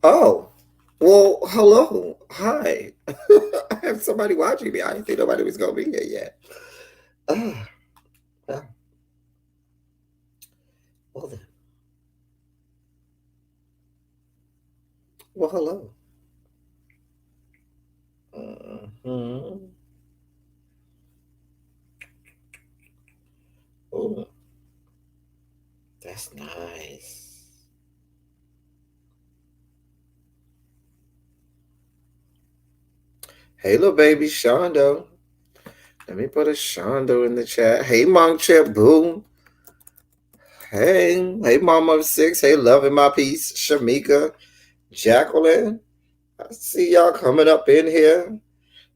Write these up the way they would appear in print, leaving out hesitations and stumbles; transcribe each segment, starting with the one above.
Oh, well, hello. Hi. I have somebody watching me. I didn't think nobody was going to be here yet. Ah, ah, well, then. Well, hello. Mhm. Oh, that's nice. Hey, little baby Shondo. Let me put a Shondo in the chat. Hey, Monk Chip Boom. Hey, Mama of Six. Hey, Love in My Peace. Shamika. Jacqueline. I see y'all coming up in here.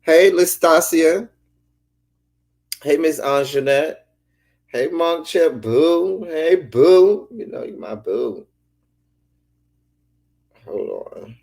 Hey, Listasia. Hey, Miss Anjanette. Hey, Monk Chip Boo. Hey, Boo. You know you my boo. Hold on.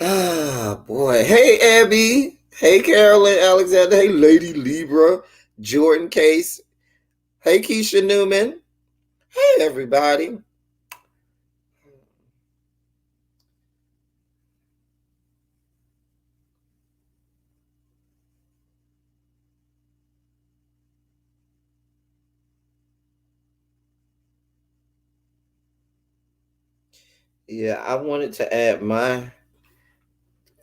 Ah, boy. Hey, Abby. Hey, Carolyn Alexander. Hey, Lady Libra. Jordan Case. Hey, Keisha Newman. Hey, everybody. Yeah, I wanted to add my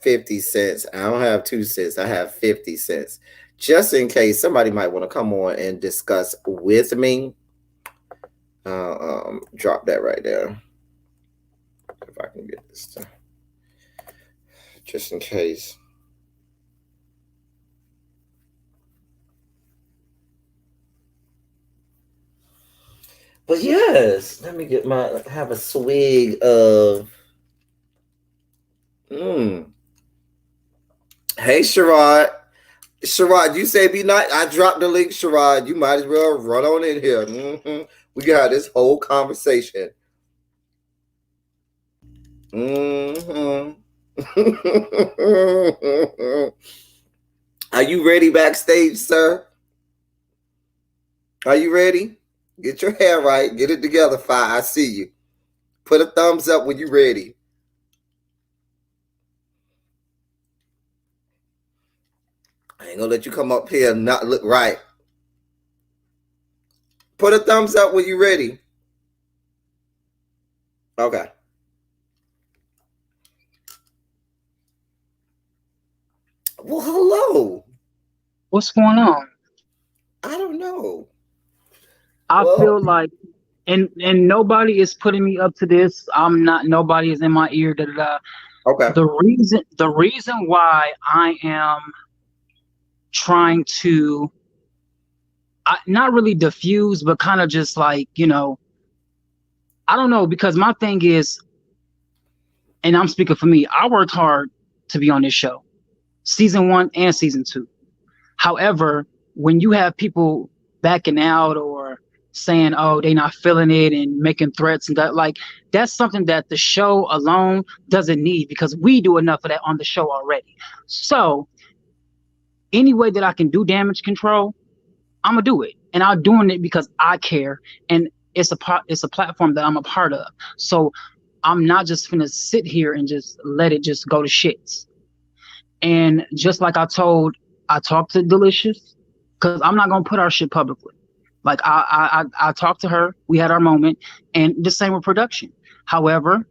50 cents. I don't have 2 cents. I have 50 cents. Just in case somebody might want to come on and discuss with me. Drop that right there. If I can get this to, just in case. But yes, let me get my have a swig of Hey Sherrod. Sherrod, you say be nice. I dropped the link, Sherrod. You might as well run on in here. We got this whole conversation. Mm-hmm. Are you ready backstage, sir? Are you ready? Get your hair right. Get it together, Fi. I see you. Put a thumbs up when you're ready. I ain't gonna let you come up here and not look right. Put a thumbs up when you're ready. Okay. Well, hello. What's going on? I don't know. I Well, feel like, and nobody is putting me up to this. I'm not. Nobody is in my ear. Da, da, da. okay. The reason why I am trying to, not really diffuse, but kind of just like I don't know, because my thing is, and I'm speaking for me. I worked hard to be on this show, season one and season two. However, when you have people backing out or saying, "Oh, they not feeling it," and making threats and that, like, that's something that the show alone doesn't need, because we do enough of that on the show already. So any way that I can do damage control, I'm gonna do it, and I'm doing it because I care, and it's a platform that I'm a part of. So I'm not just gonna sit here and just let it just go to shits. And just like I talked to Delicious, because I'm not gonna put our shit publicly. Like I talked to her, we had our moment, and the same with production. However,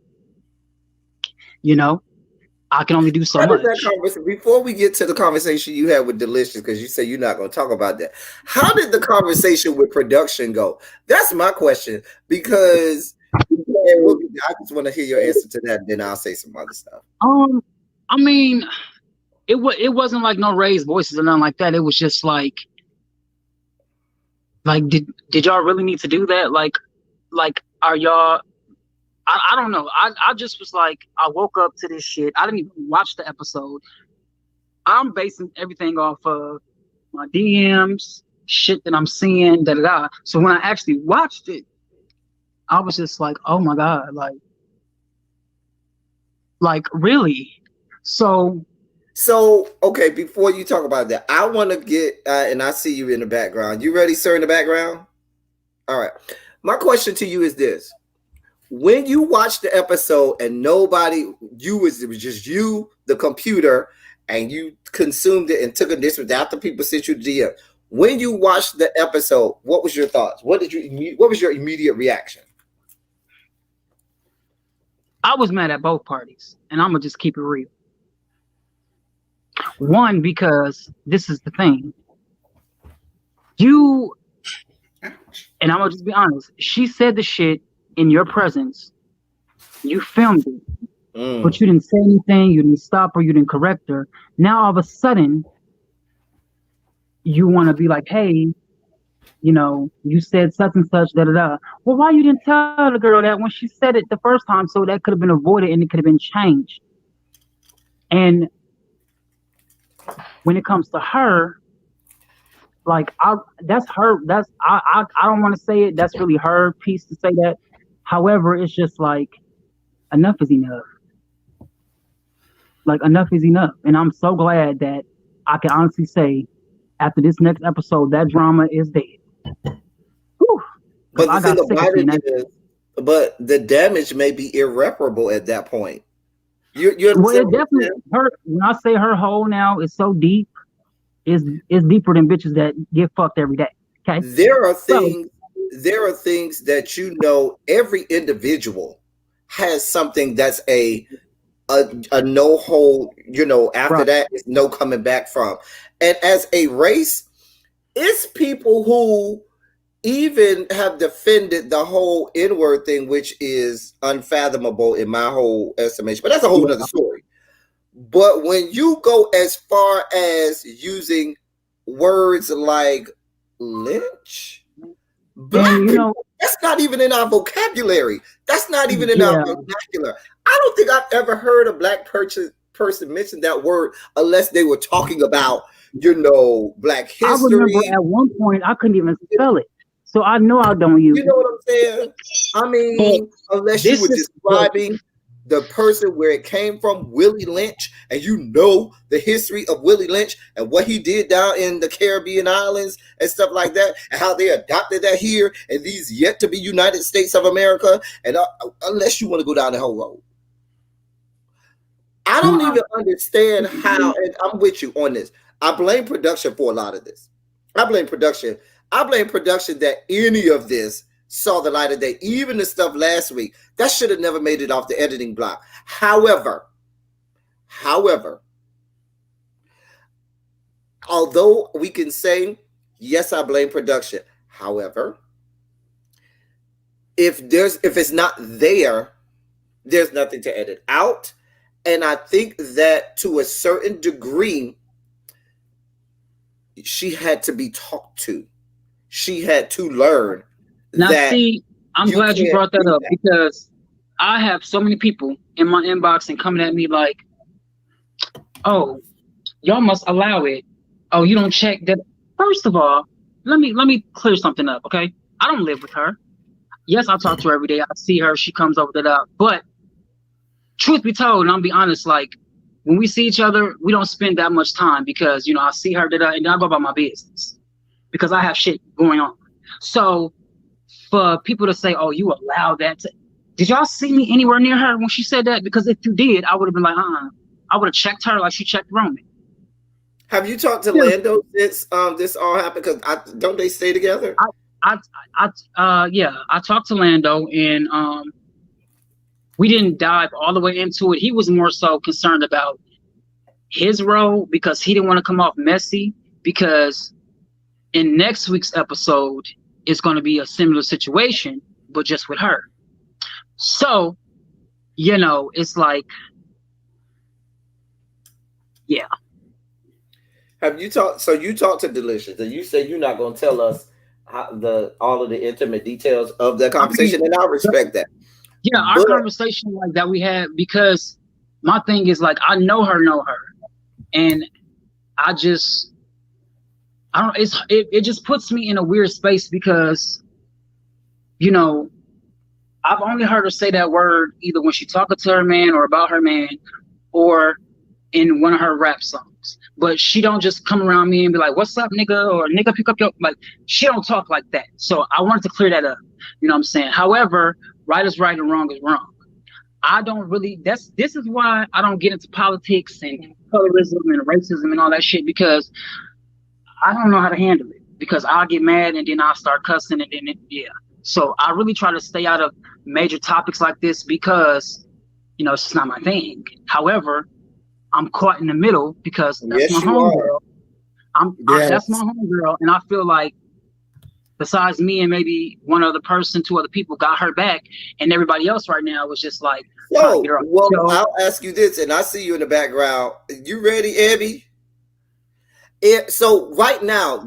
you know, I can only do so How did that much. conversation, before we get to the conversation you had with Delicious, because you say you're not going to talk about that, how did the conversation with production go? That's my question, because I just want to hear your answer to that, and then I'll say some other stuff. Um, I mean, it wasn't like no raised voices or nothing like that. It was just like did y'all really need to do that? Like are y'all? I don't know. I just was like, I woke up to this shit. I didn't even watch the episode. I'm basing everything off of my DMs, shit that I'm seeing, da da da. So when I actually watched it, I was just like, oh my God, like really? So So, okay, before you talk about that, I want to get, and I see you in the background. You ready, sir, in the background? All right. My question to you is this. When you watched the episode and nobody, it was just you, the computer, and you consumed it and took a this without the people sent you the DM. When you watched the episode, what was your thoughts? What was your immediate reaction? I was mad at both parties, and I'm gonna just keep it real. One, because this is the thing. You, and I'm gonna just be honest, she said the shit in your presence. You filmed it, but you didn't say anything, you didn't stop her, you didn't correct her. Now all of a sudden, you want to be like, hey, you know, you said such and such, da da da. Well, why you didn't tell the girl that when she said it the first time, so that could have been avoided and it could have been changed. And when it comes to her, like I don't want to say it. That's really her piece to say that. However, it's just like enough is enough. Like enough is enough. And I'm so glad that I can honestly say after this next episode, that drama is dead. Whew. But the thing about it is, but the damage may be irreparable at that point. Well, it definitely her. When I say her hole now is so deep, is deeper than bitches that get fucked every day. Okay. There are things that you know every individual has something that's a no hold, you know, after right. That is no coming back from. And as a race, it's people who even have defended the whole N-word thing, which is unfathomable in my whole estimation. But that's a whole other story. But when you go as far as using words like lynch, black people, that's not even in our vocabulary. That's not even in our vernacular. I don't think I've ever heard a black person mention that word unless they were talking about, you know, black history. I remember at one point I couldn't even spell it. So I know I don't use it. You know what I'm saying? I mean, unless you were describing the person where it came from, Willie Lynch, and you know the history of Willie Lynch and what he did down in the Caribbean islands and stuff like that, and how they adopted that here in these yet to be United States of America, and unless you want to go down the whole road. I don't even understand how, and I'm with you on this. I blame production for a lot of this. I blame production that any of this saw the light of day. Even the stuff last week, that should have never made it off the editing block. However, although we can say, yes, I blame production. However, if it's not there, there's nothing to edit out. And I think that to a certain degree, she had to be talked to. She had to learn. Now, see, I'm glad you brought that up because I have so many people in my inbox and coming at me like, oh, y'all must allow it. Oh, you don't check that. First of all, let me clear something up, okay? I don't live with her. Yes, I talk to her every day. I see her. She comes over to that. But truth be told, and I'll be honest, like when we see each other, we don't spend that much time because, you know, I see her and then I go about my business because I have shit going on. So for people to say, oh, you allow that did y'all see me anywhere near her when she said that? Because if you did, I would have been like, I would have checked her like she checked Roman. Have you talked to Lando since this all happened? Because don't they stay together? Yeah, I talked to Lando and we didn't dive all the way into it. He was more so concerned about his role because he didn't want to come off messy because in next week's episode, it's going to be a similar situation, but just with her. So, you know, it's like, yeah. Have you talked? So you talked to Delicious, and you said you're not going to tell us all of the intimate details of that conversation, and I respect that. Yeah, our conversation like that we had, because my thing is like, I know her, and I don't. It just puts me in a weird space because, you know, I've only heard her say that word either when she's talking to her man or about her man, or in one of her rap songs. But she don't just come around me and be like, "What's up, nigga?" or "Nigga, pick up your," like, she don't talk like that. So I wanted to clear that up. You know what I'm saying? However, right is right and wrong is wrong. I don't really. This is why I don't get into politics and colorism and racism and all that shit, because I don't know how to handle it. Because I'll get mad and then I'll start cussing and then yeah. So I really try to stay out of major topics like this because it's just not my thing. However, I'm caught in the middle because that's my Yes, you are. homegirl. That's my Yes. homegirl, and I feel like besides me and maybe one other person, two other people got her back, and everybody else right now was just like trying to get So, her off the well, show. I'll ask you this, and I see you in the background. You ready, Abby? So right now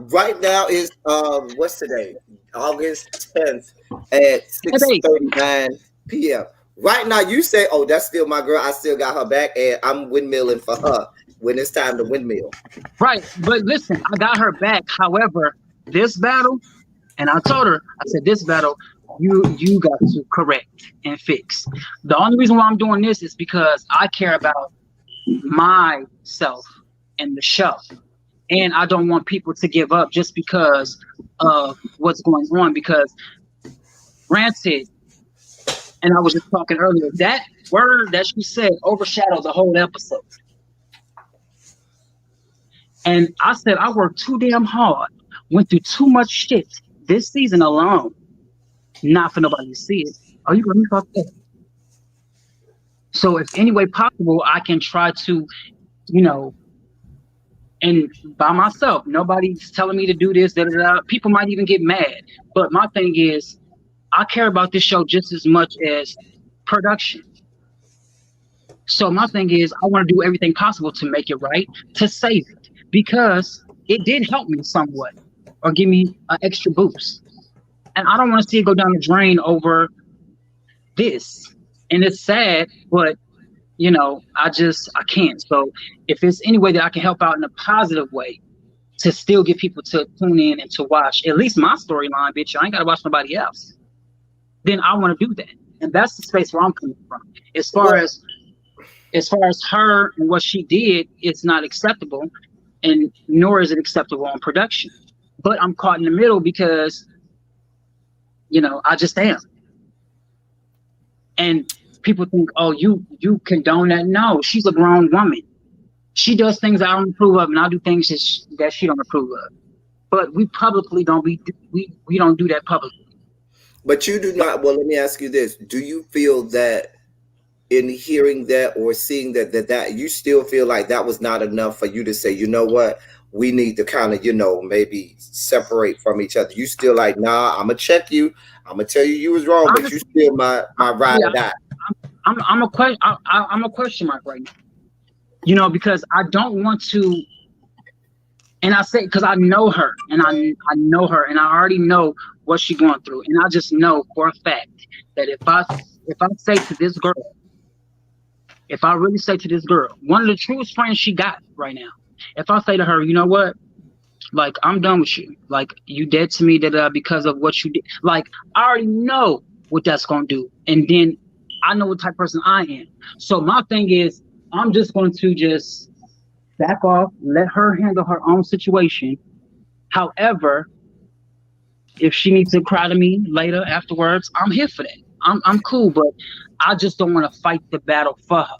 is what's today? August 10th at Hey, babe. 6:39 p.m. Right now, you say, "Oh, that's still my girl. I still got her back, and I'm windmilling for her when it's time to windmill." Right, but listen, I got her back. However, this battle, and I told her, I said, this battle, you got to correct and fix. The only reason why I'm doing this is because I care about myself and the show. And I don't want people to give up just because of what's going on. Because granted, and I was just talking earlier, that word that she said overshadowed the whole episode. And I said I worked too damn hard, went through too much shit this season alone, not for nobody to see it. Are you really fucked up? So if any way possible, I can try to, you know, and by myself, nobody's telling me to do this, da, da, da. People might even get mad. But my thing is, I care about this show just as much as production. So my thing is, I want to do everything possible to make it right, to save it, because it did help me somewhat or give me an extra boost. And I don't want to see it go down the drain over this. And it's sad, but I can't. So if it's any way that I can help out in a positive way to still get people to tune in and to watch at least my storyline, bitch, I ain't gotta watch nobody else, then I want to do that. And that's the space where I'm coming from. As far Well, as her and what she did, it's not acceptable, and nor is it acceptable on production. But I'm caught in the middle because I just am. And people think, oh, you condone that. No, she's a grown woman. She does things I don't approve of, and I do things that she don't approve of. But we publicly we don't do that publicly. but you do not. Well, let me ask you this: do you feel that in hearing that or seeing that you still feel like that was not enough for you to say, you know what, we need to kind of, maybe separate from each other? You still like, nah, I'm gonna check you, I'm gonna tell you was wrong, but you still my ride or die. I'm a question mark right now. Because I don't want to, and I say because I know her, and I know her, and I already know what she's going through, and I just know for a fact that if I say to this girl, if I really say to this girl, one of the truest friends she got right now, if I say to her, you know what, like, I'm done with you, like, you dead to me because of what you did, like, I already know what that's gonna do, and then I know what type of person I am. So my thing is, I'm just going to just back off, let her handle her own situation. However, if she needs to cry to me later afterwards, I'm here for that. I'm cool, but I just don't want to fight the battle for her.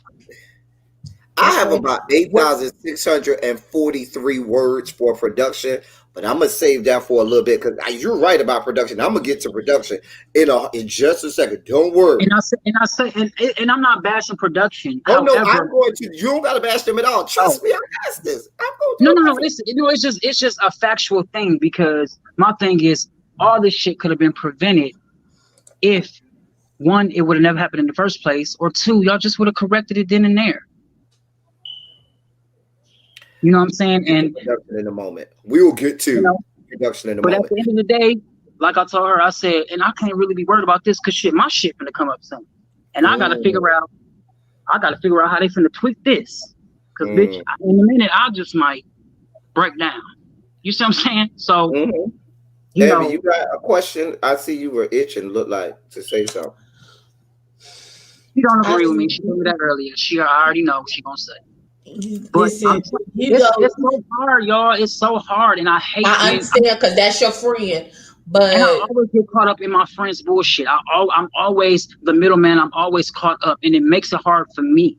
I have about 8,643 words for production, but I'm gonna save that for a little bit because you're right about production. I'm gonna get to production in just a second. Don't worry. And I'm not bashing production. Oh no, However, I'm going to. You don't gotta bash them at all. Trust me, I asked this. I'm going to no, do no, my no. It's just a factual thing, because my thing is, all this shit could have been prevented if, one, it would have never happened in the first place, or two, y'all just would have corrected it then and there. You know what I'm saying? And production in a moment. We will get to production in a but at moment. the end of the day, like I told her, I said, and I can't really be worried about this because my shit finna come up soon, and I gotta figure out how they finna tweak this. Cause bitch, in a minute I just might break down. You see what I'm saying? So Abby, you got a question? I see you were itching, look like to say something. she don't I agree with me. mean, She told me that earlier. I already know what she gonna say. But listen, you it's know, so hard, y'all. It's so hard, and I hate I being. understand because that's your friend, And I but always get caught up in my friend's bullshit. I'm always the middleman. I'm always caught up, and it makes it hard for me.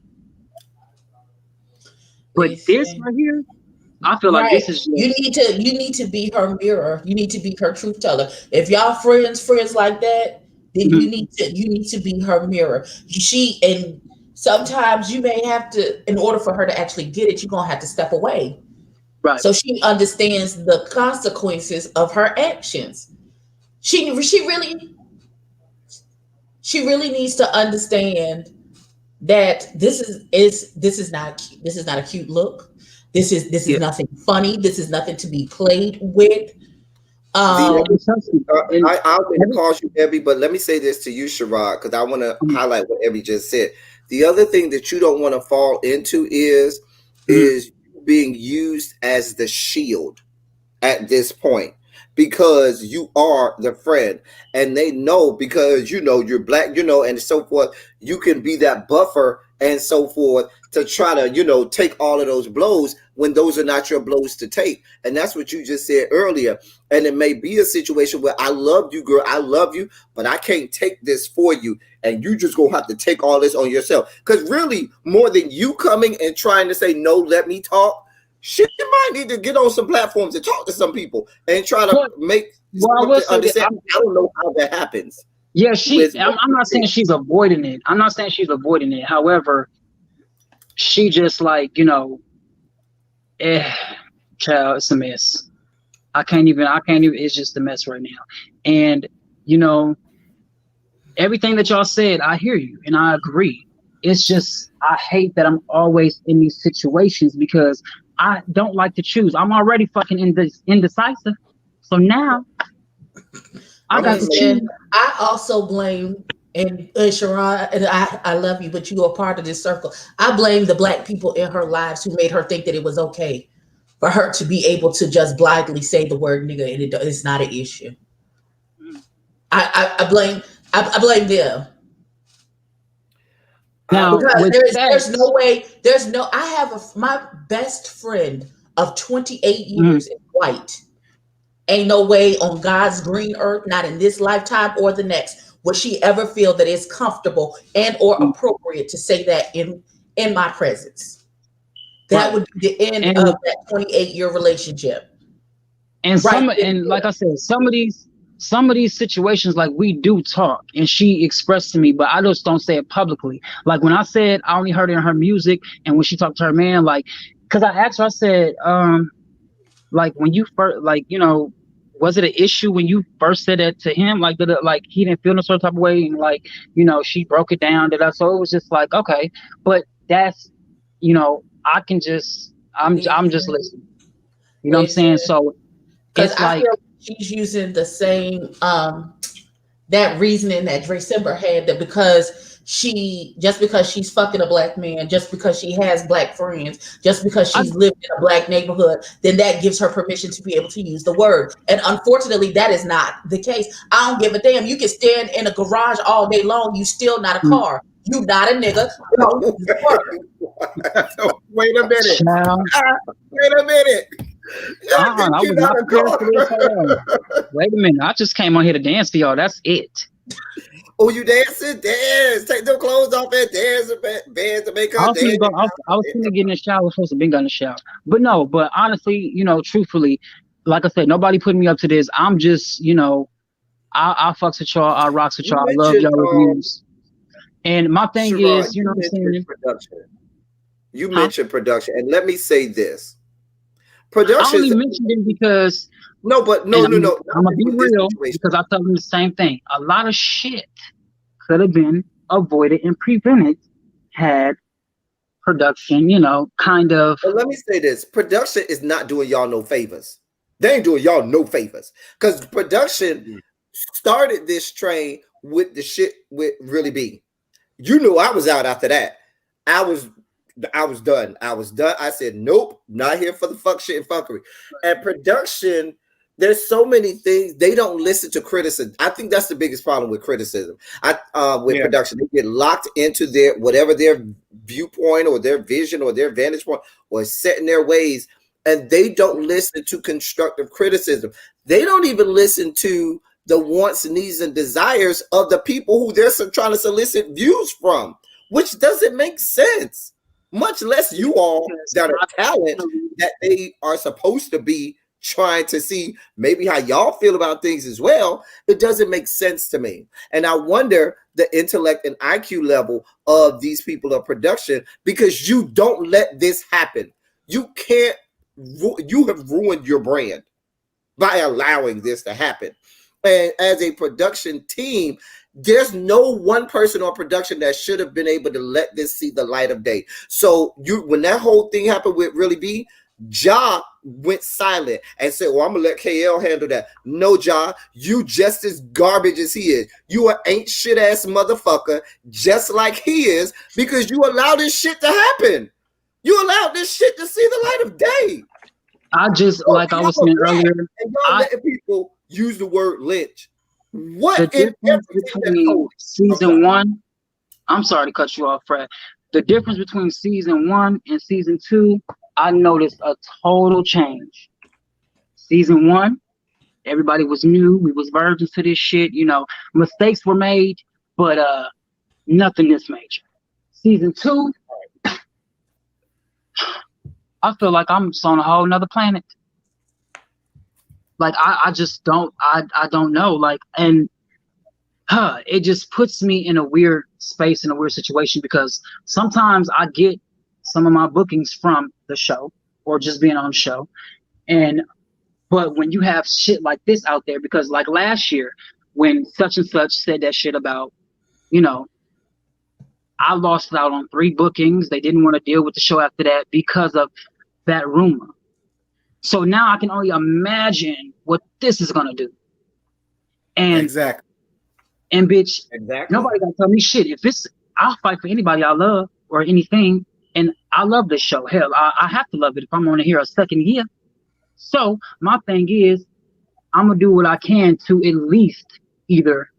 But this listen. right here, I feel like Right. this is You just. need to be her mirror. You need to be her truth teller. If y'all friends like that, then Mhm. you need to be her mirror. She and sometimes you may have to, in order for her to actually get it, you're gonna have to step away. Right. So she understands the consequences of her actions. She really needs to understand that this is not a cute look. This is Yeah. nothing funny. This is nothing to be played with. The And trust me. And I'll to every, pause you, Ebby, but let me say this to you, Sherrod, because I want to mhm, highlight what Ebby just said. The other thing that you don't want to fall into mhm, is being used as the shield at this point because you are the friend and they know because you're black, and so forth. You can be that buffer and so forth to try to take all of those blows when those are not your blows to take. And that's what you just said earlier. And it may be a situation where I love you, girl, I love you, but I can't take this for you, and you just gonna have to take all this on yourself. Because really, more than you coming and trying to say no, let me talk, she might need to get on some platforms and talk to some people and try to but make I will something say that understand. I don't know how that happens yeah, with I'm not saying she's avoiding it. I'm not saying she's avoiding it. However, she just like eh, child, it's a mess. I can't even. It's just a mess right now. And you know, everything that y'all said, I hear you and I agree. It's just I hate that I'm always in these situations because I don't like to choose. I'm already fucking indecisive. So now I I'm got gonna to make choose. Listen, I also blame and Sharon, and I love you, but you are part of this circle. I blame the black people in her lives who made her think that it was okay for her to be able to just blithely say the word nigga, and it's not an issue. I blame I blame them. Now Because with that, there's no way, there's no, I have my best friend of 28 mhm, years is white. Ain't no way on God's green earth, not in this lifetime or the next, would she ever feel that it's comfortable and or mhm, appropriate to say that in my presence. That right. would be the end of And that 28-year relationship. Right then and and like I there. said, some of these situations, like we do talk and she expressed to me, but I just don't say it publicly. Like when I said I only heard it in her music and when she talked to her man, like because I asked her, I said, like when you first, like, was it an issue when you first said that to him, like that, like he didn't feel no sort of type of way, and like she broke it down, that so it was just like okay, but that's I can just I'm just Listen, listening, you know what I'm saying? listen. So Because it's I like feel she's using the same that reasoning that December had, that because she's fucking a black man, just because she has black friends, just because I she's lived in a black neighborhood, then that gives her permission to be able to use the word. And unfortunately, that is not the case. I don't give a damn. You can stand in a garage all day long. You still not a mm, car. You not a nigga. Don't use the word. wait a minute. child, Wait a minute. I think I you was got not a prepared for this. Hold on. car. Wait a minute. I just came on here to dance for y'all. That's it. Oh, you dancing? Dance. Take them clothes off and dance. Dance to make I her was gonna dance. go. I was gonna get in the shower. I was supposed to be in the shower, but no. But honestly, truthfully, like I said, nobody put me up to this. I'm just, I fucks with y'all. I rocks with You y'all. I love mentioned y'all reviews. And my thing Sherrod, is, you what I'm mentioned saying, production. You huh? mentioned production. And let me say this. I Production only is mentioned it because, no, but and no, not I'm gonna be with this real situation. because I tell them the same thing. A lot of shit could have been avoided and prevented had production, kind of. But let me say this: production is not doing y'all no favors. They ain't doing y'all no favors because production started this train with the shit with really be. You know, I was out after that. I was, I was done. I was done. I said, nope, not here for the fuck shit and fuckery. And production There's so many things they don't listen to criticism. I think that's the biggest problem with criticism. With production, they get locked into their whatever their viewpoint or their vision or their vantage point or set in their ways, and they don't listen to constructive criticism. They don't even listen to the wants, needs, and desires of the people who they're trying to solicit views from, which doesn't make sense. Much less you all that are talent that they are supposed to be trying to see maybe how y'all feel about things as well. It doesn't make sense to me. And I wonder the intellect and IQ level of these people of production, because you don't let this happen. You can't, you have ruined your brand by allowing this to happen. And as a production team, there's no one person on production that should have been able to let this see the light of day. So when that whole thing happened with Really B, Ja went silent and said, well, I'm gonna let KL handle that. No, Ja, you just as garbage as he is. You an ain't shit ass motherfucker, just like he is, because you allow this shit to happen. You allowed this shit to see the light of day. I just, like I was saying earlier, and y'all letting people use the word lynch. What the difference between season one? I'm sorry to cut you off, Fred. The difference between season 1 and season 2, I noticed a total change. Season 1, everybody was new. We was virgins to this shit. You know, mistakes were made, but nothing this major. Season 2, I feel like I'm just on a whole nother planet. Like I just don't, I don't know. Like, and it just puts me in a weird space, in a weird situation, because sometimes I get some of my bookings from the show or just being on the show. But when you have shit like this out there, because like last year when such and such said that shit about, you know, I lost out on 3 bookings. They didn't want to deal with the show after that because of that rumor. So now I can only imagine what this is gonna do. And exactly. And bitch, nobody gotta tell me shit. If it's, I'll fight for anybody I love or anything. And I love this show. Hell, I have to love it if I'm gonna hear a second year. So my thing is, I'm gonna do what I can to at least either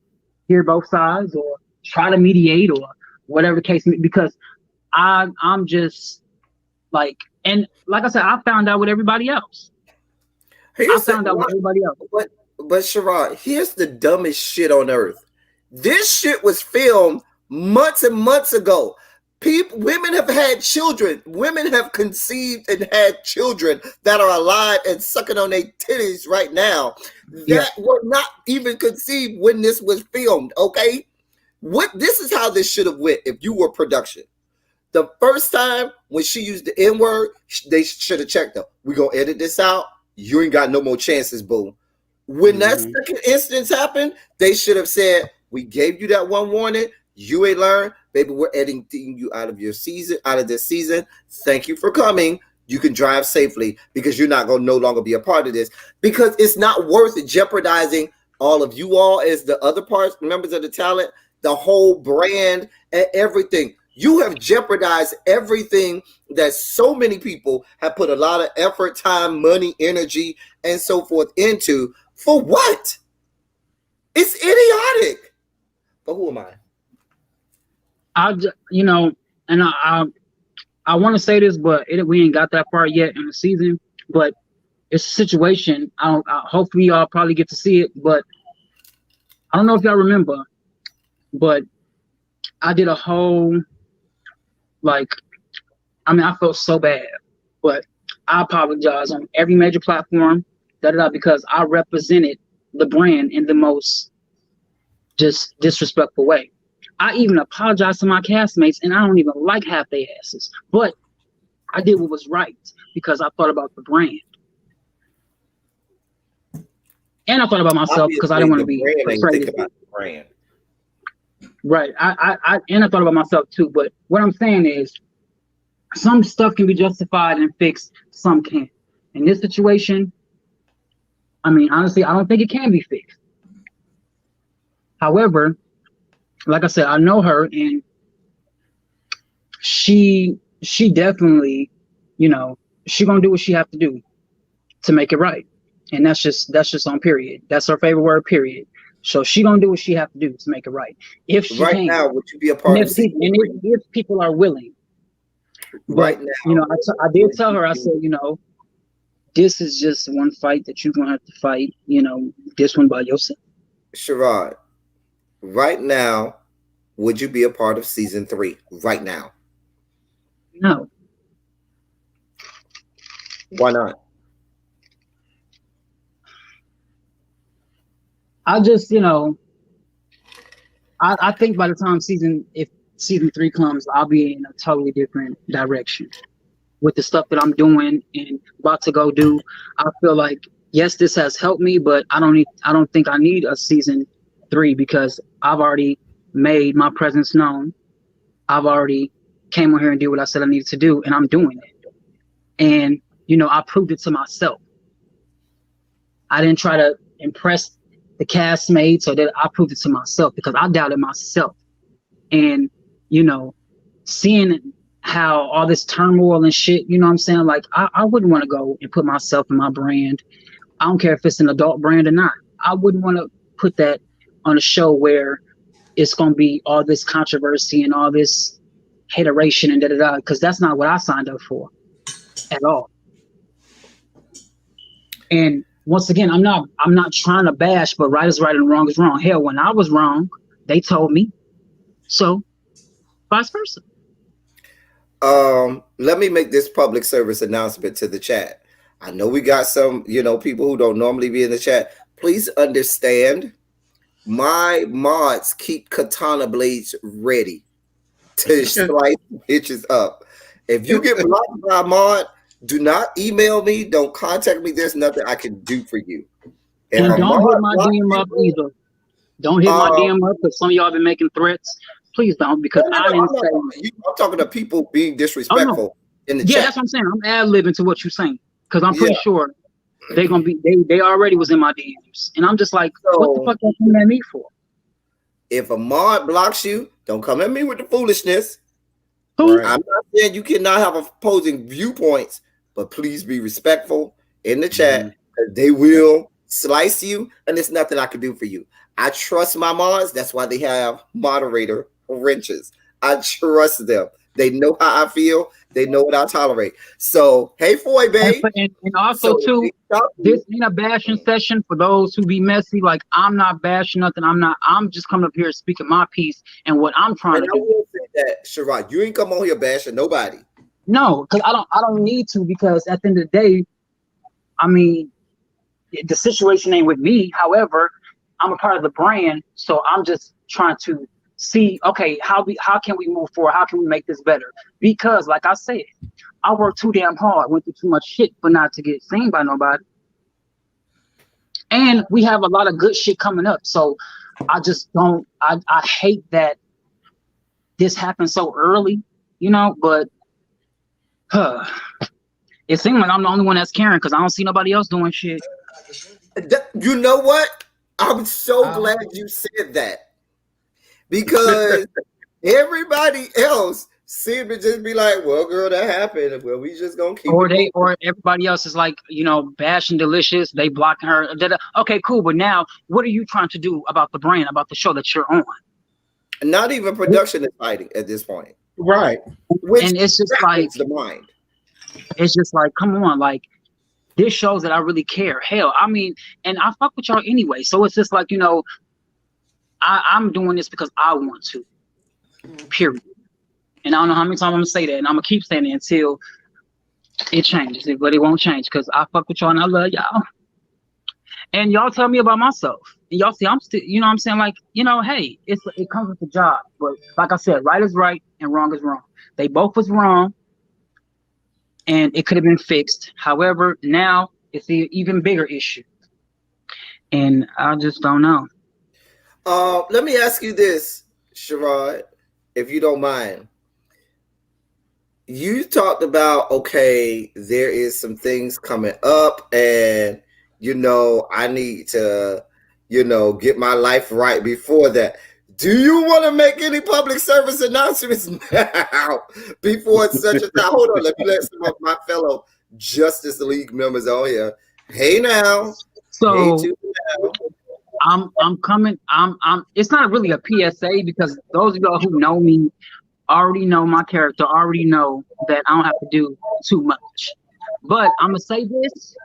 hear both sides or try to mediate or whatever the case, because I'm just like, and like I said, I found out with everybody else. With everybody else. But Sherrod, here's the dumbest shit on earth. This shit was filmed months and months ago. Women have had children. Women have conceived and had children that are alive and sucking on their titties right now that were not even conceived when this was filmed. Okay, this is how this should have went if you were production. The first time when she used the N-word, they should have checked her. We gonna edit this out. You ain't got no more chances, boo. When that second instance happened, they should have said, we gave you that one warning. You ain't learned. Baby, we're editing you out of this season. Thank you for coming. You can drive safely because you're not going to no longer be a part of this, because it's not worth jeopardizing all of you all as the other parts, members of the talent, the whole brand and everything. You have jeopardized everything that so many people have put a lot of effort, time, money, energy, and so forth into. For what? It's idiotic. But who am I? You know, and I want to say this, but we ain't got that far yet in the season. But it's a situation. Hopefully y'all probably get to see it. But I don't know if y'all remember, but I did a whole, like, I mean, I felt so bad, but I apologize on every major platform, because I represented the brand in the most just disrespectful way. I even apologized to my castmates, and I don't even like half their asses, but I did what was right because I thought about the brand. And I thought about myself because I didn't want to be afraid of the brand. Right. And I thought about myself too, but what I'm saying is some stuff can be justified and fixed, some can't. In this situation, I mean, honestly, I don't think it can be fixed. However, like I said, I know her, and she definitely, you know, she gonna do what she have to do to make it right. And that's just on period. That's her favorite word, period. So she gonna do what she have to do to make it right. If she Right can. now, would you be a part of season 3? If people are willing. Right But, now, I did tell her, I said, this is just one fight that you're gonna have to fight, this one by yourself. Sherrod, right now, would you be a part of season 3? Right now? No. Why not? I just, I think by the time if season 3 comes, I'll be in a totally different direction with the stuff that I'm doing and about to go do. I feel like, yes, this has helped me, but I don't think I need a season 3 because I've already made my presence known. I've already came on here and did what I said I needed to do, and I'm doing it. And, I proved it to myself. I didn't try to impress the castmates, or that I proved it to myself because I doubted myself. And, seeing how all this turmoil and shit, you know what I'm saying? Like, I wouldn't want to go and put myself in my brand. I don't care if it's an adult brand or not. I wouldn't want to put that on a show where it's going to be all this controversy and all this hateration and da-da-da, because that's not what I signed up for at all. And once again, I'm not trying to bash, but right is right and wrong is wrong. Hell, when I was wrong, they told me. So, vice versa. Let me make this public service announcement to the chat. I know we got some, people who don't normally be in the chat. Please understand, my mods keep katana blades ready to slice bitches up. If you get blocked by a mod, do not email me. Don't contact me. There's nothing I can do for you. And don't hit my DM up either. Don't hit my DM up because some of y'all been making threats. Please don't, because I didn't say. I'm talking to people being disrespectful in the chat. Yeah, that's what I'm saying. I'm ad-libbing to what you're saying because I'm pretty sure they're gonna be. They already was in my DMs, and I'm just like, what the fuck are you coming at me for? If a mod blocks you, don't come at me with the foolishness. Right. I'm not saying you cannot have opposing viewpoints, but please be respectful in the chat. They will slice you, and there's nothing I can do for you. I trust my mods. That's why they have moderator wrenches. I trust them. They know how I feel. They know what I tolerate. So, hey, Foy, babe. And also, too, this ain't a bashing session for those who be messy. Like, I'm not bashing nothing. I'm just coming up here speaking my piece and what I'm trying to do. I will say that, Sherrod, you ain't come on here bashing nobody. No, because I don't need to, because at the end of the day, I mean, the situation ain't with me. However, I'm a part of the brand, so I'm just trying to see, okay, how can we move forward? How can we make this better? Because, like I said, I worked too damn hard, went through too much shit for not to get seen by nobody. And we have a lot of good shit coming up, so I just don't. I hate that this happened so early, But it seems like I'm the only one that's caring because I don't see nobody else doing shit. You know what? I'm so glad you said that, because everybody else seemed to just be like, "Well, girl, that happened. Well, we just gonna keep." Or everybody else is like, bashing Delicious. They blocking her. Okay, cool. But now, what are you trying to do about the brand, about the show that you're on? Not even production is fighting at this point, right? And it's just like the mind. It's just like, come on, like. This shows that I really care. Hell, I mean, and I fuck with y'all anyway. So it's just like, I'm doing this because I want to. Period. And I don't know how many times I'm gonna say that, and I'm gonna keep saying it until it changes. But it won't change because I fuck with y'all and I love y'all. And y'all tell me about myself. And y'all see I'm still, what I'm saying? Like, hey, it comes with the job. But like I said, right is right and wrong is wrong. They both was wrong. And it could have been fixed. However, now it's an even bigger issue. And I just don't know. Let me ask you this, Sherrod, if you don't mind. You talked about, okay, there is some things coming up and, I need to, get my life right before that. Do you want to make any public service announcements now before such a time? Hold on, let me let some of my fellow Justice League members on here. Hey now. Hey So to now. I'm coming. I'm. It's not really a PSA because those of y'all who know me already know my character. Already know that I don't have to do too much. But I'm gonna say this.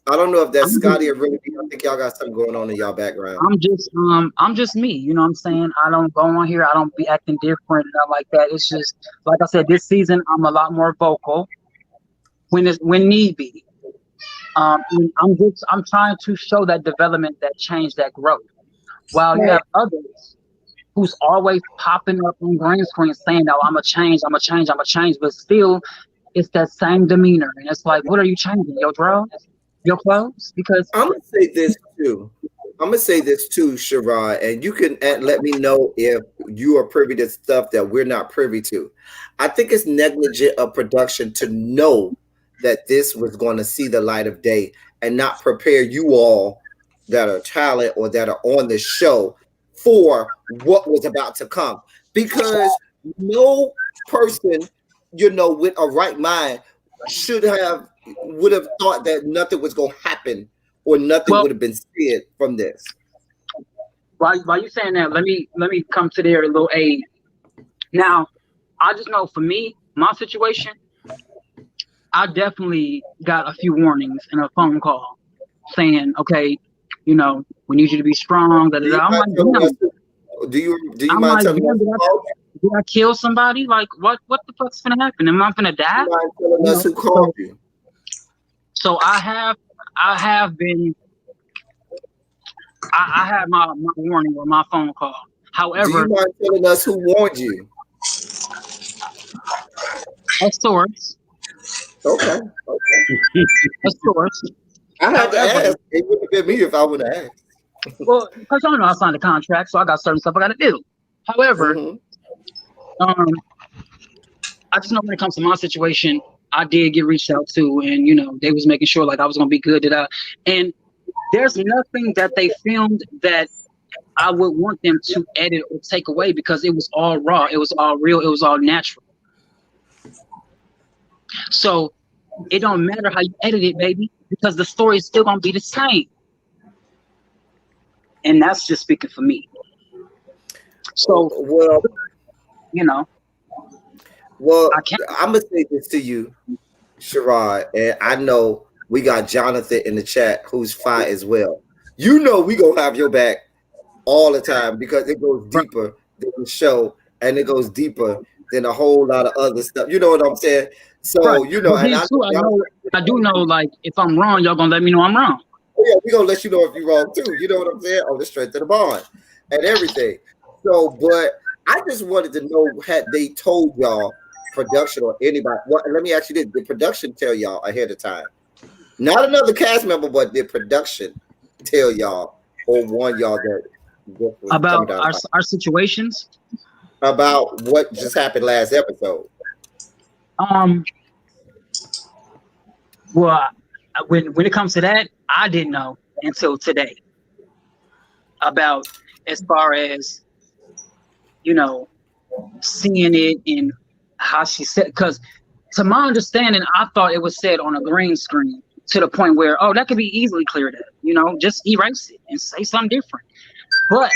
I don't know if that's I'm just, Scotty or really. I think y'all got something going on in y'all background. I'm just me. You know what I'm saying? I don't go on here. I don't be acting different, nothing like that. It's just like I said. This season, I'm a lot more vocal when need be. And I'm trying to show that development, that change, that growth. While you have others who's always popping up on green screen saying, "Oh, I'm a change, I'm a change, I'm a change," but still, it's that same demeanor, and it's like, what are you changing? Your drugs, your clothes? Because I'm gonna say this too. I'm gonna say this too, Sherrod, and you can let me know if you are privy to stuff that we're not privy to. I think it's negligent of production to know that this was going to see the light of day and not prepare you all that are talent or that are on the show for what was about to come. Because no person, with a right mind would have thought that nothing was going to happen or nothing well, would have been said from this. while you saying that, let me come to their little aid. Now, I just know for me, my situation, I definitely got a few warnings and a phone call saying, okay, we need you to be strong. Da, da, Do you da. I'm mind like, telling us? damn. Do you I'm mind like, telling us damn, who called you? did I kill somebody? Like, what the fuck's gonna happen? Am I gonna Do die? you mind telling You us know, who called so you? so I have been I had my warning or my phone call. Do you However, mind telling us who warned you? of sorts, Okay. of sorts. I had to However, ask. It wouldn't have been me if I would have asked. well, because y'all know I signed a contract, so I got certain stuff I got to do. However, Mm-hmm. um, I just know when it comes to my situation, I did get reached out to, and they was making sure like I was gonna be good. And there's nothing that they filmed that I would want them to edit or take away because it was all raw, it was all real, it was all natural. So it don't matter how you edit it, baby, because the story is still gonna be the same. And that's just speaking for me. So, Well, you know, well, I can't. I'm gonna say this to you, Sherrod, and I know we got Jonathan in the chat who's fine as well. You know we gonna have your back all the time because it goes deeper than the show and it goes deeper than a whole lot of other stuff. You know what I'm saying? Right. So But and then I too, I do know, like, if I'm wrong, y'all gonna let me know I'm wrong. yeah, we gonna let you know if you're wrong too. You know what I'm saying? On the strength of the bond and everything. So, but I just wanted to know had they told y'all production or anybody. Well, let me ask you this: did production tell y'all ahead of time? Not another cast member, but did production tell y'all or warn y'all that this was coming About down the pipe? our situations. About what just happened last episode? Um, well, when it comes to that, I didn't know until today about as far as seeing it and how she said, because to my understanding, I thought it was said on a green screen to the point where, oh, that could be easily cleared up, just erase it and say something different. But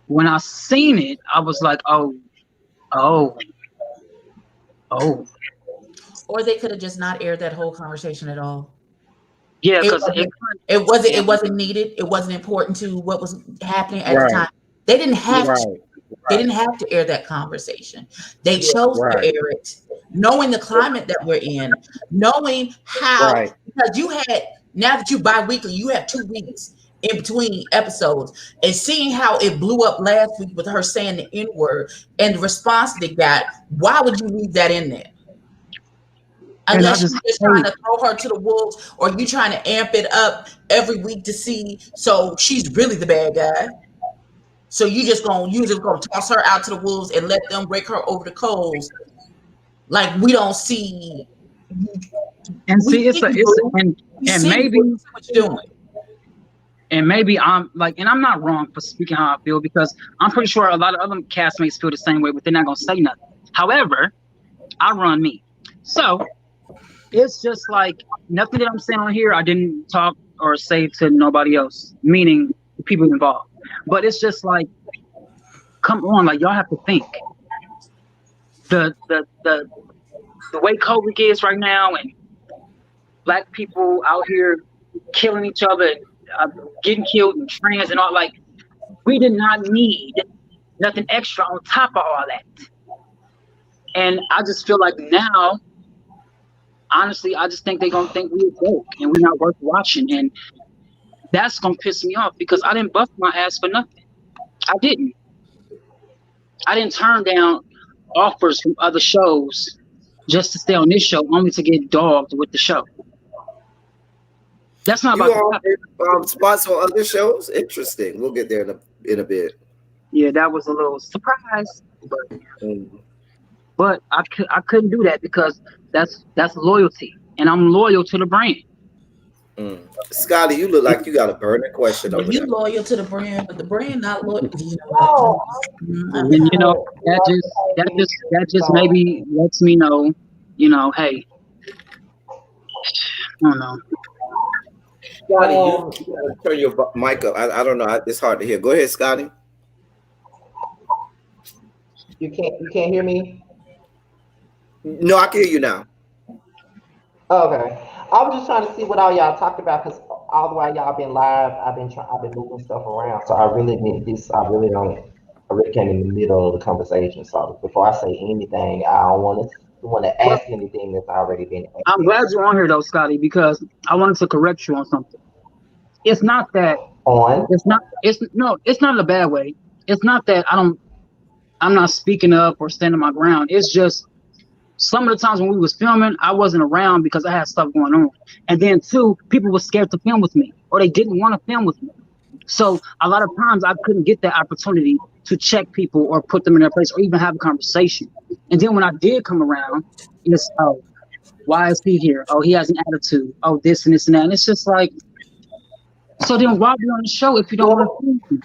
when I seen it, I was like, oh. Or they could have just not aired that whole conversation at all. Yeah, It because wasn't needed. It wasn't important to what was happening at the right, time. They didn't have to. right, They didn't have to air that conversation. They chose to right, air it, knowing the climate that we're in, knowing how, right. because now that you bi-weekly, you have 2 weeks in between episodes, and seeing how it blew up last week with her saying the N-word and the response they got. Why would you leave that in there? And I Unless just you're just trying to throw her to the wolves, or you trying to amp it up every week to see so she's really the bad guy. So you just gonna toss her out to the wolves and let them break her over the coals, like we don't see. and We see see you, boo. We and see you, maybe boo. We see what you're doing. I'm like, and I'm not wrong for speaking how I feel because I'm pretty sure a lot of other castmates feel the same way, but they're not gonna say nothing. However, I run me. So it's just like nothing that I'm saying on here I didn't talk or say to nobody else, meaning the people involved. But it's just like, come on, like y'all have to think. The way COVID is right now, and black people out here killing each other, getting killed, and trans and all, like, we did not need nothing extra on top of all that. And I just feel like now, honestly, I just think they're gonna think we're a joke and we're not worth watching, and that's gonna piss me off because I didn't bust my ass for nothing. I didn't turn down offers from other shows just to stay on this show, only to get dogged with the show. That's not You about all spots on other shows. Interesting. We'll get there in a bit. Yeah, that was a little surprise, but I couldn't do that because that's loyalty, and I'm loyal to the brand. Scotty, you look like you got a burning question over You there. loyal to the brand, but the brand not loyal. And you know, that just maybe lets me know, hey, I don't know. Scotty, you gotta turn your mic up. I don't know. It's hard to hear. Go ahead, Scotty. You can't hear me? No, I can hear you now. Okay. I was just trying to see what all y'all talked about because all the while y'all been live, I've been moving stuff around. So I really came in the middle of the conversation. So before I say anything, I don't want to ask anything that's already been asked. I'm glad you're on here though, Scotty, because I wanted to correct you on something. It's not that it's not in a bad way. It's not that I'm not speaking up or standing my ground. It's just some of the times when we was filming, I wasn't around because I had stuff going on. And then two, people were scared to film with me or they didn't want to film with me. So a lot of times I couldn't get that opportunity to check people or put them in their place or even have a conversation. And then when I did come around, it's, oh, why is he here? Oh, he has an attitude. Oh, this and this and that. And it's just like, so then why be on the show if you don't want to film with me?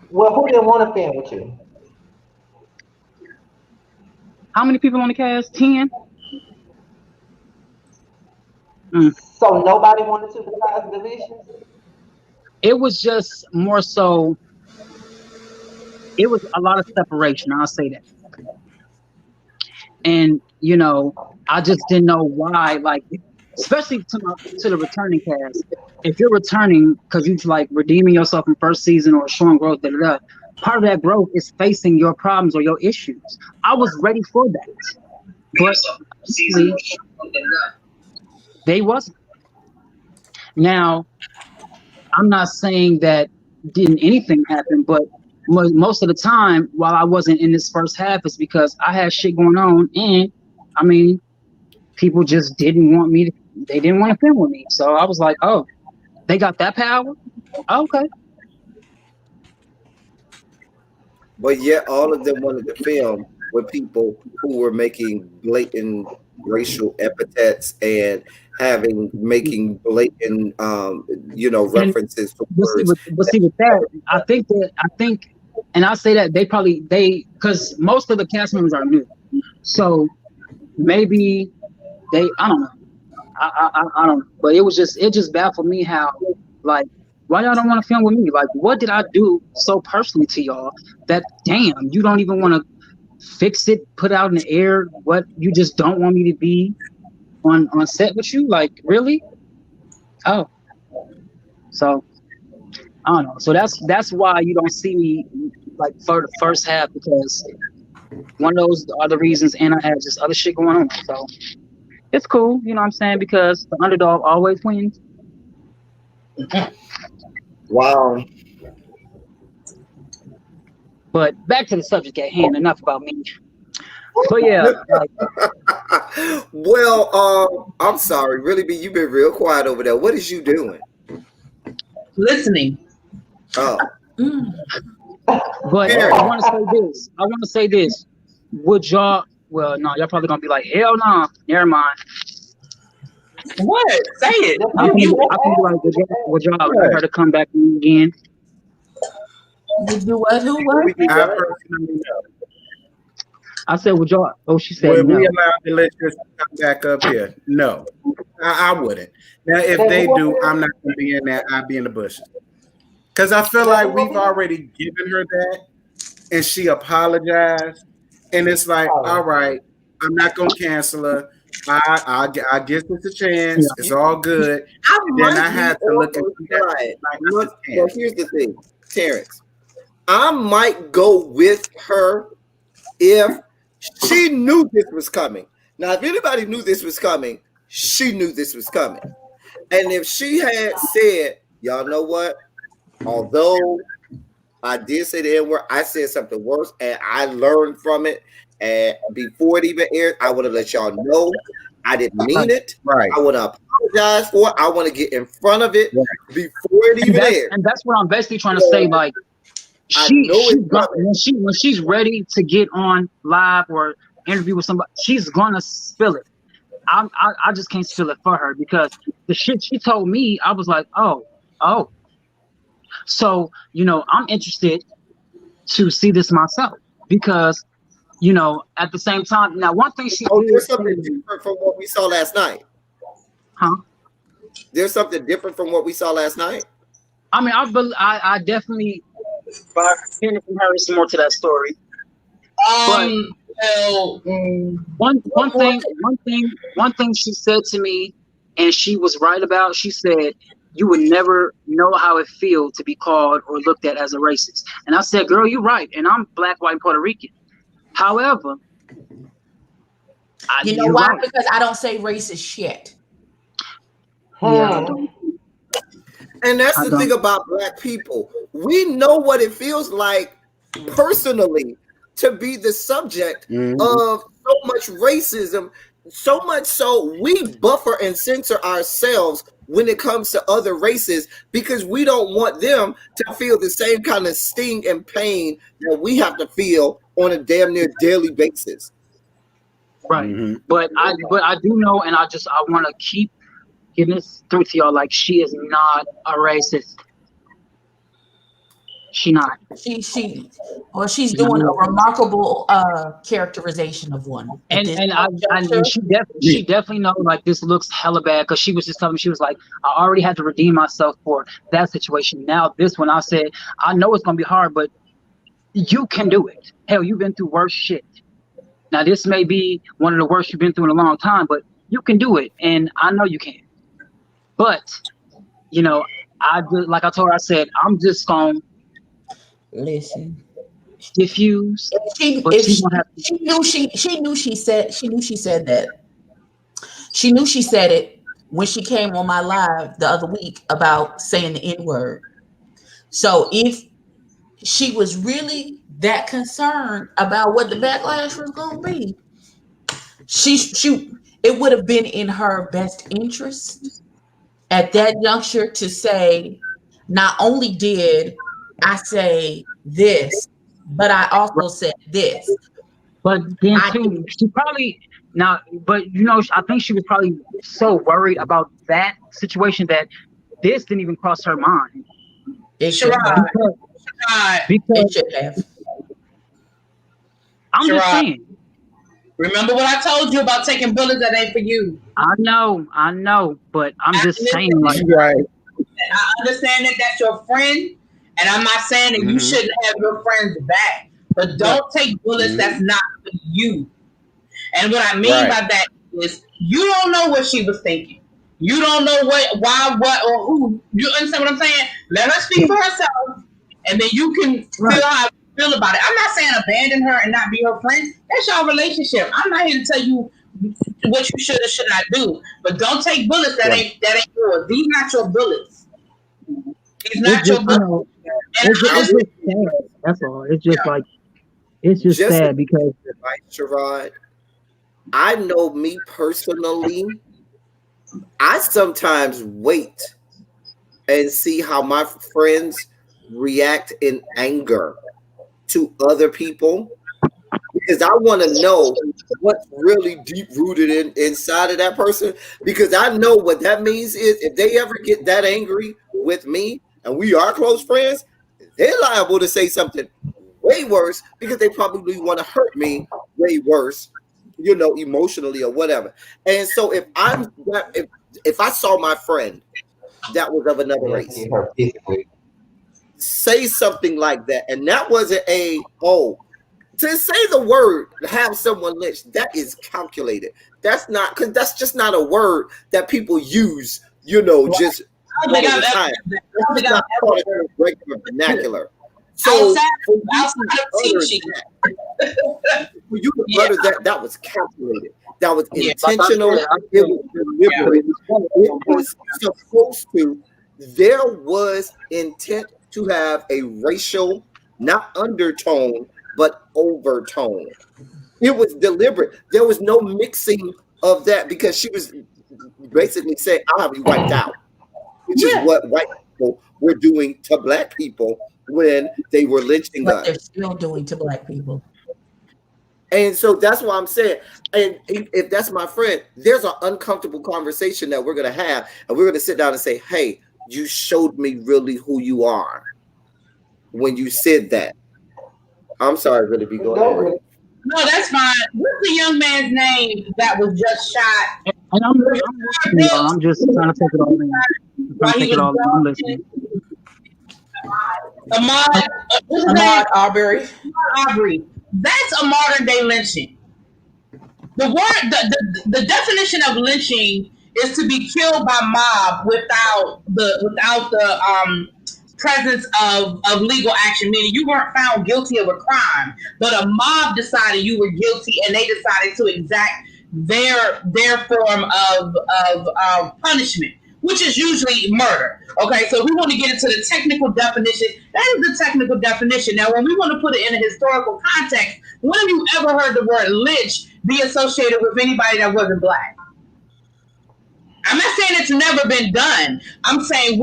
Well, who didn't want to film with you? How many people on the cast? 10? So nobody wanted to besides Delicious? It was just more so, it was a lot of separation, I'll say that. And, I just didn't know why, like, especially to the returning cast. If you're returning because you like redeeming yourself from first season or showing growth, part of that growth is facing your problems or your issues. I was ready for that, but they wasn't. Now, I'm not saying that didn't anything happen, but most of the time while I wasn't in this first half is because I had shit going on, and I mean, people just didn't want me to. They didn't want to film with me, so I was like, oh, they got that power? Okay. But yet all of them wanted to film with people who were making blatant racial epithets and making blatant references to words. But see with that, I think and I say that because most of the cast members are new. So maybe I don't know. I don't know. But it just baffled me how, like, why y'all don't want to film with me? Like, what did I do so personally to y'all that, damn, you don't even want to fix it, put out in the air what you just don't want me to be on set with you? Like, really? Oh. So, I don't know. So that's why you don't see me, like, for the first half, because one of those are the reasons, and I had just other shit going on. So, it's cool, you know what I'm saying? Because the underdog always wins. Wow. But back to the subject at hand. Enough about me. But yeah. Well, I'm sorry. Really, B, you've been real quiet over there. What is you doing? Listening. Oh. But I want to say this. Would y'all? Well, no, y'all probably gonna be like, hell no. Nah. Never mind. What? Say it. I feel like, would y'all like her to come back again? You do what? Who what? I said, would y'all? Oh, she said Would no. we allow the listeners to come back up here? No, I wouldn't. Now, if they do, I'm not going to be in that. I'll be in the bushes. Because I feel like we've already given her that, and she apologized. And it's like, all right, I'm not going to cancel her. I guess it's a chance. Yeah. It's all good. Then I had to look at that. Well, here's the thing, Terrence. I might go with her if she knew this was coming. Now, if anybody knew this was coming, she knew this was coming. And if she had said, y'all know what? Although I did say the N-word, I said something worse, and I learned from it. And before it even aired, I would have let y'all know I didn't mean it. Right. I want to apologize for it. I want to get in front of it before it even aired. And that's what I'm basically trying to say. Like, when she's ready to get on live or interview with somebody, she's gonna spill it. I just can't spill it for her because the shit she told me, I was like, oh. So, I'm interested to see this myself because, at the same time, now one thing there's something different from what we saw last night. Huh? There's something different from what we saw last night. I mean, I definitely hearing from her is more to that story. One thing she said to me, and she was right about. She said, "You would never know how it feels to be called or looked at as a racist." And I said, "Girl, you're right." And I'm Black, white, and Puerto Rican. However, you know why? Right. Because I don't say racist shit. Yeah. And that's the thing about Black people. We know what it feels like personally to be the subject of so much racism, so much so we buffer and censor ourselves when it comes to other races because we don't want them to feel the same kind of sting and pain that we have to feel on a damn near daily basis. Right. But I do know, and I want to keep getting this through to y'all, like, she is not a racist. She not. She's doing a remarkable characterization of one. And she definitely know, like, this looks hella bad because she was just telling me, she was like, I already had to redeem myself for that situation. Now this one, I said, I know it's gonna be hard, but you can do it. Hell, you've been through worse shit. Now this may be one of the worst you've been through in a long time, but you can do it, and I know you can. But like I told her, I said, I'm just gonna listen. Diffuse. She knew she said that. She knew she said it when she came on my live the other week about saying the N-word. So if she was really that concerned about what the backlash was going to be, it would have been in her best interest at that juncture to say, not only did I say this, but I also said this. But then too, she probably now, but I think she was probably so worried about that situation that this didn't even cross her mind. It should have. Because it should have. I'm just saying. Remember what I told you about taking bullets that ain't for you. I know, but I'm just saying, like, right. I understand that that's your friend, and I'm not saying that you shouldn't have your friends back, but don't take bullets that's not for you. And what I mean by that is you don't know what she was thinking. You don't know what, or who. You understand what I'm saying? Let her speak for herself, and then you can feel how you feel about it. I'm not saying abandon her and not be her friend. That's your relationship. I'm not here to tell you what you should or should not do. But don't take bullets that ain't yours. These not your bullets. These not your bullets. It's just sad. That's all. It's just like, it's just sad because, Sherrod, I know me personally, I sometimes wait and see how my friends react in anger to other people because I want to know what's really deep rooted inside of that person, because I know what that means is if they ever get that angry with me and we are close friends, they're liable to say something way worse because they probably want to hurt me way worse, you know, emotionally or whatever. And so if I saw my friend that was of another race say something like that, and that wasn't to say the word have someone lynched, that is calculated. That's not, because that's just not a word that people use, you know, just all the time. That's not part of the regular vernacular. So for you to utter that was calculated. That was intentional. It was deliberate. It was supposed to. There was intent to have a racial, not undertone, but overtone. It was deliberate. There was no mixing of that because she was basically saying, "I'll have you wiped out," which is what white people were doing to black people when they were lynching us. They're still doing to black people. And so that's why I'm saying, and if that's my friend, there's an uncomfortable conversation that we're going to have, and we're going to sit down and say, "Hey, you showed me really who you are when you said that." I'm sorry, really be going on. No, that's fine. What's the young man's name that was just shot? And I'm just trying to take it all in. I'm listening. Ahmaud Arbery. That's a modern day lynching. The definition of lynching is to be killed by mob without the presence of legal action, meaning you weren't found guilty of a crime, but a mob decided you were guilty and they decided to exact their form of punishment, which is usually murder. Okay, so if we want to get into the technical definition, that is the technical definition. Now, when we want to put it in a historical context, when have you ever heard the word lynch be associated with anybody that wasn't black? I'm not saying it's never been done. I'm saying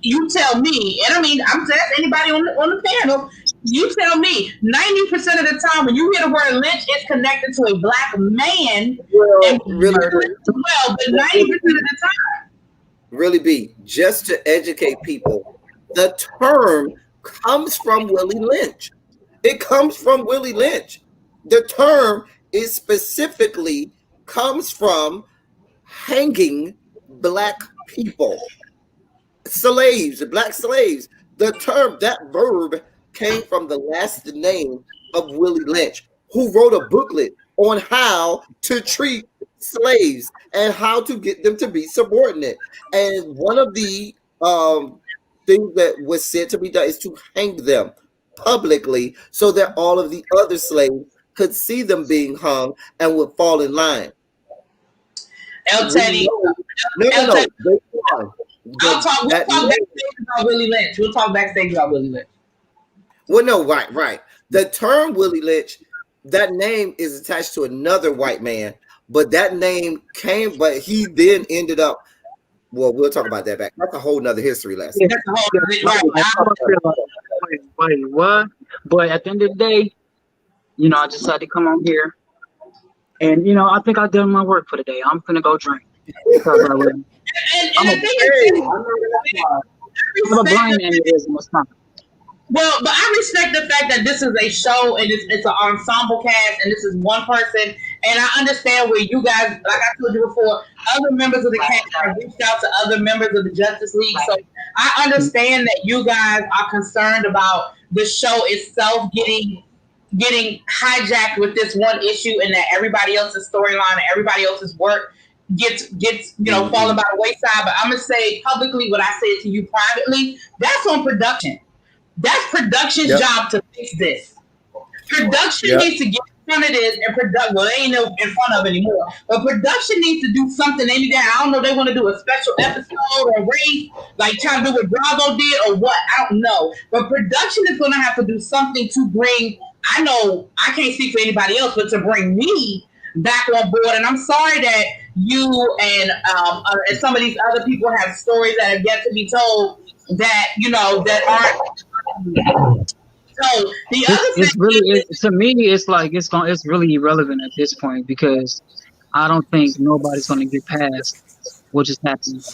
you tell me, and I mean, I'm saying anybody on the panel, you tell me, 90% of the time when you hear the word lynch, it's connected to a black man. Well, really, but 90% of the time. Really be, just to educate people, the term comes from Willie Lynch. It comes from Willie Lynch. The term is specifically comes from hanging black people, black slaves. The term, that verb came from the last name of Willie Lynch, who wrote a booklet on how to treat slaves and how to get them to be subordinate. And one of the things that was said to be done is to hang them publicly so that all of the other slaves could see them being hung and would fall in line. El Teddy. No. We'll talk backstage about Willie Lynch. We'll talk backstage about Willie Lynch. Well, no, right. The term Willie Lynch, that name is attached to another white man, but that name came, but he then ended up, well, we'll talk about that back. That's a whole nother history lesson. That's a whole Wait, what? But at the end of the day, you know, I decided to come on here. And, you know, I think I've done my work for the day. I'm going to go drink. I'm a blind aneurysm or something. Well, but I respect the fact that this is a show and it's an ensemble cast and this is one person. And I understand where you guys, like I told you before, other members of the cast have reached out to other members of the Justice League. So I understand that you guys are concerned about the show itself getting hijacked with this one issue and that everybody else's storyline and everybody else's work gets falling by the wayside. But I'm gonna say publicly what I said to you privately. That's on production. That's production's job to fix this. Production needs to get in front of this and they ain't no in front of anymore. But production needs to do something. Maybe I don't know. They want to do a special episode or race, like trying to do what Bravo did or what. I don't know. But production is going to have to do something to bring. I know I can't speak for anybody else, but to bring me back on board. And I'm sorry that you and some of these other people have stories that have yet to be told that that aren't. So the other thing it's really to me, it's like it's really irrelevant at this point because I don't think nobody's going to get past what just happened.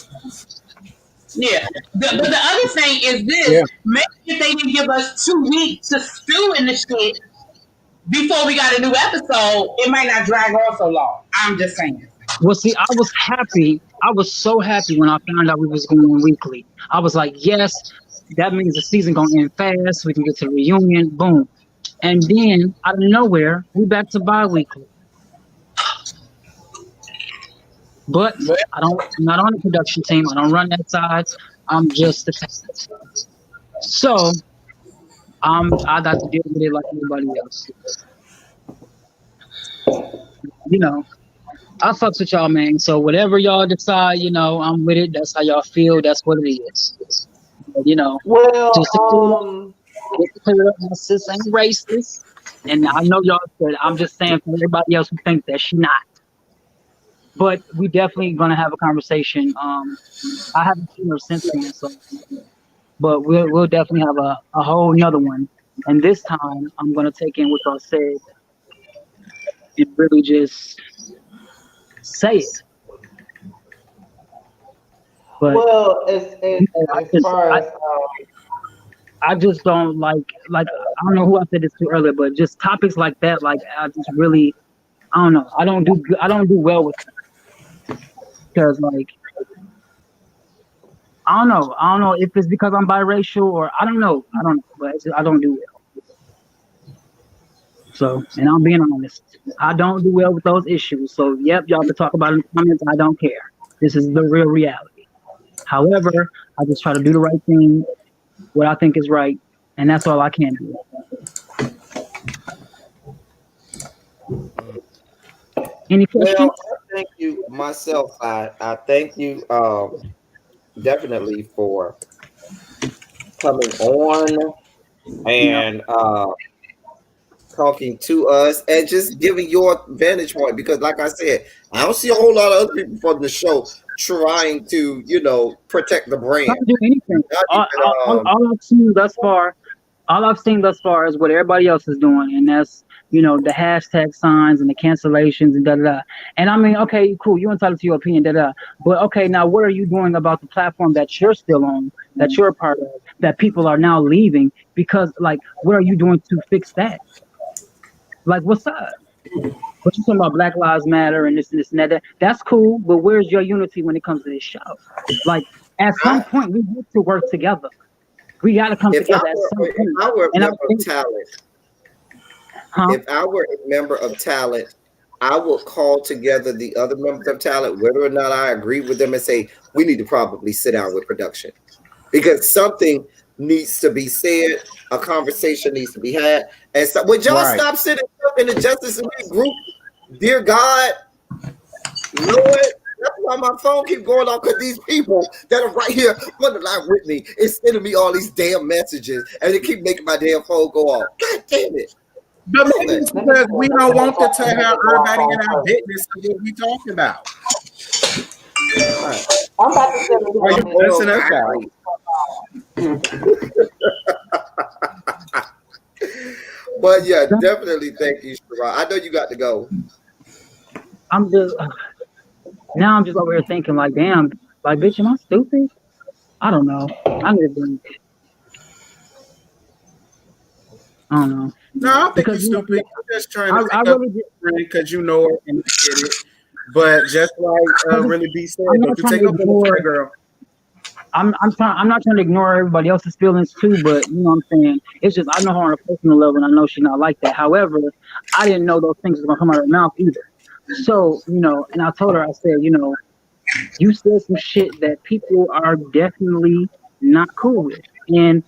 Yeah. But the other thing is this: maybe if they didn't give us 2 weeks to stew in the shit before we got a new episode, it might not drag on so long. I'm just saying. Well, see, I was happy. I was so happy when I found out we was going weekly. I was like, yes, that means the season gonna end fast. We can get to the reunion. Boom. And then out of nowhere, we back to bi-weekly. But I'm not on the production team. I don't run that side. I'm just the talent. So I got to deal with it like everybody else. You know, I fucks with y'all, man. So whatever y'all decide, you know, I'm with it. That's how y'all feel. That's what it is. But, you know, Well, just to clear up, my sis ain't racist. And I know y'all said, I'm just saying for everybody else who thinks that she not. But we definitely gonna have a conversation. I haven't seen her since then, so but we'll definitely have a whole nother one. And this time I'm gonna take in what y'all said and really just say it. But well, as far as I just don't like I don't know who I said this to earlier, but just topics like that, like I just really I don't know. I don't do well with them. Because like I don't know if it's because I'm biracial or I don't know, but I don't do well. So, and I'm being honest, I don't do well with those issues. So, yep, y'all can talk about it in the comments. I don't care. This is the real reality. However, I just try to do the right thing, what I think is right, and that's all I can do. Any questions? Well, I thank you myself. I thank you definitely for coming on and talking to us and just giving your vantage point, because like I said, I don't see a whole lot of other people from the show trying to, you know, protect the brand. Not do anything. All I've seen thus far is what everybody else is doing, and that's, you know, the hashtag signs and the cancellations and da-da-da. And I mean, okay, cool, you're entitled to your opinion, da-da. But okay, now what are you doing about the platform that you're still on, that you're a part of, that people are now leaving? Because, like, what are you doing to fix that? Like, what's up? What you talking about? Black Lives Matter and this and that. That's cool, but where's your unity when it comes to this show? Like, at some point, we have to work together. We got to come together at some point. If I were a member of talent, if I were a member of talent, I would call together the other members of talent, whether or not I agree with them, and say, we need to probably sit down with production, because something needs to be said, a conversation needs to be had. And so, would y'all stop sitting up in the Justice League group? Dear God, Lord, that's why my phone keeps going off, because these people that are right here on the line with me is sending me all these damn messages, and they keep making my damn phone go off. God damn it. But maybe it's because we don't want to tell everybody in our business what we talking about. I'm about to send Are you listening out? But yeah, definitely thank you, Shara. I know you got to go. I'm just over here thinking like, damn, like, bitch, am I stupid? I don't know. I need to drink. I don't know. No, I think you're stupid. I'm just trying to pick up because you know it and get it. But just like really be said, don't you take up for a girl. I'm not trying to ignore everybody else's feelings too, but you know what I'm saying? It's just, I know her on a personal level and I know she's not like that. However, I didn't know those things were gonna come out of her mouth either. So, you know, and I told her, I said, you know, you said some shit that people are definitely not cool with. And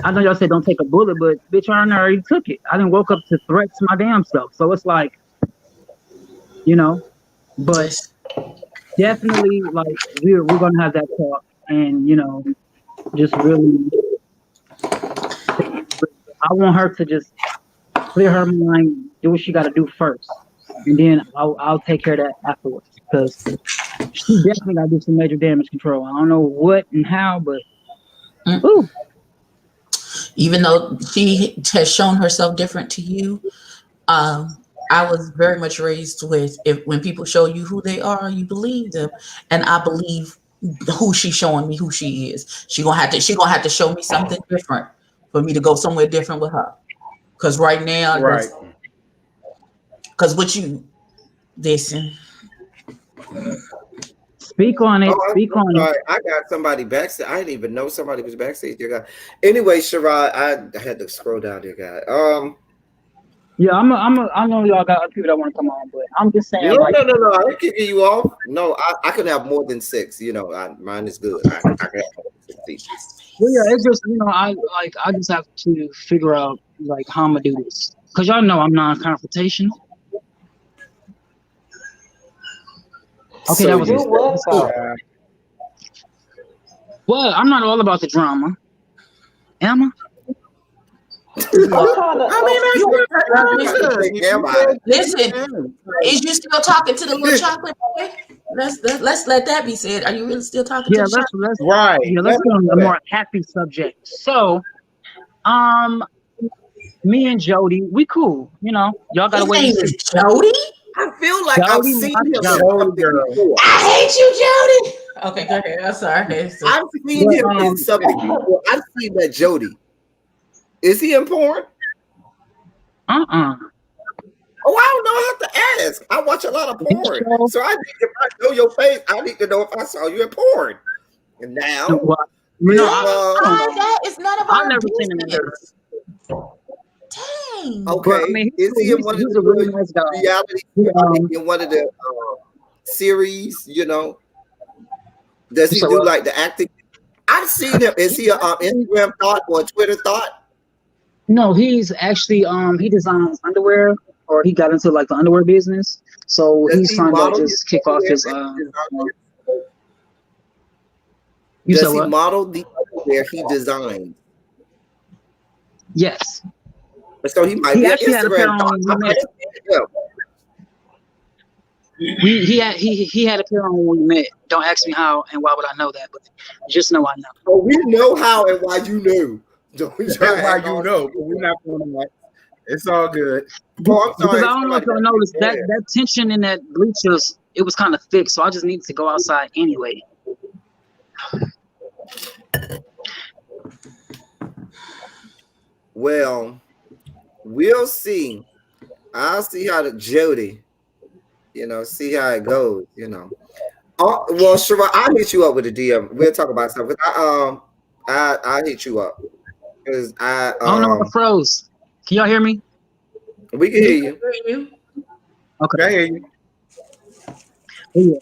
I know y'all said don't take a bullet, but bitch, I already took it. I didn't woke up to threats my damn self. So it's like, you know, but definitely like we're gonna have that talk, and you know, just really, I want her to just clear her mind, do what she got to do first, and then I'll take care of that afterwards, because she definitely got to do some major damage control. I don't know what and how, but ooh. Even though she has shown herself different to you, I was very much raised with, when people show you who they are, you believe them. And I believe who she's showing me who she is. She gonna have to show me something different for me to go somewhere different with her. Because right now, Right. Because what you listen. Speak on it. Speak on it. I got somebody backstage. I didn't even know somebody was backstage. Dear God. Anyway, Sherrod, I had to scroll down, dear God. Yeah, I know y'all got other people that want to come on, but I'm just saying. No. I ain't kicking you off. No, I can have more than 6. You know, mine is good. I can have more than 6. Well, yeah, it's just I just have to figure out how I'm gonna do this, because y'all know I'm non-confrontational. Okay, So that was You what though? Well, I'm not all about the drama. Am I? Listen, is you still talking to the little chocolate boy? Let's let that be said. Are you really still talking to the chocolate? Right. Yeah, let's get on a more happy subject. So, me and Jody, we cool. Y'all gotta wait. His name is Jody? I feel like I've seen him in something before. I hate you, Jody. Okay, go ahead. I'm sorry. I've seen him in something before. I've seen that Jody. Is he in porn? Oh, I don't know. I have to ask. I watch a lot of porn, so if I know your face, I need to know if I saw you in porn. And now, that is none of our I've never business. seen him. Dang. Okay, is he in one of the really nice reality in one of the series? Does he do like the acting? I've seen him. Is he an Instagram thought or a Twitter thought? No, he's actually he designs underwear, or he got into the underwear business. So he's trying to just kick off his. Does he model the underwear he designs? Yes. So he might be an Instagram thought. He had a pair on when we met. Don't ask me how and why would I know that, but just know I know. So we know how and why you knew. That's why you know, but we're not going to like. It's all good. Oh, I'm sorry. Because I don't know if y'all noticed that tension in that bleachers, it was kind of thick, so I just needed to go outside anyway. Well, we'll see. I'll see how the Jody, see how it goes, well, Sherrod, I'll hit you up with a DM. We'll talk about something. I'll hit you up. Because I know I froze. Can y'all hear me? We can hear you. Okay. I hear you. Yeah.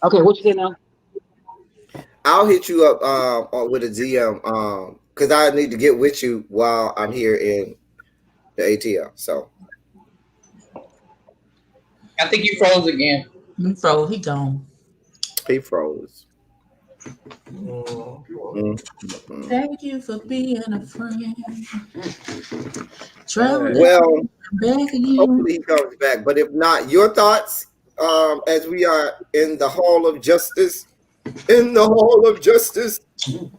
Okay, what you say now? I'll hit you up with a DM because I need to get with you while I'm here in the ATL. So I think you froze again. He froze. He gone. He froze. Thank you for being a friend. Well, hopefully he comes back. But if not, your thoughts as we are in the Hall of Justice. In the Hall of Justice, with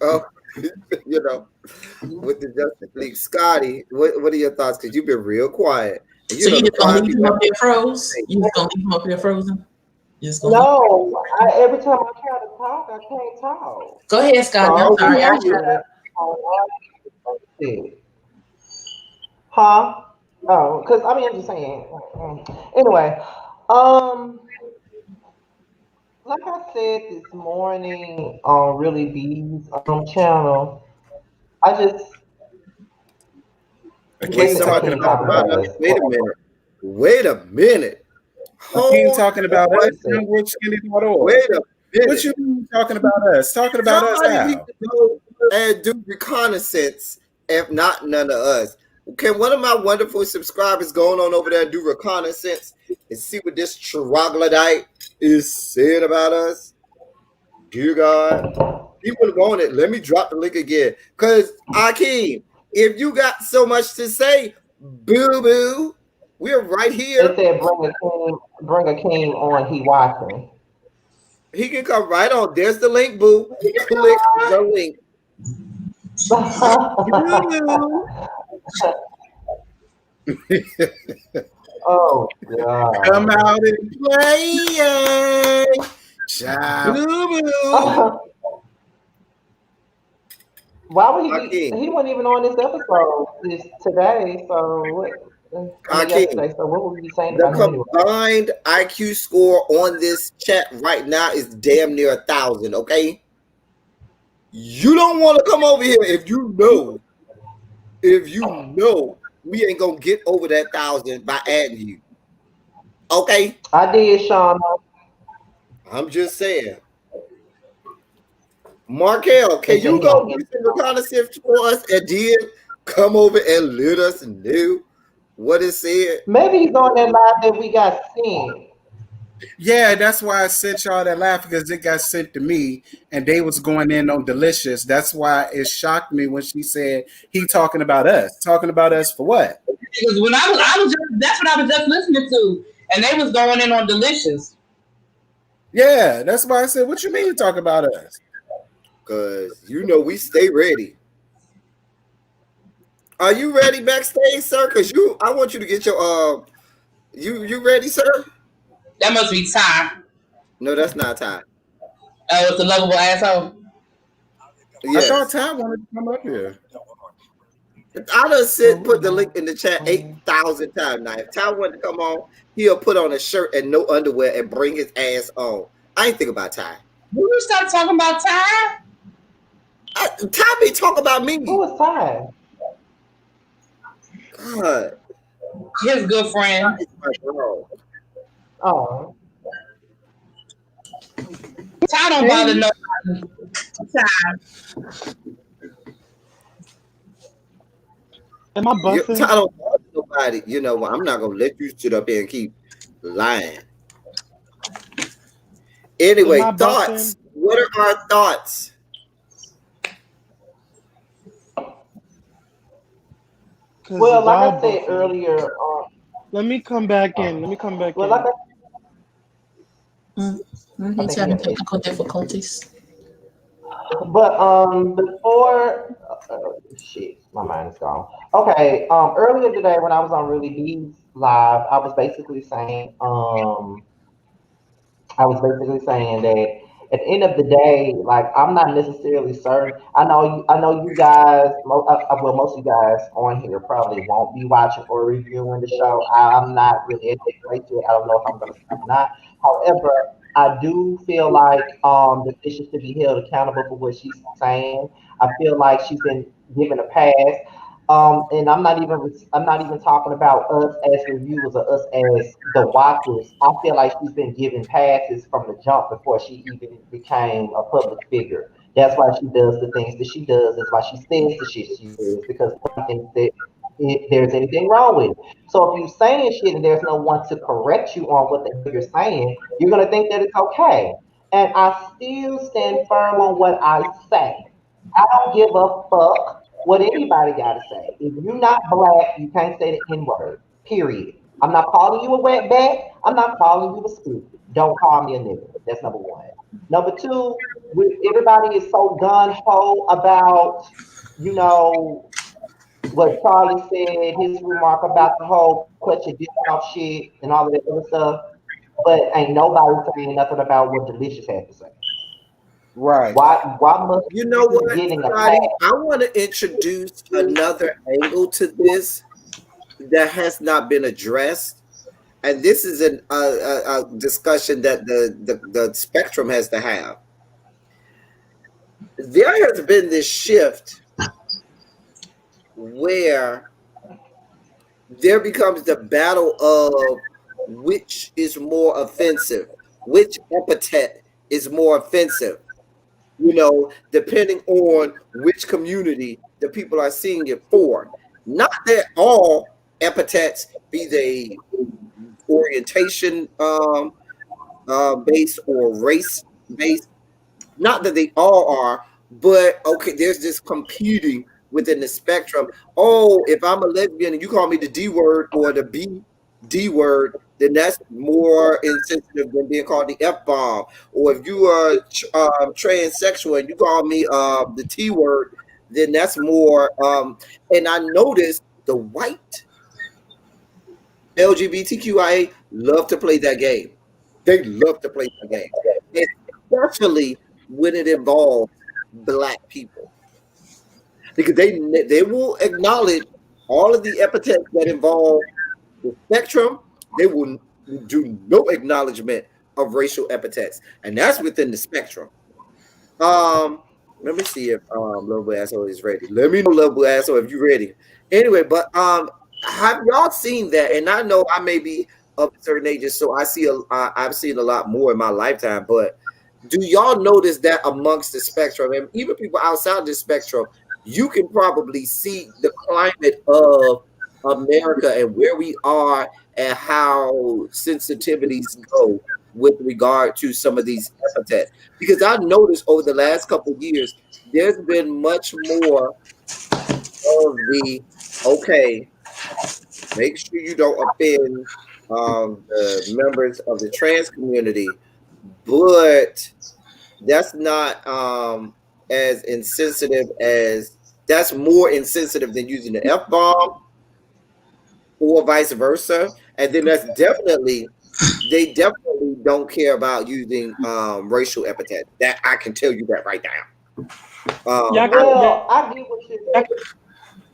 the Justice League. Scotty, what are your thoughts? Because you've been real quiet. And so you just gonna leave him up there froze? You just gonna leave him up there frozen? No, every time I try to talk, I can't talk. Go ahead, Scotty. I'm sorry. Huh? Oh, because I'm just saying. Anyway, like I said this morning on Really B's channel, I just talking about us. Wait a minute. Keep talking about us. Wait a minute. What you mean talking about us? Talking about us now. And do reconnaissance, if not none of us. Can one of my wonderful subscribers go on over there and do reconnaissance and see what this troglodyte is saying about us? Dear God, people want it. Let me drop the link again. Because, Akeem, if you got so much to say, boo-boo, we're right here. They said bring a king on, he watching. He can come right on. There's the link, boo. Click the link. Oh God. Come out and play. Child. Why would he be? He wasn't even on this episode today. So what? I mean, yesterday. So what would we be saying The about him anyway? combined IQ score on this chat right now is damn near 1,000. Okay, you don't want to come over here if you know we ain't gonna get over that 1,000 by adding you. Okay, I did, Sean. I'm just saying. Markel, can you go do some reconnaissance for us and then come over and let us know what it said? Maybe he's on that live that we got seen. Yeah, that's why I sent y'all that laugh, because it got sent to me and they was going in on Delicious. That's why it shocked me when she said he talking about us. Talking about us for what? Because when I was just, that's what I was just listening to, and they was going in on Delicious. Yeah, that's why I said, what you mean talk about us? Because we stay ready. Are you ready backstage, sir? Because I want you to get your you ready, sir? That must be Ty. No, that's not Ty. Oh, it's a lovable asshole. Yes. I thought Ty wanted to come up here. I done put the link in the chat 8,000 times now. If Ty wanted to come on, he'll put on a shirt and no underwear and bring his ass on. I ain't think about Ty. Will you stop talking about Ty? Ty be talking about me. Who was Ty? God. His good friend. Oh. Ty don't bother nobody. Ty. Am I busting? Ty don't bother nobody. I'm not going to let you sit up here and keep lying. Anyway, thoughts. What are our thoughts? Well, like I said earlier, let me come back in. He's having technical difficulties. But before, shit, my mind is gone. Okay, earlier today when I was on Really B's live, I was basically saying that at the end of the day, like, I'm not necessarily certain. I know you guys. Most of you guys on here probably won't be watching or reviewing the show. I'm not really at that place yet. I don't know if I'm going to stop or not. However, I do feel like Delicious to be held accountable for what she's saying. I feel like she's been given a pass. And I'm not even talking about us as reviewers or us as the watchers. I feel like she's been given passes from the jump before she even became a public figure. That's why she does the things that she does. That's why she says the shit she says, because I think that if there's anything wrong with it. So if you're saying shit and there's no one to correct you on what the hell you're saying, you're gonna think that it's okay. And I still stand firm on what I say. I don't give a fuck what anybody got to say. If you're not black, you can't say the N-word, period. I'm not calling you a wetback. I'm not calling you a stupid. Don't call me a nigga. That's number one. Number two, everybody is so gun-ho about, what Charlie said, his remark about the whole clutch your dick off shit and all of that other stuff. But ain't nobody saying nothing about what Delicious had to say. Right. Why must you know what, Scotty? I want to introduce another angle to this that has not been addressed, and this is a discussion that the spectrum has to have. There has been this shift where there becomes the battle of which is more offensive, which epithet is more offensive. Depending on which community the people are seeing it for. Not that all epithets, be they orientation based or race based, not that they all are, but okay, there's this competing within the spectrum. Oh, if I'm a lesbian and you call me the D word or the D word, then that's more insensitive than being called the F bomb. Or if you are transsexual and you call me the T word, then that's more. And I noticed the white LGBTQIA love to play that game. They love to play the game, especially when it involves Black people, because they will acknowledge all of the epithets that involve the spectrum. They will do no acknowledgement of racial epithets, and that's within the spectrum. Um, Let me see if Little Asshole is ready. Let me know, Little Asshole, if you're ready. Anyway, but have y'all seen that? And I know I may be of a certain age, so I've seen a lot more in my lifetime. But do y'all notice that amongst the spectrum, and even people outside the spectrum, you can probably see the climate of America and where we are and how sensitivities go with regard to some of these epithets? Because I've noticed over the last couple of years, there's been much more of the okay, make sure you don't offend the members of the trans community, but that's not as insensitive as that's more insensitive than using the F bomb or vice versa. And then that's definitely they definitely don't care about using racial epithets. That I can tell you that right now. Well, I get what you're I get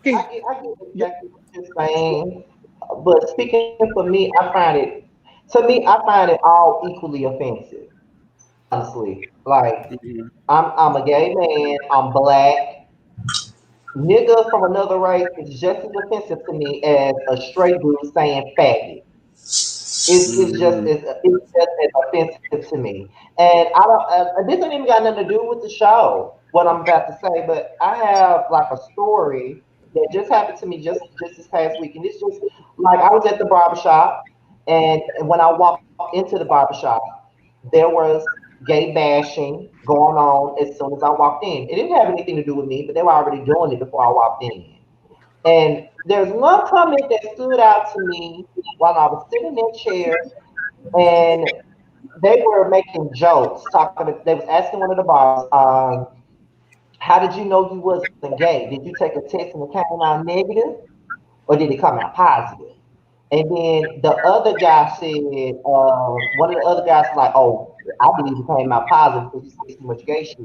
exactly what you're saying, but speaking for me, I find it all equally offensive. Honestly, like I'm a gay man, I'm Black. Nigga from another race is just as offensive to me as a straight dude saying faggot. It's just as offensive to me. And I don't. This ain't even got nothing to do with the show. What I'm about to say, but I have like a story that just happened to me just this past week, and it's just like I was at the barbershop, and when I walked into the barbershop, there was gay bashing going on as soon as I walked in. It didn't have anything to do with me, but they were already doing it before I walked in. And there's one comment that stood out to me while I was sitting in that chair, and they were making jokes. They was asking one of the barbers, "How did you know you wasn't gay? Did you take a test and it came out negative, or did it come out positive?" And then the other guy said, one of the other guys was like, "Oh, I believe it came out positive because you say too much gay shit."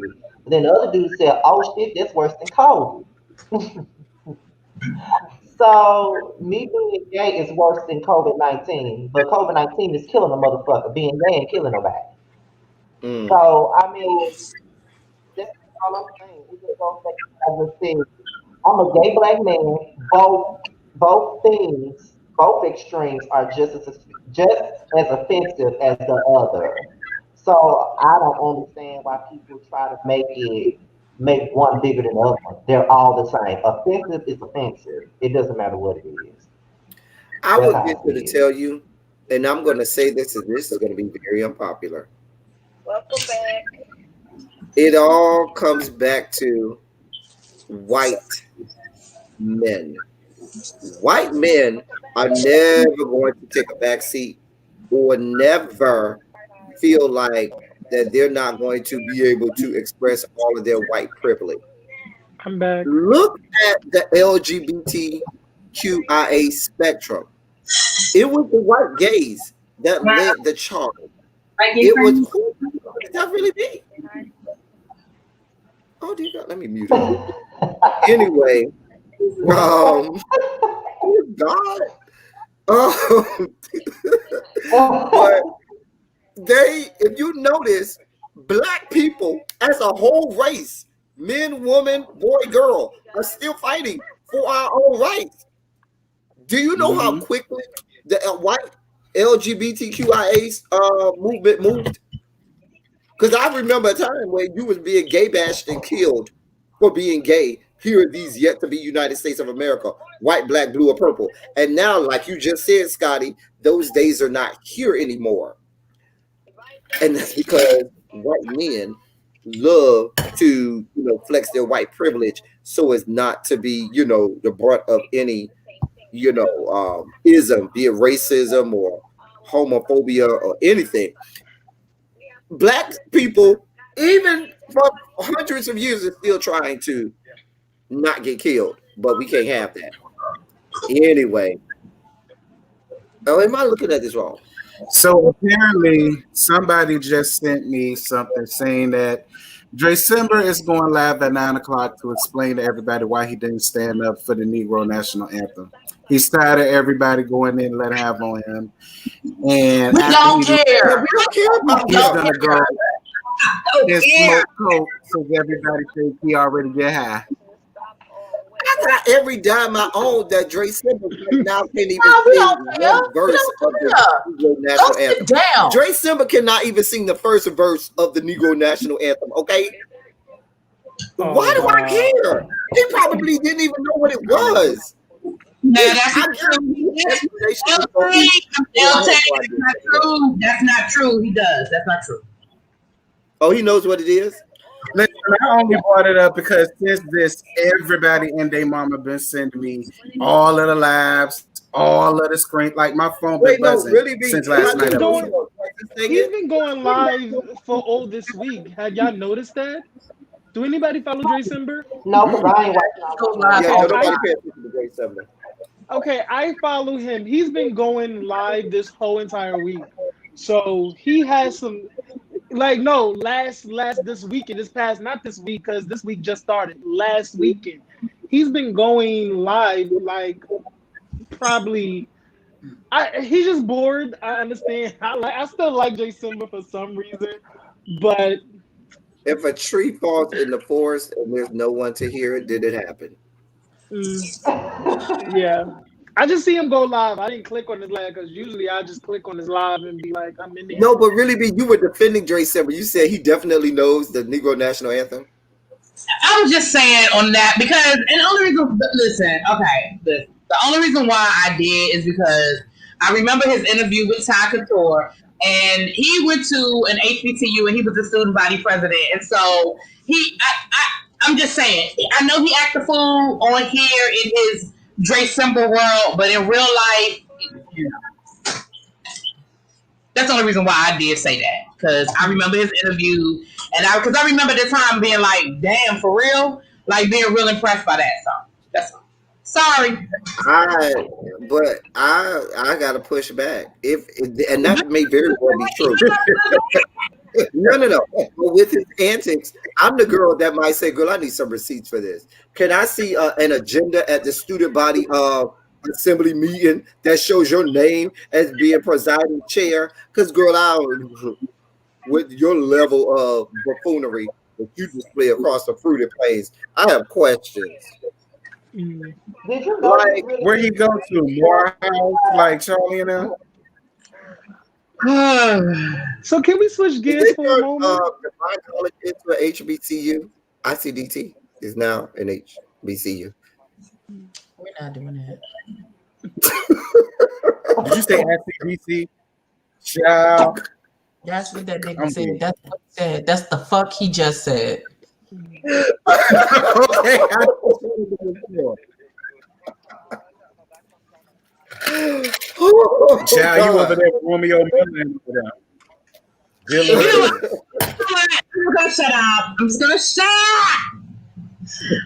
But then the other dude said, "Oh shit, that's worse than COVID." So me being gay is worse than COVID-19, but COVID-19 is killing a motherfucker. Being gay ain't killing nobody. So I mean, that's all I'm saying. It just goes back to what I just said. I'm a gay Black man. Both things, both extremes are just as offensive as the other. So I don't understand why people try to make one bigger than the other. They're all the same. Offensive is offensive. It doesn't matter what it is. I That's would how I venture to see it. tell you, and I'm going to say this, and this is going to be very unpopular. Welcome back. It all comes back to white men. White men are never going to take a back seat or never feel like that they're not going to be able to express all of their white privilege. I'm back. Look at the LGBTQIA spectrum. It was the white gays that led the charge. It was who did that really be? Oh dear God, let me mute her. Anyway, oh God. But if you notice, Black people as a whole race, men, woman, boy, girl, are still fighting for our own rights. Do you know how quickly the white LGBTQIA movement moved? Because I remember a time where you was being gay bashed and killed for being gay here in these yet to be United States of America, white, black, blue, or purple. And now, like you just said, Scotty, those days are not here anymore. And that's because white men love to, flex their white privilege so as not to be, the brunt of any, ism, be it racism or homophobia or anything. Black people, even for hundreds of years, are still trying to not get killed, but we can't have that. Anyway, am I looking at this wrong? So apparently, somebody just sent me something saying that Dre Simber is going live at 9 o'clock to explain to everybody why he didn't stand up for the Negro National Anthem. He's tired of everybody going in and let have on him. And We after don't he care. We don't care about he's that. gonna go and smoke coke so everybody think he already get high. I got every dime I own that Dre Simba right now can't even No, we sing don't care. one verse of the Negro Go National sit Anthem. down. Dre Simba cannot even sing the first verse of the Negro National Anthem, okay? Why do I care? He probably didn't even know what it was. No, that's not true. That's not true. That's not true. He does. That's not true. Oh, he knows what it is? Listen, I only brought it up because since this, everybody and their mama been sending me all of the lives, all of the screen. Like my phone been buzzing since last night. He's been going live for all this week. Have y'all noticed that? Do anybody follow Dre Simber? No, because I ain't watching. Yeah, nobody pays attention to Dre Simba. Okay, I follow him. He's been going live this whole entire week. So he has some last this weekend, not this week, because this week just started. Last weekend. He's been going live like probably he's just bored. I understand. I still like Dre Simba for some reason, but if a tree falls in the forest and there's no one to hear it, did it happen? Yeah. I just see him go live. I didn't click on his live because usually I just click on his live and be like, I'm in there. No, but really, you were defending Dre Simba. You said he definitely knows the Negro National Anthem. I was just saying on that because, and the only reason, listen, okay, the only reason why I did is because I remember his interview with Ty Couture, and he went to an HBCU and he was the student body president, and so I'm just saying, I know he acted a fool on here in his Dre Simba world, but in real life, you know, that's the only reason why I did say that, because I remember his interview, and because I remember the time being like, damn, for real, like being real impressed by that song. That's all. Sorry. But I gotta push back. And that may very well be true. No. But with his antics, I'm the girl that might say, "Girl, I need some receipts for this. Can I see an agenda at the student body assembly meeting that shows your name as being presiding chair? Because, girl, with your level of buffoonery that you display across the fruited plains, I have questions." Did you know where he go to? Morehouse, like Charlie and them? So can we switch gears for a moment? My college into an HBCU. ICDT is now an HBCU. We're not doing that. Did you say ICDC? Child. That's what that nigga said. That's what he said. That's the fuck he just said. Okay. Child, you over there with Romeo Miller over there. I'm gonna shut up. I'm just gonna shut up.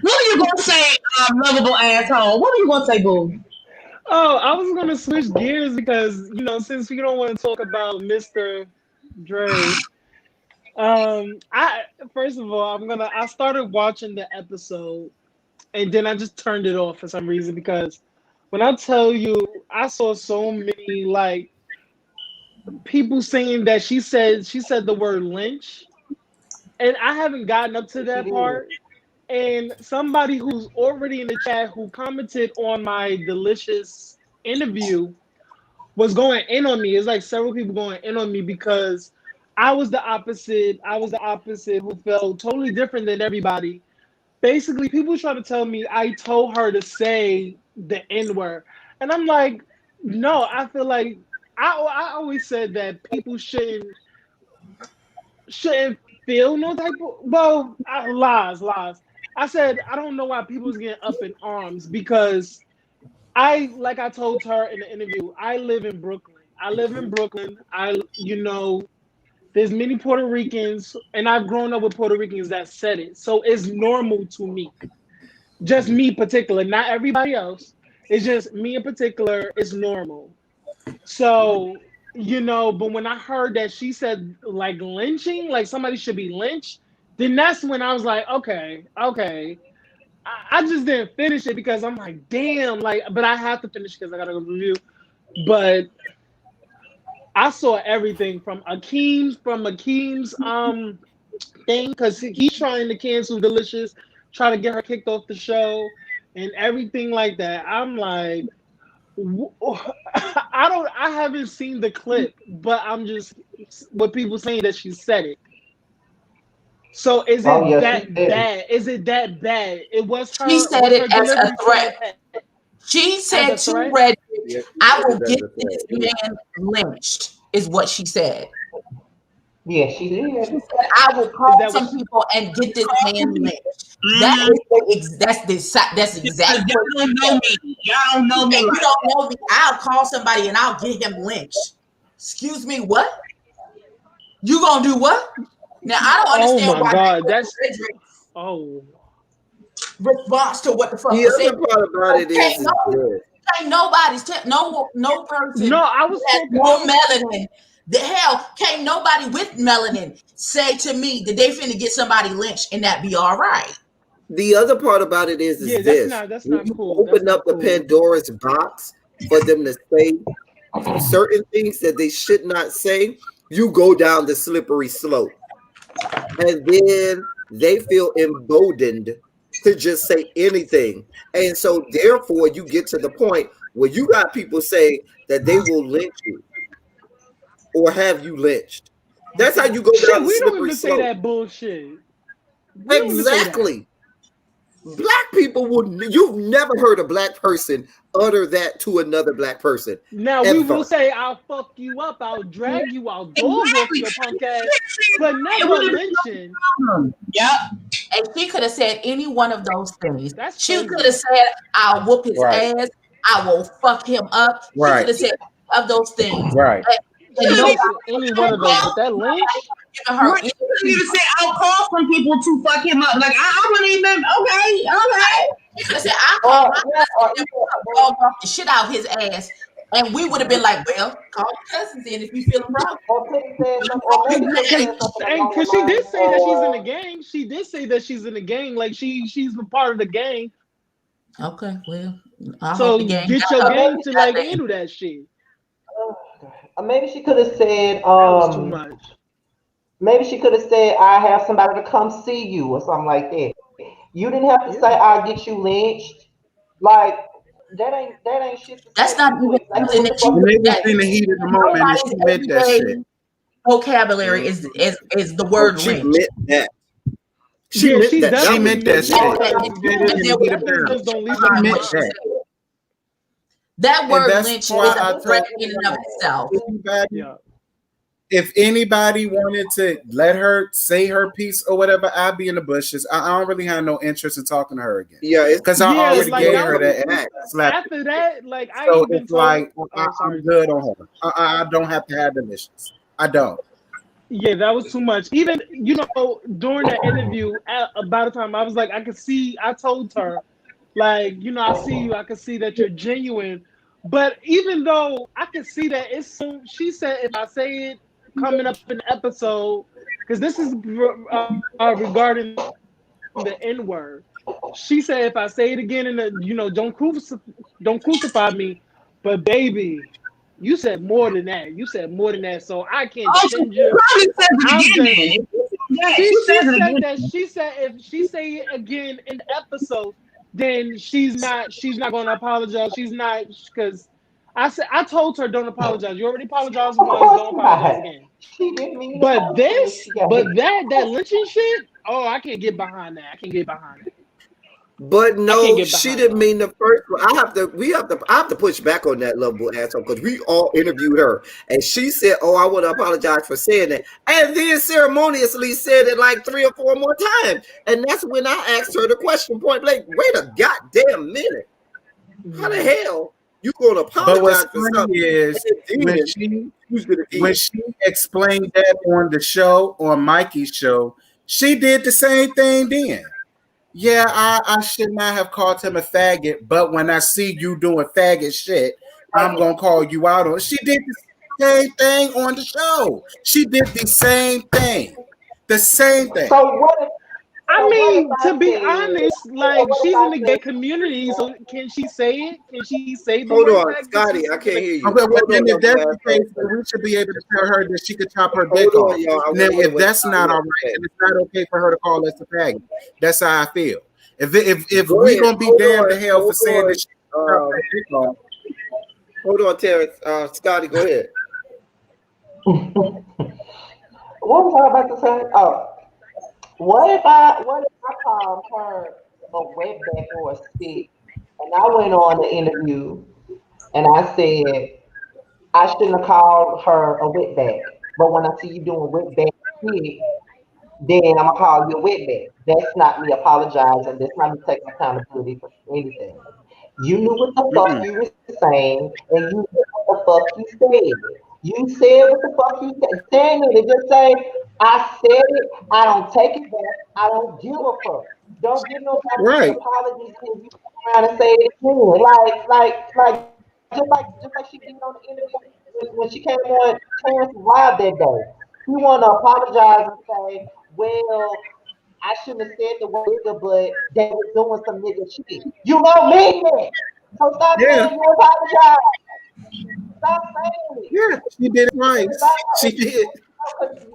What are you gonna say, lovable asshole? What are you gonna say, boo? Oh, I was gonna switch gears because since we don't want to talk about Mr. Dre. I first of all, I started watching the episode and then I just turned it off for some reason because when I tell you I saw so many like people saying that she said the word lynch, and I haven't gotten up to that part. And somebody who's already in the chat who commented on my delicious interview was going in on me. It's like several people going in on me because I was the opposite. I was the opposite who felt totally different than everybody. Basically, people try to tell me I told her to say the N-word. And I'm like, no, I feel like I always said that people shouldn't feel no type of lies. I said I don't know why people's getting up in arms because like I told her in the interview, I live in Brooklyn. There's many Puerto Ricans, and I've grown up with Puerto Ricans that said it. So it's normal to me. Just me in particular, not everybody else. It's just me in particular. It's normal. So but when I heard that she said like lynching, like somebody should be lynched, then that's when I was like, okay. I just didn't finish it because I'm like, damn, like, but I have to finish because I gotta go review. But I saw everything from Akeem's thing because he's trying to cancel Delicious, trying to get her kicked off the show, and everything like that. I'm like, I haven't seen the clip, but I'm just what people saying that she said it. So is it that bad? Is it that bad? It was her. She said it as a delivery threat. from the She said to Reggie, I will get this man lynched, is what she said. Yeah, she did. She said, I will call some people and get this man lynched. That's exactly what y'all don't know me. Y'all don't know me. You don't know me. I'll call somebody and I'll get him lynched. Excuse me, what? You gonna do what? Now I don't understand why. God, that's response to what the fuck was said. The other part about it is ain't nobody's no person. No, I was no melanin. The hell, can't nobody with melanin say to me that they finna get somebody lynched and that be all right. The other part about it is this. That's not cool. Open up the Pandora's box for them to say certain things that they should not say, you go down the slippery slope. And then they feel emboldened to just say anything. And so therefore you get to the point where you got people say that they will lynch you or have you lynched. That's how you go down the slippery slope. We don't even say that bullshit. Exactly. Black people you've never heard a black person utter that to another black person. Now we will say, I'll fuck you up, I'll drag you, I'll dog off your punk ass, but never lynching. Yep. And she could have said any one of those things. She could have said, I'll whoop his ass, I will fuck him up. She could have said of those things. Right. And any one of those, but that lynch. You to say I'll call some people to fuck him up. Like I wouldn't even. Okay. Say I called off the shit out his ass, and we would have been like, well, call your cousins in if you feel wrong. Because she did say that she's in the gang. She did say that she's in the gang. Like she's a part of the gang. Okay, well, so get your gang to like handle that shit. Maybe she could have said, that was too much. Maybe she could have said, I have somebody to come see you or something like that. You didn't have to say, I'll get you lynched. Like, that ain't shit. That's not even something that you in the heat of the moment and she meant that shit. Vocabulary is the word she lynch. Meant that. She meant that shit. That word lynch is a threat in and of itself. If anybody wanted to let her say her piece or whatever, I'd be in the bushes. I don't really have no interest in talking to her again. Yeah, because I already gave her that. After that, like so it's like I'm good on her. I don't have to have delicious. I don't. Yeah, that was too much. Even during that interview, about the time I was like, I told her, like, I see you, I can see that you're genuine. But even though I can see that she said if I say it coming up in the episode, because this is regarding the N-word. She said if I say it again and don't crucify me, but baby, you said more than that. You said more than that, so I can't defend you. She said if she say it again in the episode, then she's not going to apologize. She's not, because I told her don't apologize. You already apologized once. Don't apologize again. But that lynching shit. Oh, I can't get behind that. But no, she didn't mean the first one. I have to push back on that lovable asshole because we all interviewed her and she said, "Oh, I want to apologize for saying that," and then ceremoniously said it like 3 or 4 more times. And that's when I asked her the question point blank. Wait a goddamn minute! How the hell you gonna apologize for something? Is when she explained that on the show, on Mikey's show, she did the same thing then. Yeah, I should not have called him a faggot, but when I see you doing faggot shit, I'm gonna call you out on it. She did this. same thing on the show. She did the same thing. The same thing. So what? I mean, to be honest, like she's in the gay community, so can she say it? Can she say the Hold word on, faggot? Scotty, I can't hear you. Okay, well, Hold then on, if that's the case, fast. then we should be able to tell her that she could chop her Hold dick on, off. y'all. I And then wanna hear if what that's Scotty not has all to right, say. then it's not okay for her to call us a faggot. That's how I feel. If Go we ahead. gonna be Hold damned to on, hell for hold saying that on. she could chop her dick off. Hold on, Terrence. Scotty, go ahead. What was I about to say? Oh, what if I called her a wetback or a stick, and I went on the interview and I said I shouldn't have called her a wetback, but when I see you doing wetback shit, then I'm gonna call you a wetback. That's not me apologizing. That's not me taking accountability for anything. You knew what the fuck you were saying, and you knew what the fuck you said. You said what the fuck you said. Saying it and just say, I said it, I don't take it back, I don't give a fuck. Don't give nobody these Right. apologies and you trying to say it again. Like she did on the interview when she came on Terrence Live that day. You want to apologize and say, well, I shouldn't have said the word nigga, but they was doing some nigga shit. You don't mean that. So stop Yeah. saying you apologize. Stop saying it. Yeah. She did it twice. She did.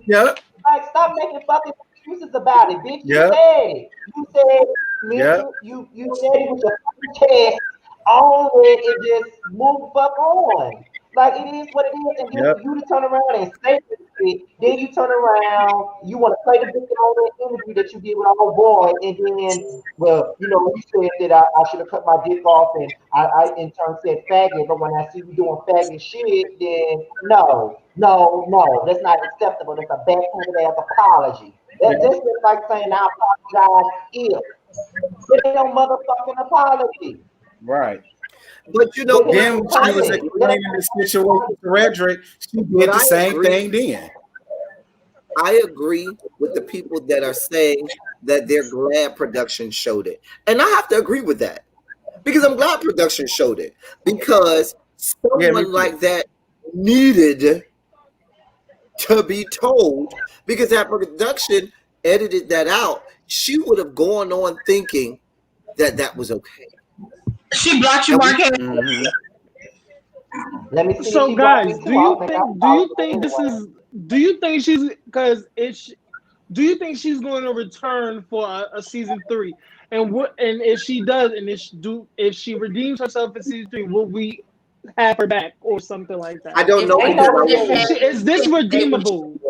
Yep. Like, stop making fucking excuses about it, bitch. You Yep. said it. You said Yep. you said it with your fucking chest on it and just move the fuck on. Like it is what it is, and then Yep. for you to turn around and say this shit, then you turn around, you want to play the victim on that interview that you did with our boy, and then, well, you said that I should have cut my dick off, and I in turn said faggot, but when I see you doing faggot shit, then no, that's not acceptable. That's a backhanded ass apology. That's just like saying I apologize if. It ain't no motherfucking apology. Right. But you know Look what? at Then the when she was person. Let explaining the situation to Redrick, she But did the I same agree. thing then. I agree with the people that are saying that they're glad production showed it. And I have to agree with that. Because I'm glad production showed it. Because Yeah, me someone too. like that needed to be told. Because that production edited that out. She would have gone on thinking that that was okay. She blocked you, And we, Marquez. Mm-hmm. Let me see if So she blocked me guys, too. I don't think I do followed you her think this anyway. is do you think she's because it's do you think she's going to return for a season 3? And if she does, and if she redeems herself in season 3, will we have her back or something like I that? don't If know they Ain't no because I would have wasn't. had, redeeming. Is this they would. redeemable?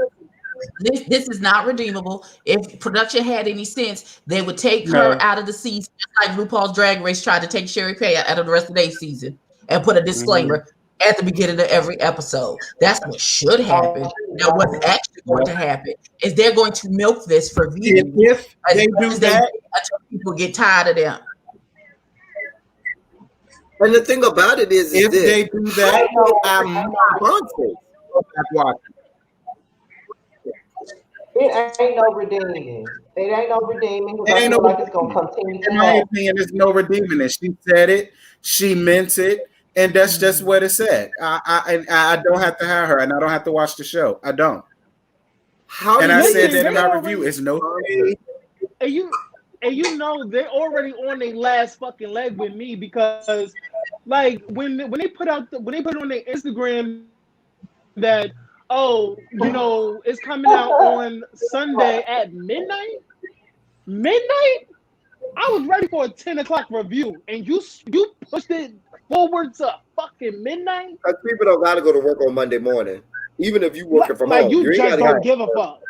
This is not redeemable. If production had any sense, they would take her No. out of the season, just like RuPaul's Drag Race tried to take Sherry Kay out of the rest of their season and put a Mm-hmm. disclaimer at the beginning of every episode. That's what should happen. Now, what's actually going to happen is they're going to milk this for views If as they much do as they that, until people get tired of them. And the thing about it is if this: they do how that, many I might sponsors? go back watching. It ain't no redeeming. It ain't no redeeming It because I ain't no feel like it's gonna redeeming. continue In to my happen. opinion, there's no redeeming it. She said it, she meant it, and that's just what it said. I don't have to hire her, and I don't have to watch the show. I don't. How And do I you said Listen, that in they my already review. It's no shade. and they're already on their last fucking leg with me because like when they put out when they put on their Instagram that it's coming out on Sunday at midnight. I was ready for a 10 o'clock review, and you pushed it forward to fucking midnight. Because people don't got to go to work on Monday morning, even if you working from Like home. you You ain't got just to get. don't give a fuck.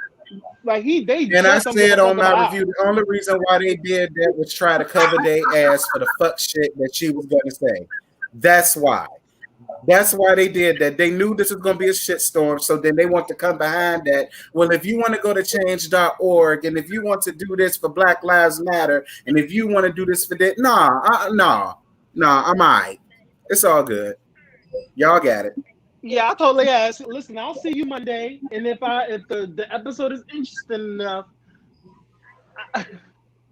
Like they And I just don't give a said on fuck my about. review, the only reason why they did that was try to cover their ass for the fuck shit that she was going to say. That's why. That's why they did that. They knew this was going to be a shitstorm, so then they want to come behind that. Well, if you want to go to change.org and if you want to do this for Black Lives Matter and if you want to do this for that, nah, I'm all right. It's all good. Y'all got it. Yeah, I totally asked. Listen, I'll see you Monday, and if the episode is interesting enough,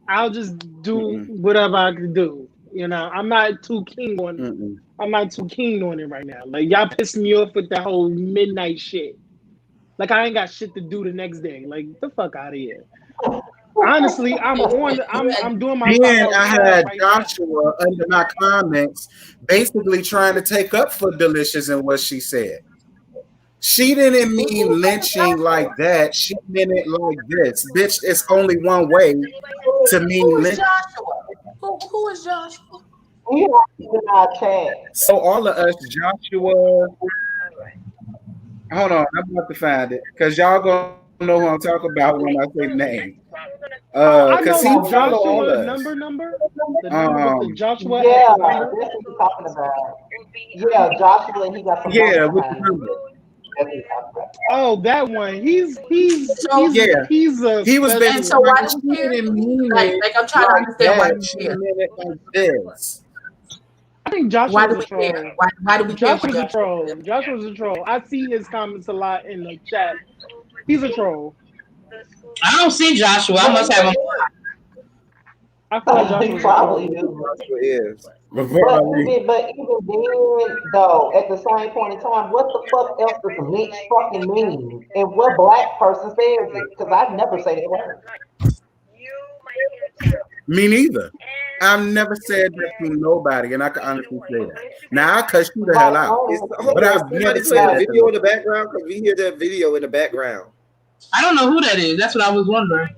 I'll just do Mm-mm. whatever I can do. You know, I'm not too keen on. Mm-mm. I'm not too keen on it right now. Like y'all pissing me off with that whole midnight shit. Like I ain't got shit to do the next day. Like the fuck out of here. Honestly, I'm doing my Then 5 hour I class had right now. Joshua under my comments basically trying to take up for Delicious and what she said. She didn't mean lynching like that. She meant it like this. Bitch, it's only one way to mean Who is lynching. Joshua? Who is Joshua? We have in our chat. So all of us, Joshua, hold on, I'm about to find it. Because y'all gonna know who I'm talking about when I say the name. I Because know he follow all Joshua us. number. The number with the Joshua Yeah, X that's number. what you're talking about. Yeah, Joshua, he got some Yeah, numbers with the behind him. number. That's what you're talking about. Oh, that one. He's Yeah. a He was special. basically So why like, do she we care? didn't mean Like it I'm trying to like understand why that. we She care. meant it like this. I think Why Joshua's do a we troll. care? Why do we care for Joshua's a Joshua? troll. Joshua's a troll. I see his comments a lot in the chat. He's a troll. I don't see Joshua. I must have him. I feel like He Joshua's a probably troll. do. Joshua is. But even then, though, at the same point in time, what the fuck else does lynch fucking mean? And what black person says it? Because I never say that word. Me neither. I've never said that to nobody, and I can honestly say that. Now I cuss you the hell out, Hold but on, I've somebody never play said the that to video in nobody. the background because we hear that video in the background. I don't know who that is. That's what I was wondering.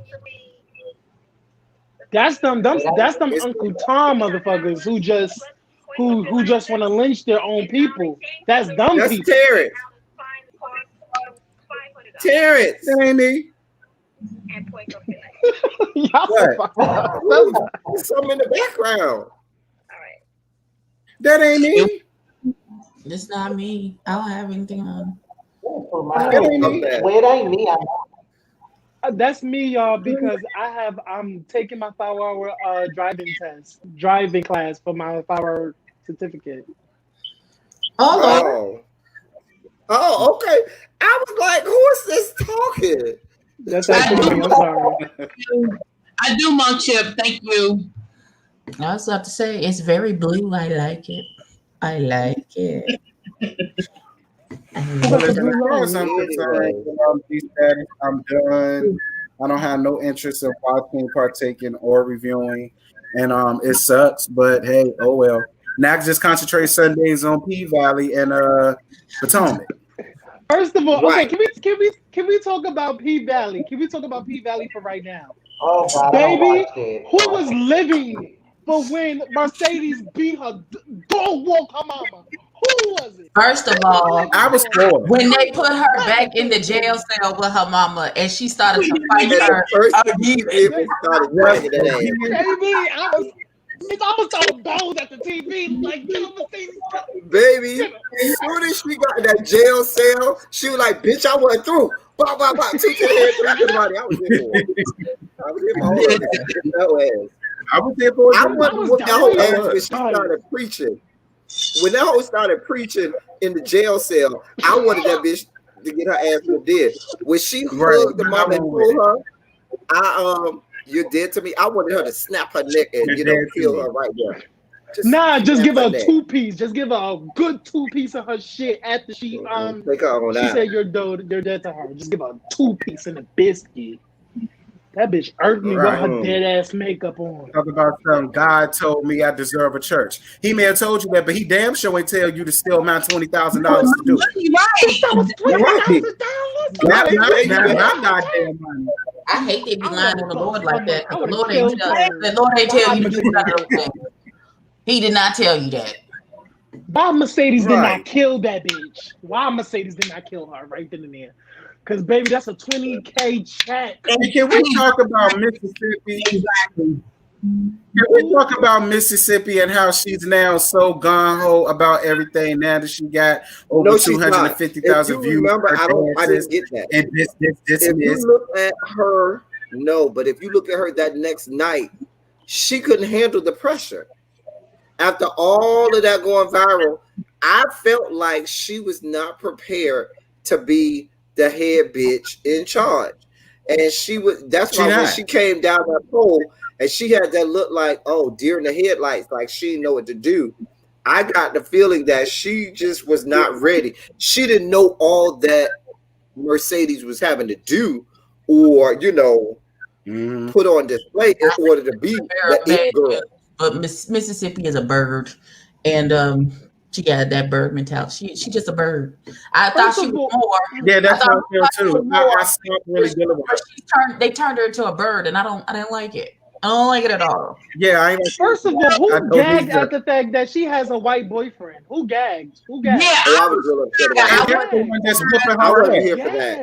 That's them It's- Uncle Tom motherfuckers who just want to lynch their own people. That's dumb That's people. Terrence. Terrence. That ain't me. Y'all so What? fucked up. There's something in the background. That ain't me. It's not me. I don't have anything on. That ain't me. Well, it ain't me. I know. That's me, y'all, because I'm taking my 5 hour driving class for my 5 hour certificate. Oh Lord. Oh, okay. I was like, who is this talking? That's actually me. I'm sorry. I do, Monk Chip. Thank you. I was about to say it's very blue. I like it. I like it. Well, listen, as far as I'm concerned, G-Status, I'm done. I don't have no interest in watching, partaking, or reviewing, and it sucks. But hey, oh well. Now I can just concentrate Sundays on P Valley and Potomac. First of all, Right. okay, can we talk about P Valley? Can we talk about P Valley for right now? Oh, God, Baby, who was living for when Mercedes beat her dog walk her mama? Who was it? First of all, I was poor. when they put her back in the jail cell with her mama and she started to fight her First thing started fighting that ass. Baby, I was throwing bones at the TV like, get on Mercedes. Baby, as soon as she got in that jail cell, she was like, bitch, I went through. Bah, bah, bah, 2 to the head, 3 to the body. I was here for it. I was here for all of it. No ass. I was there for it. I wanted to whoop that whole ass when she started preaching. When that hoe started preaching in the jail cell, I wanted that bitch to get her ass whooped dead. When she hugged the mama and told her, you're dead to me, I wanted her to snap her neck and kill her right there. Just give her a 2-piece. Just give her a good 2-piece of her shit after she said you're dead to her. Just give her a 2-piece and a biscuit. That bitch irked me with her dead ass makeup on. Talk about something. God told me I deserve a church. He may have told you that, but he damn sure ain't tell you to steal my $20,000 to do it. Not goddamn money. I hate they be lying on the Lord like that. The Lord ain't tell you to do none of those things. He did not tell you that. Why Mercedes did not kill that bitch? Why Mercedes did not kill her right then and there? Because, baby, that's a $20K check. And can we talk about Mississippi? Exactly. Can we talk about Mississippi and how she's now so gung-ho about everything now that she got over 250,000 views? Remember, I didn't get that. And this, if you look at her, no, but if you look at her that next night, she couldn't handle the pressure. After all of that going viral, I felt like she was not prepared to be the head bitch in charge. And that's why when she came down that pole, and she had that look like, oh, deer in the headlights, like she didn't know what to do. I got the feeling that she just was not ready. She didn't know all that Mercedes was having to do, or put on display in order to be the it girl. But Mississippi is a bird, and she got that bird mentality. She just a bird. I thought she was more. Yeah, that's how I feel too. I stopped really dealing with her. They turned her into a bird, and I didn't like it. I don't like it at all. Yeah, First of all, who gagged at the fact that she has a white boyfriend? Who gagged? Who gagged? Yeah, I was real upset about that. I wasn't here for that.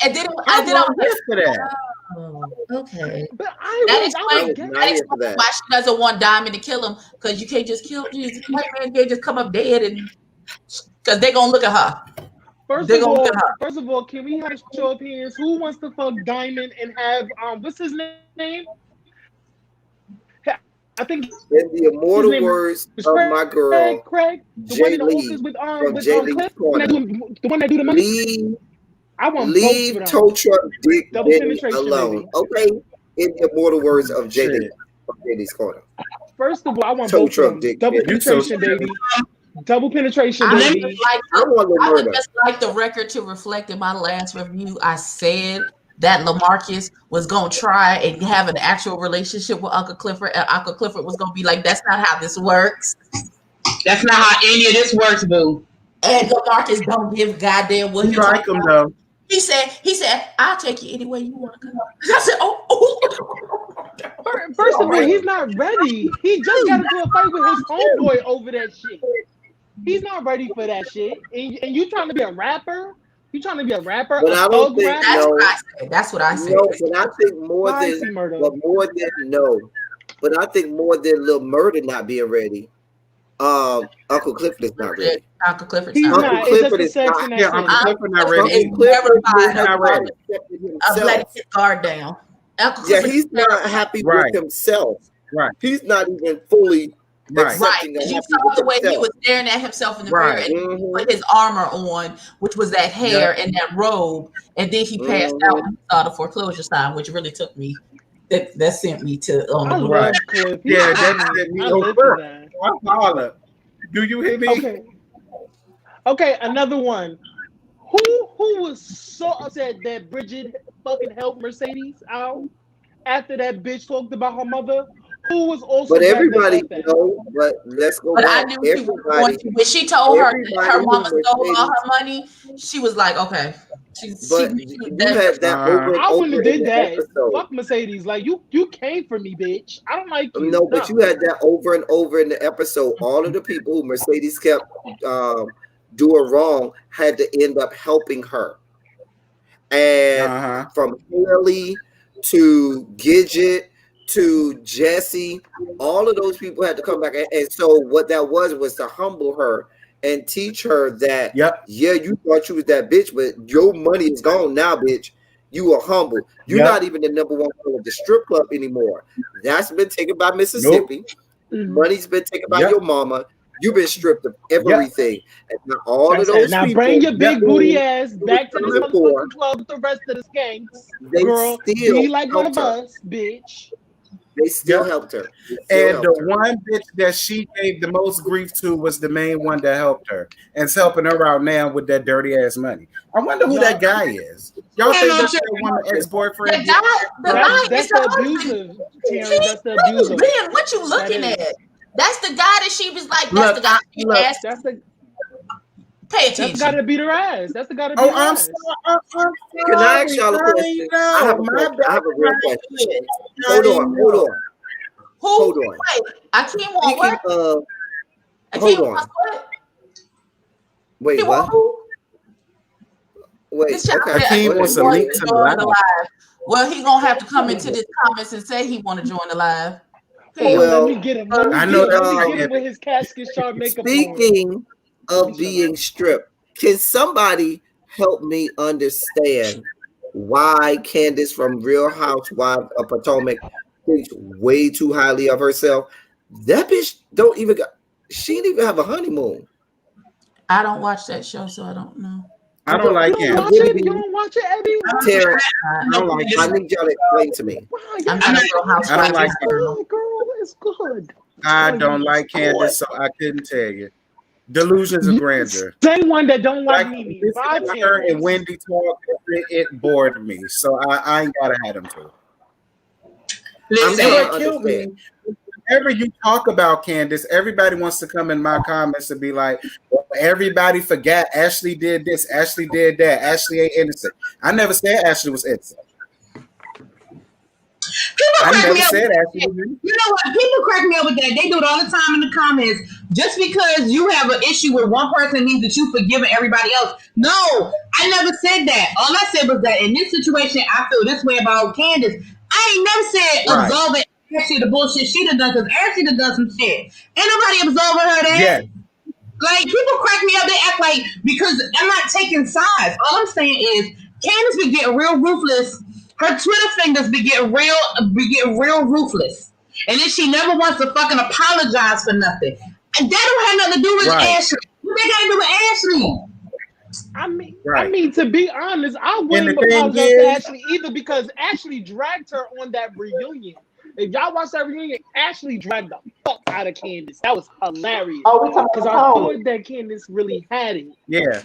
And then I was here for that. Oh, okay. But I explains why she doesn't want Diamond to kill him, because you can't just kill Jesus. White man can't just come up dead, and because they're gonna look at her. First of all, can we have show of hands? Who wants to fuck Diamond and have what's his name? I think in the immortal words of my girl, Craig, Jay Lee, from Jay Lee's Corner. The one that do the money. Leave tow truck dick alone. Okay, in the immortal words of Jay Lee from Jay Lee's Corner. First of all, I want tow both truck dick. Double penetration, baby. Double penetration, baby. I would just like the record to reflect in my last review. I said that LaMarcus was gonna try and have an actual relationship with Uncle Clifford, and Uncle Clifford was gonna be like, "That's not how this works. That's not how any of this works, boo." And LaMarcus don't give goddamn what he like him though. He said, "I'll take you anywhere you want to go." I said, "Oh." First of all, he's not ready. He just got into a fight with his homeboy over that shit. He's not ready for that shit. And you trying to be a rapper? You trying to be a rapper? But I don't think that's what I said. No, but I think more than Lil Murder not being ready. Uncle Clifford is not ready. Uncle Clifford. He's not not. It's just the section. Yeah, Uncle Clifford not ready. It's never not ready. Of letting his guard down. Yeah, he's not happy with himself. Right. He's not even fully. Right. You saw the way he was staring at himself in the mirror and put his armor on, which was that hair and that robe, and then he passed out when he saw the foreclosure sign, which really took me. That sent me to right. Yeah, that sent me over. Holler. Do you hear me? Okay, another one. Who was so upset that Bridget fucking helped Mercedes out after that bitch talked about her mother? Who was also? But everybody knows. But let's go back. I knew she was going to. When she told her mama stole all her money, she was like, "Okay." You had that over. I wouldn't have did that. Fuck Mercedes. Like you came for me, bitch. I don't like you. No, but you had that over and over in the episode. All of the people who Mercedes kept doing wrong had to end up helping her. And from Haley to Gidget to Jesse, all of those people had to come back. And so what that was to humble her and teach her that, yeah, you thought you was that bitch, but your money is gone now, bitch. You are humble. You're not even the number one girl at the strip club anymore. That's been taken by Mississippi. Money's been taken by your mama. You've been stripped of everything. And now all of those now people, bring your big booty ass back to the motherfucking club with the rest of the skanks. They girl, still be like one of us, bitch. They still helped her. And the one bitch that she gave the most grief to was the main one that helped her and is helping her out now with that dirty ass money. I wonder who that guy is. Y'all think that's that one ex-boyfriend? That's the abuser. That's the abuser. Ben, what you looking at? That's the guy that she was like, that's the guy she asked. That's the pay attention. That's the guy to beat her ass. That's the guy to beat her ass. Can I ask y'all a question? I have a real question. Hold on. Hold on. Wait, I can't want what? Hold on. Wait, what? Wait, Akeem wants a link to the live. Well, he gonna have to come into this comments and say he want to join the live. Well, let me get him. Let me get him with his casket sharp makeup. Speaking of being stripped, can somebody help me understand why Candace from Real Housewives of Potomac thinks way too highly of herself? That bitch she didn't even have a honeymoon. I don't watch that show, so I don't know. I don't like You don't Candace. watch it? You don't watch it, Eddie? Terrence, I don't like I Candace. need y'all to explain to me. Wow, I'm not a real I housewife. don't like it's Candace. good, girl. It's good. I don't like Candace, so I couldn't tell you. Delusions of grandeur. Same one that don't like Like Mimi. listening Bye, to her and Terrence. Wendy talk, it bored me. So I ain't gotta have them two. I'm And trying what to killed me, understand. whenever you talk about Candace, everybody wants to come in my comments and be like, well, everybody forgot Ashley did this, Ashley did that, Ashley ain't innocent. I never said Ashley was innocent. I never said Ashley was innocent. You know what? People crack me up with that. They do it all the time in the comments. Just because you have an issue with one person means that you forgiving everybody else. No, I never said that. All I said was that in this situation, I feel this way about Candace. I ain't never said Right. absolving Ashley the bullshit she done because Ashley done some shit. Ain't nobody absolving her that. Yes. Like, people crack me up. They act like, because I'm not taking sides. All I'm saying is, Candace be getting real ruthless. Her Twitter fingers be getting real ruthless. And then she never wants to fucking apologize for nothing. And that don't have nothing to do with Right. Ashley. What they got to do with Ashley? I mean, to be honest, I wouldn't the thing apologize to is- Ashley either because Ashley dragged her on that reunion. If y'all watch that reunion, Ashley dragged the fuck out of Candace. That was hilarious. Oh, we talking Because I about thought that Candace really had it. Yeah.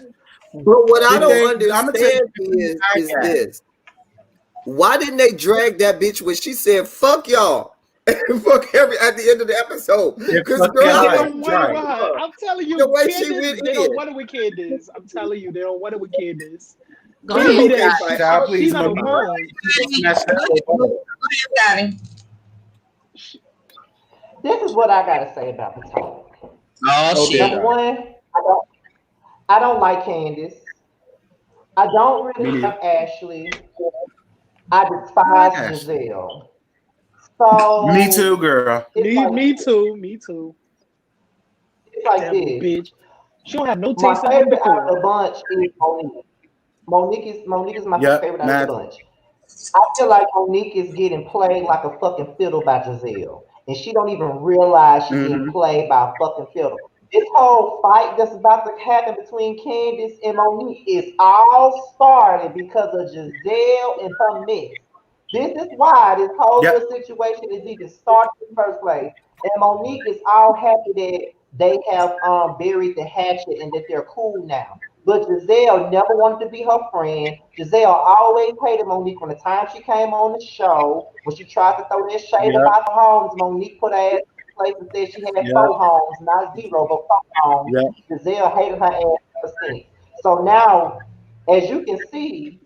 But what I Did don't they- I'ma tell understand you is I got. this. Why didn't they drag that bitch when she said fuck y'all? Fuck at the end of the episode. Because fuck girl, y'all. They I don't was want it Right. with her. I'm telling you, The way she Candace, went they don't in. want it with Candace. I'm telling you, they don't want it with Candace. Go Candace ahead, be there. Scott. Child, please She's not move on. alone. Smash that over. This is what I gotta say about Potomac. Oh, Okay. shit. Number one, I don't like Candace. I don't really Me like Ashley. I despise Ashley. Giselle. So Me too, girl. Me too. It's like Devil this. bitch. She don't have no My taste in favorite out of before. the bunch is Monique. Monique is my Yep, favorite out of nice. the bunch. I feel like Monique is getting played like a fucking fiddle by Giselle, and she don't even realize she's getting played by a fucking fiddle. This whole fight that's about to happen between Candace and Monique is all started because of Giselle and her mess. This is why this whole Yep. little situation is even started in the first place. And Monique is all happy that they have buried the hatchet and that they're cool now. But Giselle never wanted to be her friend. Giselle always hated Monique from the time she came on the show. When she tried to throw that shade Yep. about the homes, Monique put her ass in place and said she had Yep. 4 homes, not 0, but 4 homes. Yep. Giselle hated her ass ever since. So now, as you can see,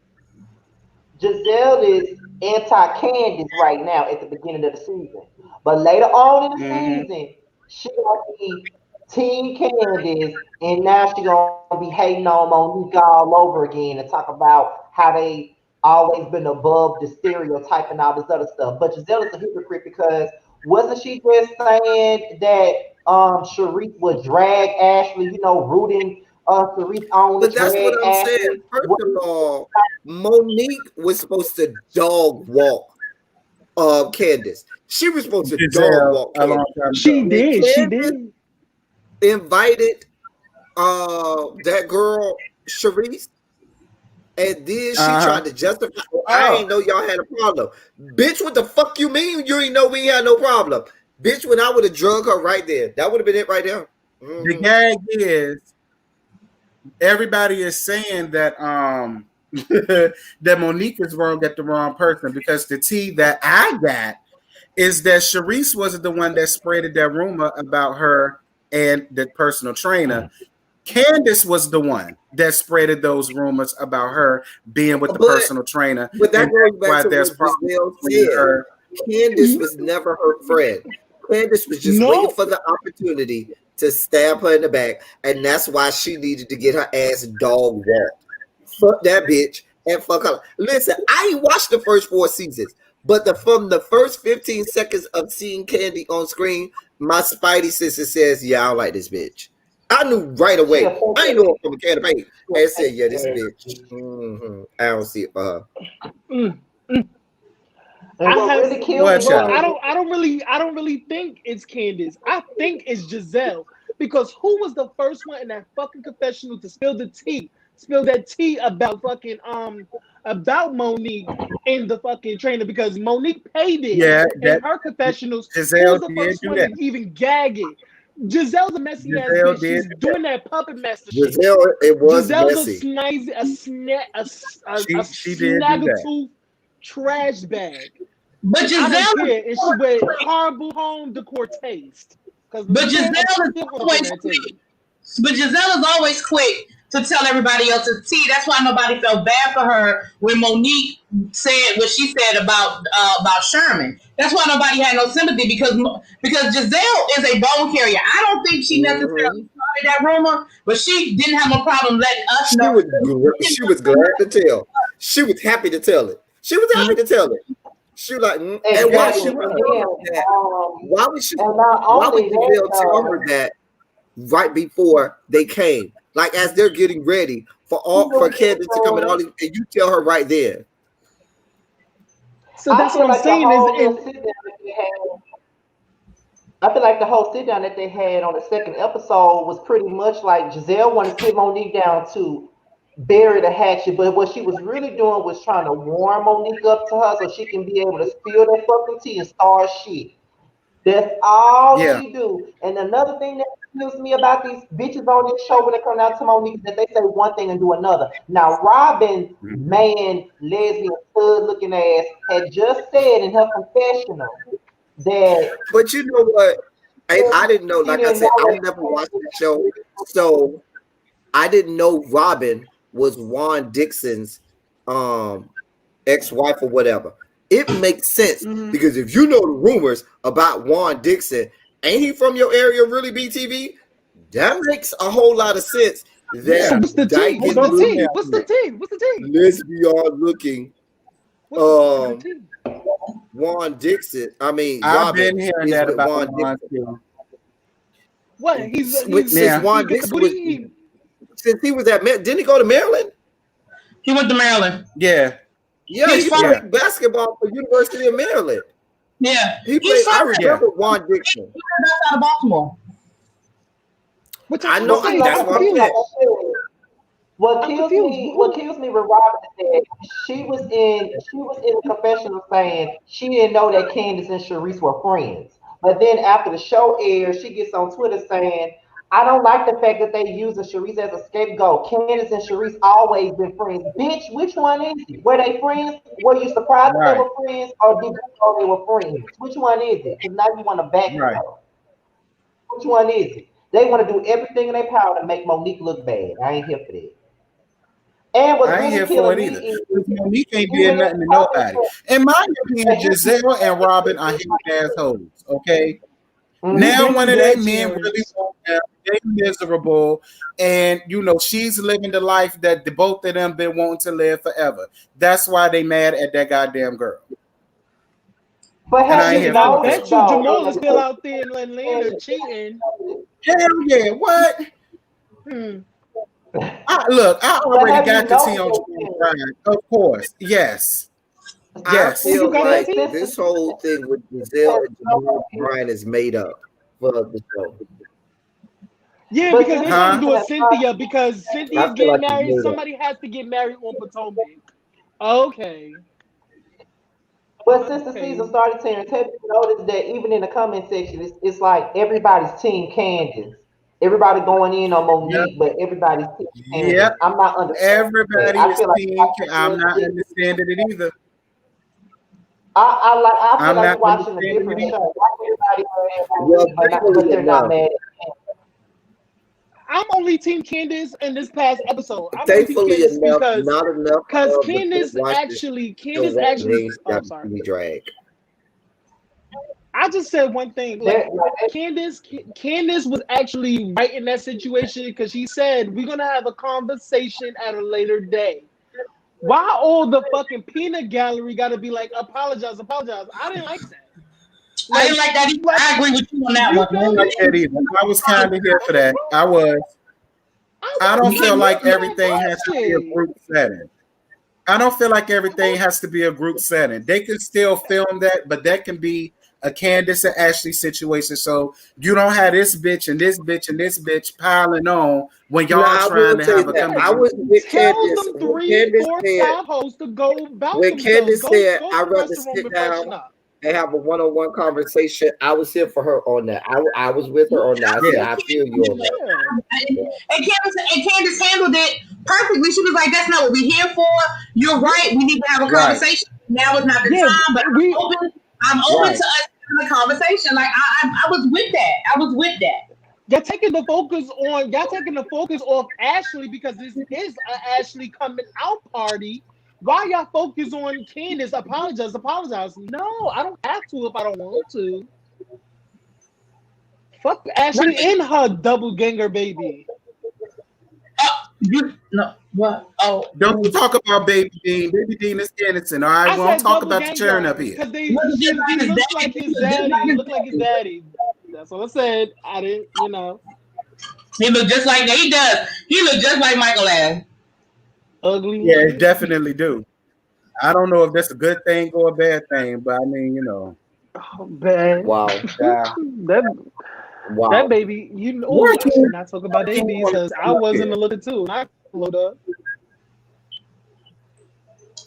Giselle is anti-Candace right now at the beginning of the season. But later on in the season, she gonna be Team Candace, and now she gonna be hating on Monique all over again and talk about how they always been above the stereotype and all this other stuff. But Giselle is a hypocrite because wasn't she just saying that Sharif would drag Ashley, rooting Sharif on to But that's what drag I'm saying. Ashley? First of all, Monique was supposed to dog walk Candace. She was supposed to dog walk a long Candace. time She ago. did. She Candace did. invited that girl Sharice, and then she tried to justify. I ain't know y'all had a problem, bitch. What the fuck you mean? You ain't know we had no problem, bitch. When I would have drugged her right there, that would have been it right there. The gag is everybody is saying that that Monique is wrong at the wrong person because the tea that I got is that Sharice wasn't the one that spreaded that rumor about her and the personal trainer. Candace was the one that spreaded those rumors about her being with the personal trainer. But that goes back to what Giselle said. her. Candace was never her friend. Candace was just waiting for the opportunity to stab her in the back, and that's why she needed to get her ass dog walked. Fuck that bitch and fuck her. Listen, I ain't watched the first 4 seasons, but from the first 15 seconds of seeing Candy on screen, my spidey sister says, "Yeah, I don't like this bitch." I knew right away. I ain't know it from a can of paint. I said, "Yeah, this bitch. I don't see it for her." I don't really think it's Candace. I think it's Giselle because who was the first one in that fucking confessional to spill the tea spilled that tea about Monique in the fucking trainer because Monique paid it in her confessionals. Giselle Who's the did first do one that. to even gag it? Giselle's a messy ass Giselle bitch. did She's do doing that puppet master shit. Giselle, it was Giselle's messy. a She did do that. snaggletooth trash bag. But I don't Giselle, care. And she with horrible home decor taste. but Man, Giselle I'm is still gonna always bring that quick. tea. But Giselle is always quick to tell everybody else's tea. That's why nobody felt bad for her when Monique said what she said about Sherman. That's why nobody had no sympathy because Giselle is a bone carrier. I don't think she necessarily started that rumor, but she didn't have no problem letting us know. She was glad to tell. She was happy to tell it. She was happy to tell it. She was like, and why she was that? Why would Giselle tell her that right before they came? Like as they're getting ready for Candace to come and all, and you tell her right there. So that's what I'm saying I feel like the whole sit down that they had on the second episode was pretty much like Giselle wanted to sit Monique down to bury the hatchet, but what she was really doing was trying to warm Monique up to her so she can be able to spill that fucking tea and start shit. That's all she do. And another thing that kills me about these bitches on this show when it comes down to Monique is that they say one thing and do another. Now, Robin's man, lesbian, stud looking ass had just said in her confessional that. But you know what? I didn't know. Like I said, I never watched the show, so I didn't know Robin was Juan Dixon's ex-wife or whatever. It makes sense because if you know the rumors about Juan Dixon, ain't he from your area really, BTV? That makes a whole lot of sense. So what's the tea? What's the tea? Lesbian looking Juan Dixon. I mean, I've Robin been hearing that about Juan Dixon. What? Since Juan Dixon was, since he was at, didn't he go to Maryland? He went to Maryland. Yeah. Yeah, he played basketball for University of Maryland. Yeah. He played, I remember Juan Dixon. He's out of Baltimore. I know, that's what I'm saying. What kills me with Robin is that she was in the confessional saying she didn't know that Candace and Sharice were friends. But then after the show airs, she gets on Twitter saying, I don't like the fact that they using Sharice as a scapegoat. Candace and Sharice always been friends. Bitch, which one is it? Were they friends? Were you surprised that they were friends? Or did you know they were friends? Which one is it? Because now you want to back it up. Which one is it? They want to do everything in their power to make Monique look bad. I ain't here for that. And I ain't here for it either. Monique ain't doing nothing to nobody. In my opinion, Giselle and Robin are hate assholes, okay? Now one of their men really want them, they miserable, and she's living the life that the both of them been wanting to live forever. That's why they mad at that goddamn girl. But I bet you Jamal is still out there in Atlanta cheating. Hell yeah, what? I already got the tea on Jamal Bryan. Of course, yes. I feel like this whole thing with Giselle and Jamal Bryan is made up for the show. Yeah, because they're trying to do a Cynthia because Cynthia's getting married. Somebody has to get married on Potomac. Okay. But since the season started, Terrence, have you noticed that even in the comment section, it's like everybody's team Candace. Everybody going in on Monique, but everybody's team Candace. Yep. I'm not understanding. Everybody is team. I'm not understanding it either. I feel like watching a different show. But they're not mad. I'm only Team Candace in this past episode. I'm Thankfully enough, not enough. Because Candace actually. Oh, sorry. Drag. I just said one thing. Like, Candace was actually right in that situation because she said we're gonna have a conversation at a later day. Why all the fucking peanut gallery got to be like apologize? I didn't like that. I didn't like that either. I agree with you on that one. I didn't like that either. I was kind of here for that. I was. I don't feel like everything has to be a group setting. I don't feel like everything has to be a group setting. They can still film that, but that can be a Candace and Ashley situation, so you don't have this bitch and this bitch and this bitch piling on when y'all trying to have a conversation. I was with Tell Candace. them 3, 4, 5 hosts to go about when themselves. Candace said, Go I'd to the rather restroom sit and freshen down up. and have a one-on-one conversation, I was here for her on that. I was with her on that. I said, I feel you on that. And Candace handled it perfectly. She was like, that's not what we're here for. You're right. We need to have a conversation. Now is not the time, but I'm open to us having a conversation. Like I was with that. Y'all taking the focus off Ashley because this is an Ashley coming out party. Why y'all focus on Candace? Apologize. No, I don't have to if I don't want to. Fuck Ashley and her double ganger baby. What? Oh, don't talk about Baby Dean. Baby Dean is innocent. All right, we won't talk about the churn up here. Because he looks like his daddy. He looked like his daddy. That's what I said. I didn't, He looked just like he does. He looked just like Michael Allen. Ugly. Yeah, it definitely do. I don't know if that's a good thing or a bad thing, but I mean, Oh, bad. Wow. That baby, I should not talk about babies because I wasn't a little too. And I load up.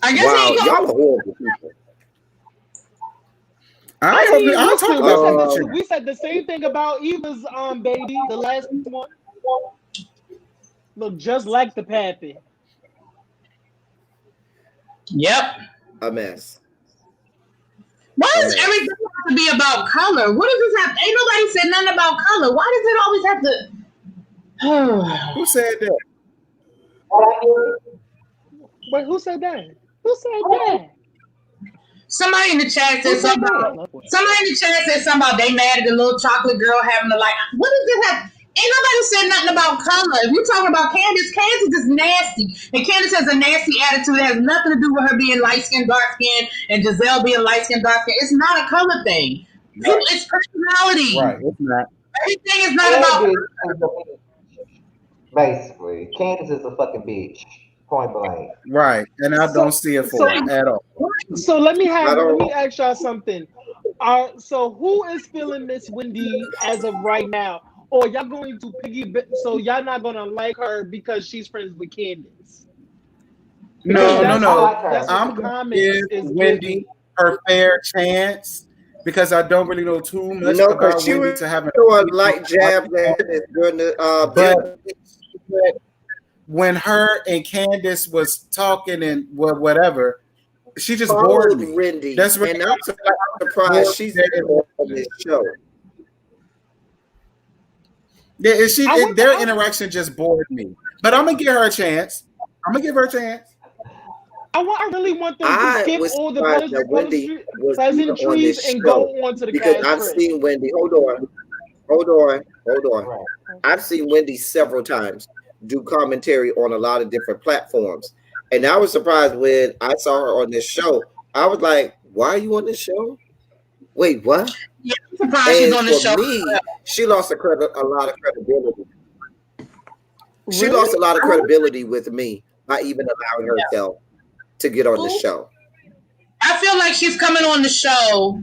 I guess y'all are horrible people. I'll talk about we said the same thing about Eva's baby, the last one. Look just like the pappy. Yep. A mess. Why does everything have to be about color? What does this have? Ain't nobody said nothing about color. Why does it always have to? Who said that? Wait, who said that? Who said that? Somebody in the chat said something about. Somebody in the chat said something about they mad at the little chocolate girl having the like. What does it have? Ain't nobody said nothing about color. If you're talking about Candace is nasty. And Candace has a nasty attitude. It has nothing to do with her being light-skinned, dark-skinned, and Giselle being light-skinned, dark-skinned. It's not a color thing. Right. It's personality. Right, it's not. Everything is not about... Basically, Candace is a fucking bitch. Point blank. Right, and I don't see it for it at all. So let me ask y'all something. So who is feeling Miss Wendy as of right now? Or y'all going to so y'all not gonna like her because she's friends with Candace? No. I'm gonna give Wendy her fair chance because I don't really know too much about Wendy to have a light jab that is going to but when her and Candace was talking and whatever, she just bored me. Wendy. That's really, and I'm surprised she's on this show. Yeah, their interaction just bored me. But I'm gonna give her a chance. I really want them to skip all the pleasantries and go on to the because I've seen Wendy. Hold on. Right. I've seen Wendy several times do commentary on a lot of different platforms, and I was surprised when I saw her on this show. I was like, "Why are you on this show? Wait, what?" Yeah, I'm surprised she's on the show. Me, she lost a lot of credibility. She lost a lot of credibility with me by even allowing herself to get on the show. I feel like she's coming on the show.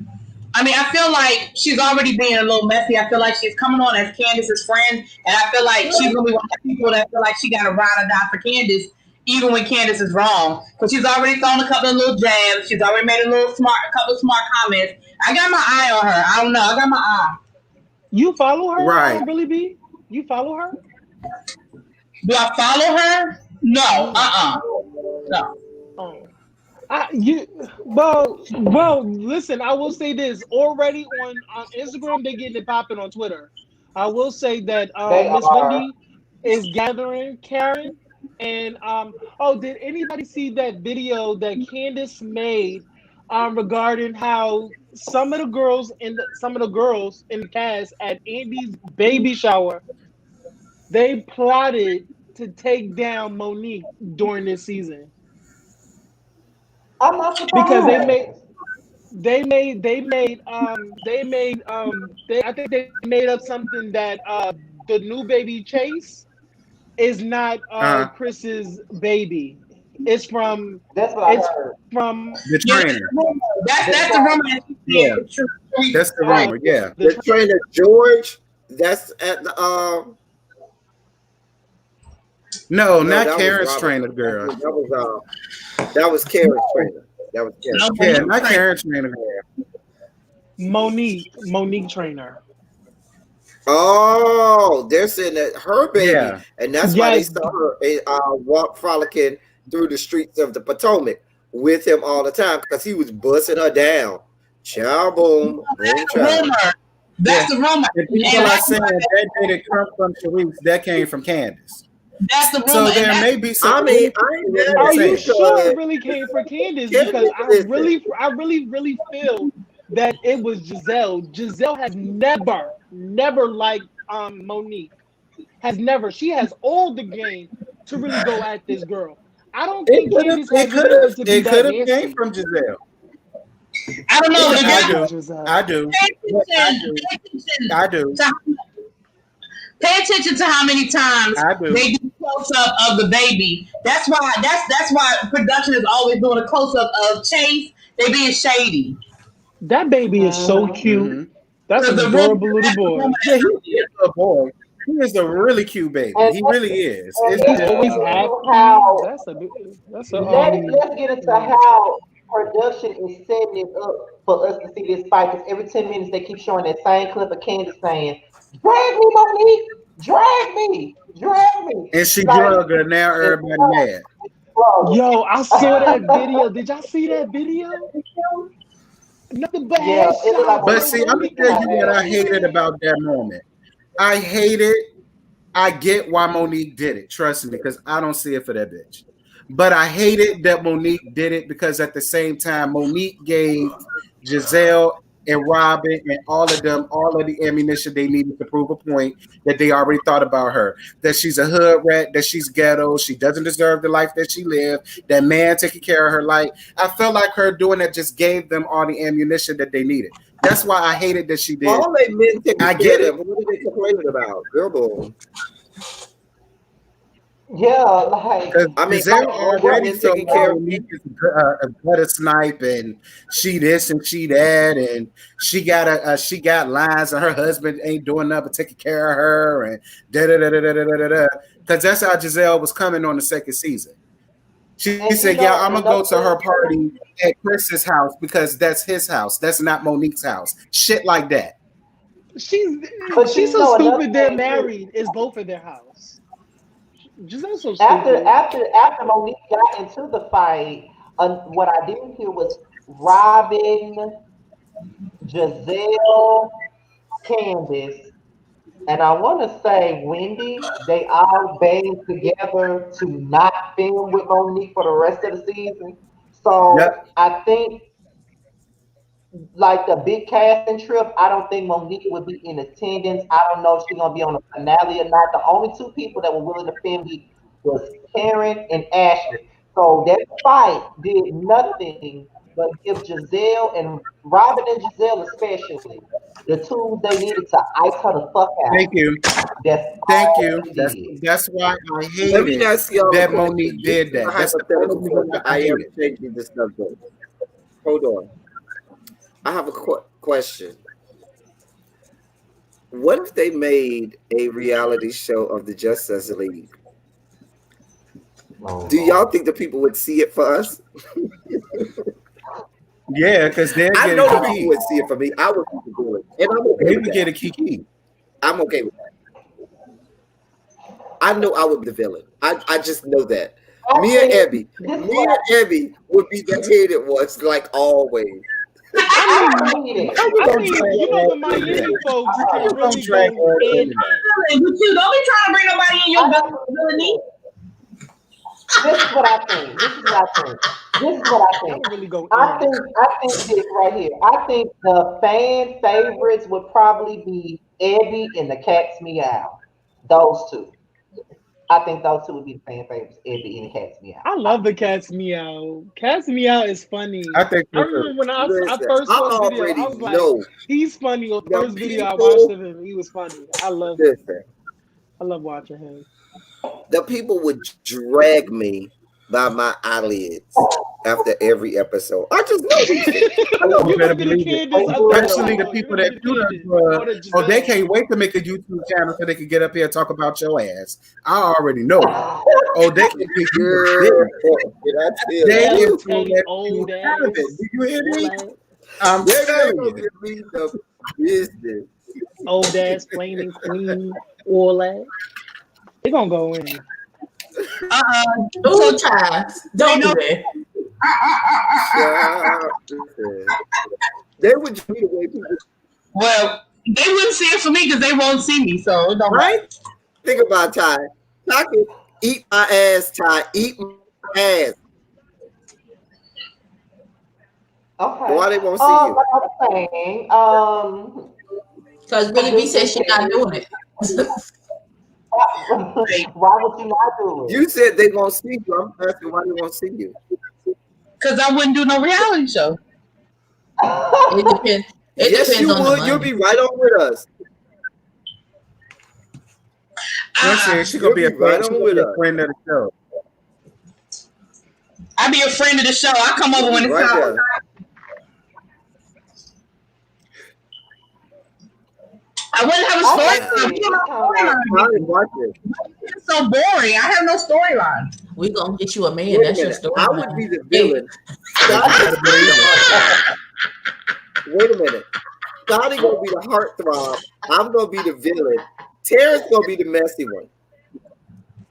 I mean, I feel like she's already being a little messy. I feel like she's coming on as Candace's friend, and I feel like she's gonna be one of the people that feel like she got to ride or die for Candace, even when Candace is wrong, because she's already thrown a couple of little jabs. She's already made a couple of smart comments. I got my eye on her. I don't know. I got my eye. You follow her, right? Billy B? You follow her? Do I follow her? No. No. Oh. Well, listen, I will say this. Already on Instagram, they're getting it popping on Twitter. I will say that Miss Wendy is gathering Karen. And did anybody see that video that Candace made regarding how some of the girls in the cast at Andy's baby shower, they plotted to take down Monique during this season? I'm not surprised. Because I think they made up something that the new baby Chase is not Chris's baby. It's from that's what I heard. From the trainer. That's the rumor. Yeah. That's the rumor. Yeah. The trainer George. That's at the No, no, not that was Karen's Robert. trainer girl. That was Karen's trainer. That was Karen's. Yeah, not Karen's trainer girl. Monique trainer. Oh, they're saying that her baby, Yeah. and that's why they saw her walk frolicking through the streets of the Potomac with him all the time because he was busting her down. Chow boom, boom chow. That's the rumor. And people are saying that didn't come from Sharice, that came from Candace. That's the rumor. So there may be some. I mean, are you sure it really came from Candace? Because I really feel that it was Giselle. Giselle has never liked Monique. Has never. She has all the game to really go at this girl. I don't think Candace has her to be that could have nasty. came from Giselle. I don't know. I do. I do. Pay attention to how many times they do close up of the baby. That's why production is always doing a close up of Chase. They being shady. That baby is so cute. Mm-hmm. That's an adorable little boy. Yeah, he is a boy. He is a really cute baby. He really is. He's always happy. Let's get into how production is setting it up for us to see this fight. Because every 10 minutes they keep showing that same clip of Candace saying, "Drag me, Monique! Drag me! Drag me!" And she drug her. Now everybody mad. Yo, I saw that video. Did y'all see that video? Nothing but headshots. But see, I'm gonna tell you what I hated about that moment. I hate it. I get why Monique did it. Trust me, because I don't see it for that bitch. But I hated that Monique did it because at the same time, Monique gave Giselle and Robin and all of them all of the ammunition they needed to prove a point that they already thought about her. That she's a hood rat, that she's ghetto, she doesn't deserve the life that she lived, that man taking care of her life. I felt like her doing that just gave them all the ammunition that they needed. That's why I hated that she did. All they men taking I get it. What are they complaining about? Girl, boom. Yeah, like I mean, Giselle already taking care of Monique is a gutter snipe, and she this and she that, and she got lines, and her husband ain't doing nothing but taking care of her, and da da da da da da da. Because that's how Giselle was coming on the second season. She said, "Yeah, I'm gonna go to her party at Chris's house because that's his house. That's not Monique's house. Shit like that." She's so stupid. They're married. It's both of their house. Giselle's so stupid. After Monique got into the fight, what I didn't hear was Robin, Giselle, Candace, and I want to say Wendy. They all banded together to not film with Monique for the rest of the season. So I think, like the big casting trip, I don't think Monique would be in attendance. I don't know if she's gonna be on the finale or not. The only two people that were willing to film me was Karen and Ashley. So that fight did nothing but give Giselle and Robin and Giselle especially the tools they needed to ice her the fuck out. Thank you. Thank you. That's why I hated that Monique did that. That's the point I am changing this subject. Hold on. I have a question. What if they made a reality show of the Justice League? Do y'all think the people would see it for us? Yeah, because they're I know the people would see it for me. I would do it, and I'm okay with that. Get a Kiki. I'm okay with that. I know I would be the villain. I just know that. Me and Abby would be the hated ones, like always. I mean, you know the Miami folks can really go in. Don't be trying to bring nobody in your villainy. This is what I think. I think this right here. I think the fan favorites would probably be Abby and the Cat's Meow. Those two. I think those two would be the fan favorites, Abby and the Cat's Meow. I love the Cat's Meow. Cat's Meow is funny. I remember when I first saw the video, I was like, he's funny. The first video I watched of him, he was funny. I love watching him. The people would drag me by my eyelids after every episode. I just know these things. You better believe it. Especially the people that do that. They can't wait to make a YouTube channel so they can get up here and talk about your ass. I already know. They can get you. They can pull that you out of it. Do you hear me? I'm telling you. The business. Old ass flaming queen, all that. They gonna go in. Two times. Don't do that. They would be the way people. Well, they wouldn't see it for me because they won't see me. So don't right. Think about Ty. Ty can eat my ass. Ty, eat my ass. Okay. Why they won't see you? Like I was saying, because Billy B said she's not doing it. Why would you not do it? You said they won't see you. I'm asking why they won't see you. Because I wouldn't do no reality show. It depends. Yes, depends you on would. the You'll be right on with us. She's gonna be a friend of the show. I'll be a friend of the show. I come over when it's time. I wouldn't have a storyline. It's so boring. I have no storyline. We're gonna get you a man. That's your story. I would be the villain. Wait a minute. Scotty gonna be the heartthrob. I'm gonna be the villain. Terrence gonna be the messy one.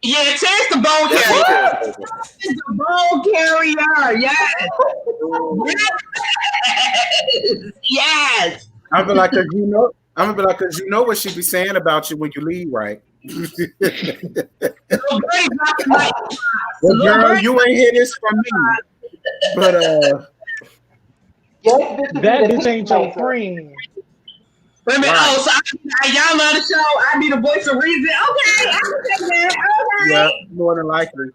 Yeah, Terrence the bone carrier. The bone carrier. Yes. Yes. I'm gonna be like, cause you know what she be saying about you when you leave, right? Well, girl, you ain't hear this from me. But that bitch ain't your friend. Wait a minute. Right. Oh, so y'all love the show. I be the voice of reason. Okay. Yeah, more than likely.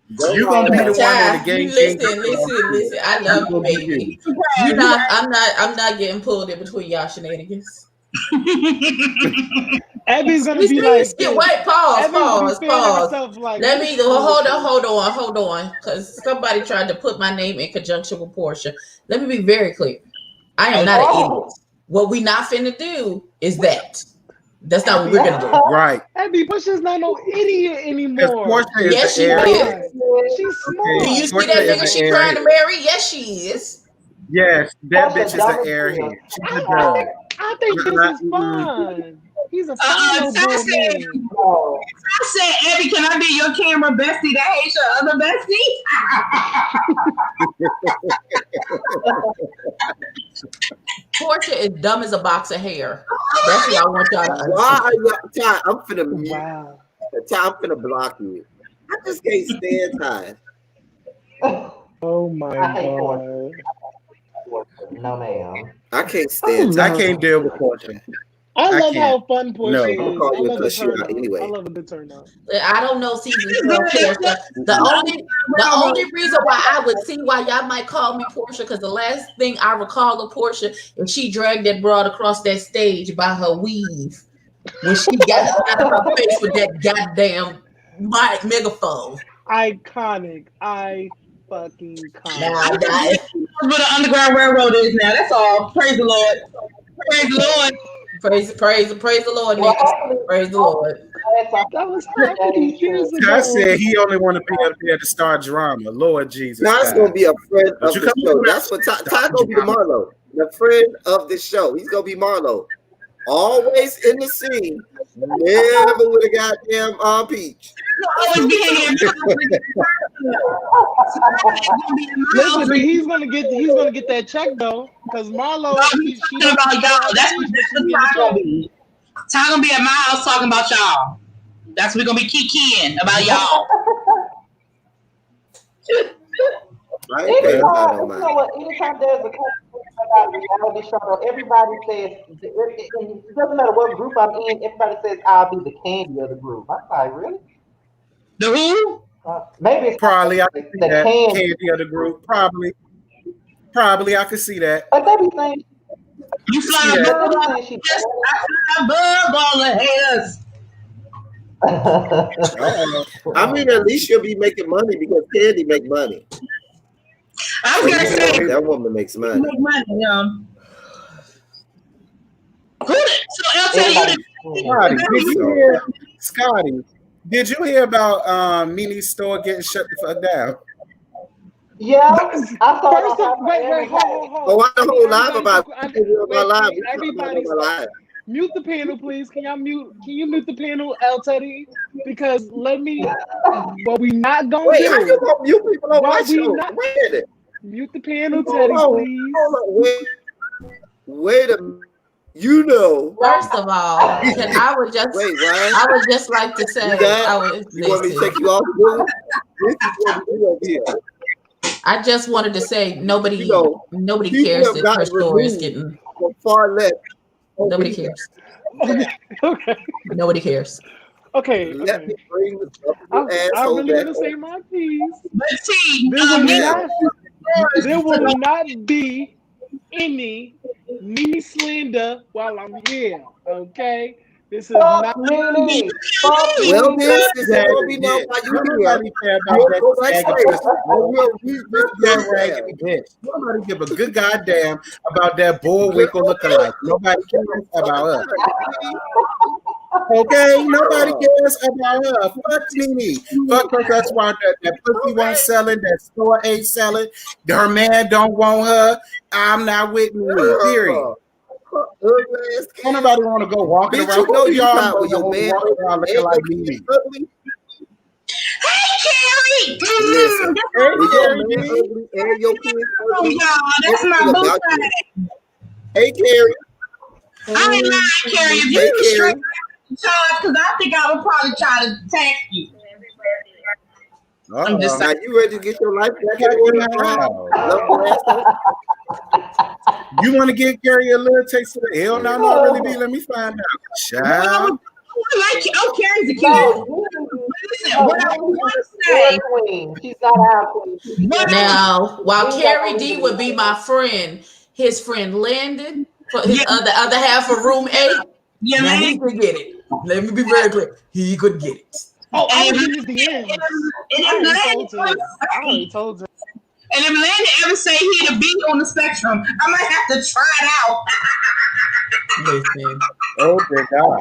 You gonna be the one in the game. Listen. I love you, baby. I'm not getting pulled in between y'all shenanigans. Abby's gonna be like, wait, pause. Like, let me hold on, because somebody tried to put my name in conjunction with Portia. Let me be very clear. I am not an idiot. What we not finna do is that. That's not what we're gonna do. Right. Abby, Portia's not no idiot anymore. Yes, she is. She's smart. Do you see that nigga she trying to marry? Yes, she is. Yes, that bitch is an airhead. She's a girl. I think this is fun. He's a fun man. I said, Abby, can I be your camera bestie that hates your other bestie? Portia is dumb as a box of hair. That's what I want y'all to understand. Why are you? I'm finna mute. Wow. I'm finna block you. I just can't stand Ty. Oh my god. No, ma'am. I can't stand. I can't deal with Portia. I love how fun Portia is. I love the turnout. Anyway. I love a good turnout. I don't know season 12 Portia. The only reason why I would see why y'all might call me Portia, because the last thing I recall of Portia is she dragged that broad across that stage by her weave when she got out of her face with that goddamn megaphone. Iconic. Fucking where the Underground Railroad is now. That's all. Praise the Lord. Praise the Lord. Praise the Lord, niggas. Praise the Lord. That was 50 years ago. I said he only want to be up there to start drama. Lord Jesus. Ty's gonna be a friend of the show. That's what Ty gonna be the Marlo, the friend of the show. He's gonna be Marlo. Always in the scene, never with a goddamn peach. Listen, he's gonna get that check though, because Marlo. She's talking about y'all. That's what Ty gonna be. Ty gonna be at my house talking about y'all. That's what we're gonna be kikiing about y'all. Anytime there's a about reality show, everybody says it doesn't matter what group I'm in. Everybody says I'll be the candy of the group. I'm like, really? The who? Maybe it's probably I can see that candy of the group. Probably I can see that. But they be saying you fly above all the haters. I mean, at least you'll be making money because Candy make money. I was gonna say that woman makes money. Make money, Who? So I'll tell you. Scotty, did you hear about Nini's store getting shut the fuck down? Yeah, I saw First of wait, hold. Oh, I know whole live about Everybody stop. Mute the panel, please. Can you mute the panel, El Teddy? Because what we not gonna do. How you gonna mute people on my show? Wait a minute. Mute the panel, Teddy, please. Hold on, wait a minute. You know. First of all, I would just like to say, you want me to take you off the room? This is what we do over here. I just wanted to say nobody cares that her story is getting far left. Nobody cares. Okay. Nobody cares. Okay. Let me bring the I really want to say my piece. There will not be any me slander while I'm here. Okay. This is not me. Well, this is gonna be known by you. Nobody care about that. Nobody give a good goddamn about that Bullwinkle lookalike. Nobody cares about us. Okay, nobody cares about her. Fuck Nene. Fuck her. That's why that pussy won't selling. That store ain't selling. Her man don't want her. I'm not with me. Period. Don't nobody want to go walking around. You know y'all with your man looking like Nene. Hey, Carrie! Listen, and your kids ugly. That's my boo. Hey, Carrie. I ain't lying, Carrie. If you were straight charge, because I think I would probably try to attack you. I'm just saying. Now you ready to get your life back in order? You want to get Carrie a little taste of the hell? No, not really be. Let me find out. Child. Carrie's a cute. Listen, what I want to say. She's not our queen. Now, while Carrie D would be my friend, his friend Landon, for his other half of room 8, now he could get it. Let me be very clear. He could get it. Oh, I was in the end. I already told you. And if Landon ever say he to be on the spectrum, I might have to try it out. Listen. Oh, dear God.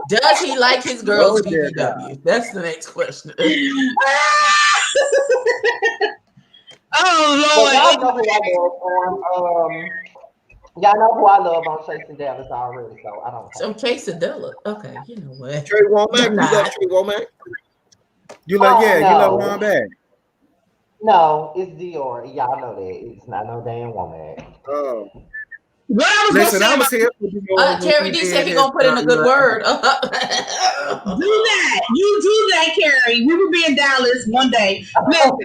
Does he like his girls BBW? That's the next question. Oh, Lord. Y'all know who I love on Chasing Dallas already, so I don't. Some Quesadilla. Okay, you know what? Trey Womack. You love Trey Womack? You love, you love Womack. No, it's Dior. Y'all know that. It's not no damn Womack. Oh. What I was Listen, I was here for Carrie D said he gonna put in a good word. Do that. You do that, Carrie. We will be in Dallas one day. Listen,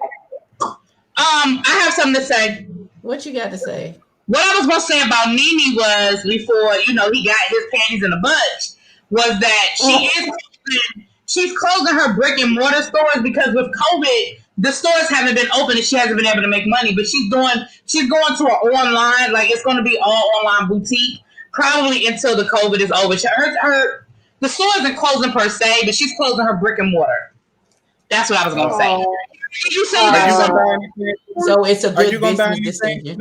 I have something to say. What you got to say? What I was going to say about Nene was, before, he got his panties in a bunch, was that she's closing her brick and mortar stores because with COVID, the stores haven't been open and she hasn't been able to make money, but she's going to an online, like it's going to be all online boutique, probably until the COVID is over. The store isn't closing per se, but she's closing her brick and mortar. That's what I was going to say. You say that. So it's a good business decision.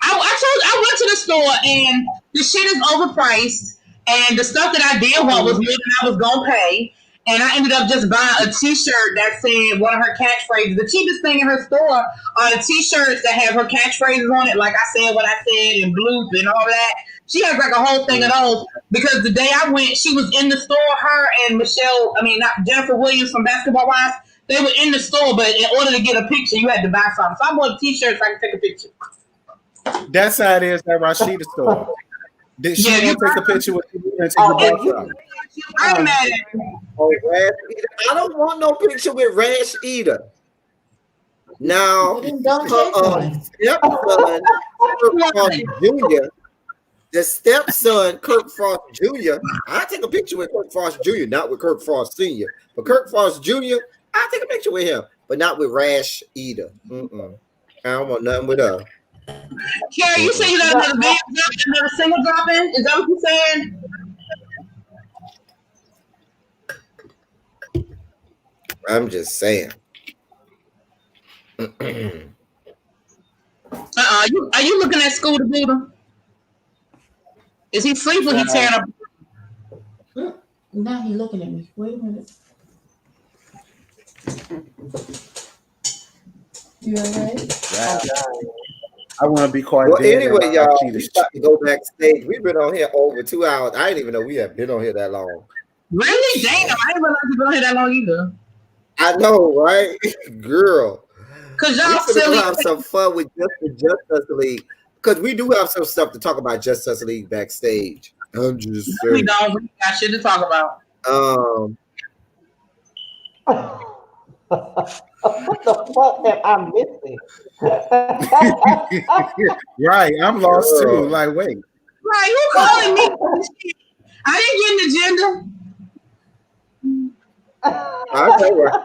I went to the store and the shit is overpriced, and the stuff that I did want was more than I was gonna pay, and I ended up just buying a T-shirt that said one of her catchphrases. The cheapest thing in her store are the T-shirts that have her catchphrases on it, like I said what I said and bloop and all that. She has like a whole thing of those because the day I went, she was in the store. Her and Jennifer Williams from Basketball Wives, they were in the store, but in order to get a picture, you had to buy something. So I bought a T-shirt so I could take a picture. That's how it is at Rashida store. Did she want to take a picture with you and take a picture? I'm mad at I don't want no picture with Rash Eater. Now, stepson, Kirk Frost Jr., the stepson, Kirk Frost Jr., I take a picture with Kirk Frost Jr., not with Kirk Frost Sr., but Kirk Frost Jr., I take a picture with him, but not with Rash Eater. I don't want nothing with her. Carrie, you say you got another video drop, another single dropping? Is that what you're saying? I'm just saying. Are you looking at Scooter Buddha? Is he asleep or he tearing up? Now he looking at me. Wait a minute. You alright? Wow. I want to be caught Well, dead. anyway, y'all, we about to go backstage. We've been on here over 2 hours. I didn't even know we have been on here that long. Really? Damn, I didn't realize you've been on here that long either. I know, right? Girl. Because y'all we're silly. Gonna have some fun with Just Us League. Because we do have some stuff to talk about Just Us League backstage. I'm just saying. We don't. We got shit to talk about. What the fuck am I missing? Right, I'm lost too. Like, wait. Right, who calling me? I didn't get an agenda. Okay, right.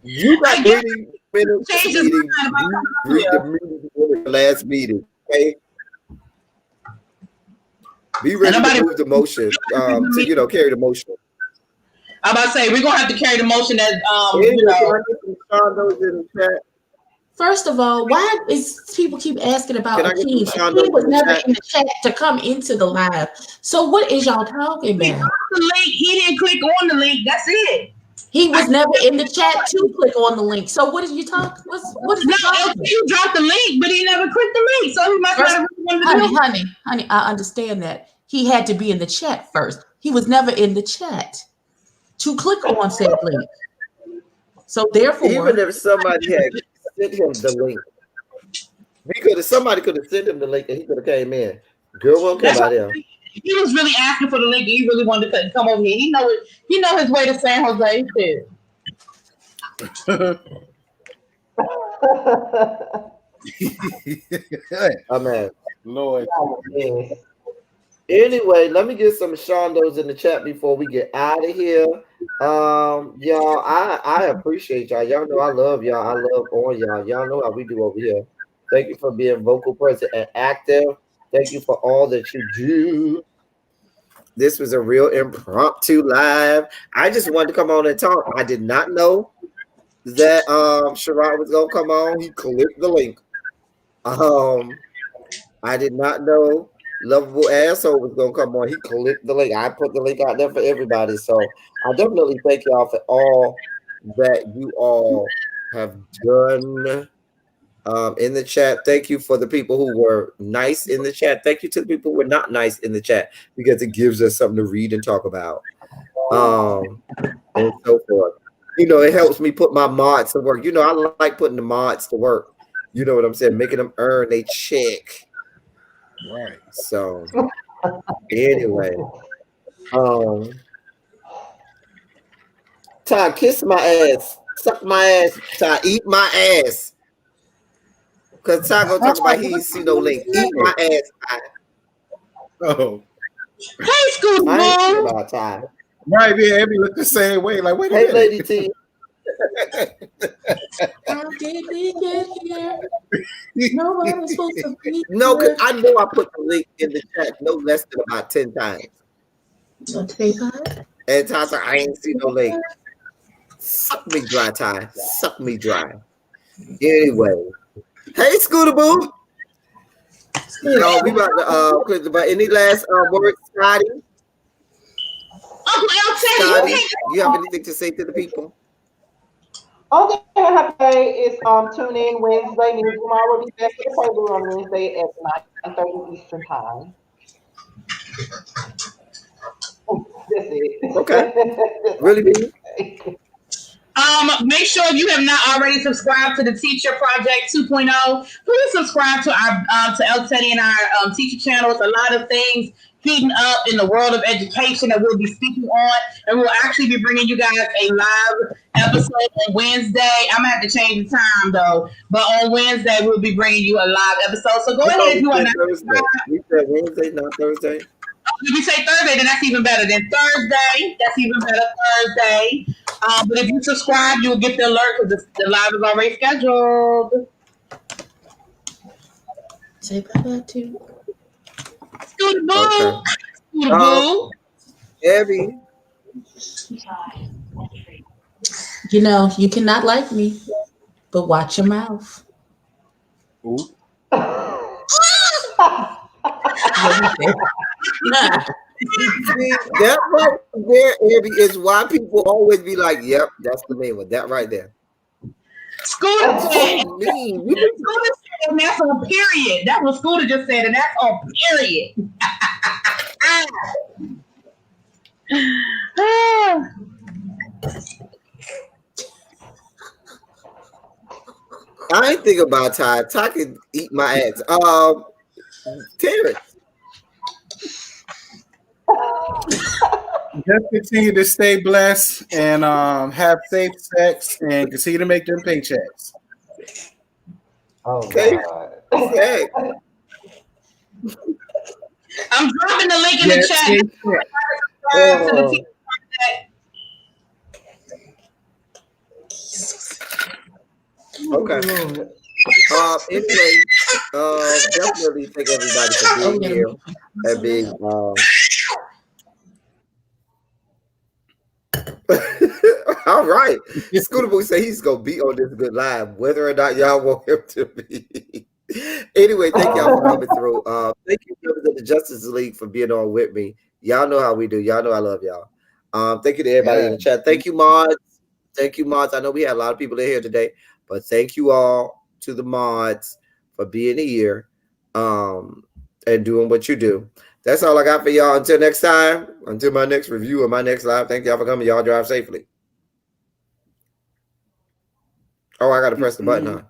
You got 30 minutes meeting. Read the meeting the last meeting. Okay. Be ready to move the motion. To carry the motion. I'm about to say we're gonna have to carry the motion that First of all, why is people keep asking about Akeem? Akeem was never in the chat to come into the live. So what is y'all talking about? He got the link. He didn't click on the link. That's it. He was never in the chat to click on the link. So what did you talk? What is you dropped the link, but he never clicked the link. So he must not have honey, I understand that. He had to be in the chat first. He was never in the chat to click on said link. So therefore, even if somebody had sent him the link, somebody could have sent him the link and he could have came in. Girl won't care about him. He was really asking for the link. He really wanted to come over here. He know his way to San Jose. Amen. Lord. Anyway, let me get some Shondos in the chat before we get out of here. Y'all, I appreciate y'all. Y'all know I love y'all. I love on y'all. Y'all know how we do over here. Thank you for being vocal, present, and active. Thank you for all that you do. This was a real impromptu live. I just wanted to come on and talk. I did not know that Sherrod was gonna come on. He clicked the link. I did not know Lovable Asshole was gonna come on. He clicked the link. I put the link out there for everybody. So I definitely thank y'all for all that you all have done. In the chat, thank you for the people who were nice in the chat. Thank you to the people who were not nice in the chat because it gives us something to read and talk about, and so forth. It helps me put my mods to work. I like putting the mods to work. You know what I'm saying? Making them earn their check. Right. So, anyway, Ty, kiss my ass, suck my ass, Ty, eat my ass. Because Ty gonna talk about he ain't see no link. Eat my ass, Ty. Oh. Hey, Scooter Boy. I ain't about Ty. Right, yeah, Abby looked the same way. Like, wait a minute. Lady T. How did we get here? Nobody was supposed to be No, because I know I put the link in the chat no less than about 10 times. Okay, Ty. And Ty said, I ain't see no link. Suck me dry, Ty. Suck me dry. Anyway. Hey, Scooter Boo. No, we about to but any last words, Scotty? Scotty, you have anything to say to the people? Only thing I have to say is tune in Wednesday. Me and Jamal will be back in the table on Wednesday at 9:30 Eastern time. That's it. Okay. Really big? Make sure if you have not already subscribed to the Teacher Project 2.0, please subscribe to our to El Teddy and our teacher channels. A lot of things heating up in the world of education that we'll be speaking on, and we'll actually be bringing you guys a live episode on Wednesday. I'm gonna have to change the time though, but on Wednesday we'll be bringing you a live episode. So go ahead if you are not subscribed. We said Wednesday, not Thursday. If you say Thursday, then that's even better. Then Thursday, that's even better. Thursday. But if you subscribe, you'll get the alert because the live is already scheduled. Say bye-bye to Scooter Boo. Scooter Boo. Abby. You cannot like me. But watch your mouth. Ooh. See, that right there, Andy, is why people always be like, "Yep, that's the main one." That right there. Scooter said, Mean. Scooter said, and that's on period. That's what Scooter just said, and that's on period. I ain't think about Ty. Ty can eat my ass. Terrence. Just continue to stay blessed and have safe sex and continue to make them paychecks. Oh, Okay. God. Hey. I'm dropping the link in the chat. Okay. Anyway, definitely thank everybody for being here and being all right. Scooter Boy said he's gonna be on this good live, whether or not y'all want him to be. Anyway, thank y'all for coming through. Thank you members of the Justice League for being on with me. Y'all know how we do. Y'all know I love y'all. Thank you to everybody in the chat. Thank you, mods. Thank you, mods. I know we had a lot of people in here today, but thank you all to the mods for being here and doing what you do. That's all I got for y'all. Until next time, until my next review or my next live. Thank y'all for coming. Y'all drive safely. Oh, I got to press the button, huh?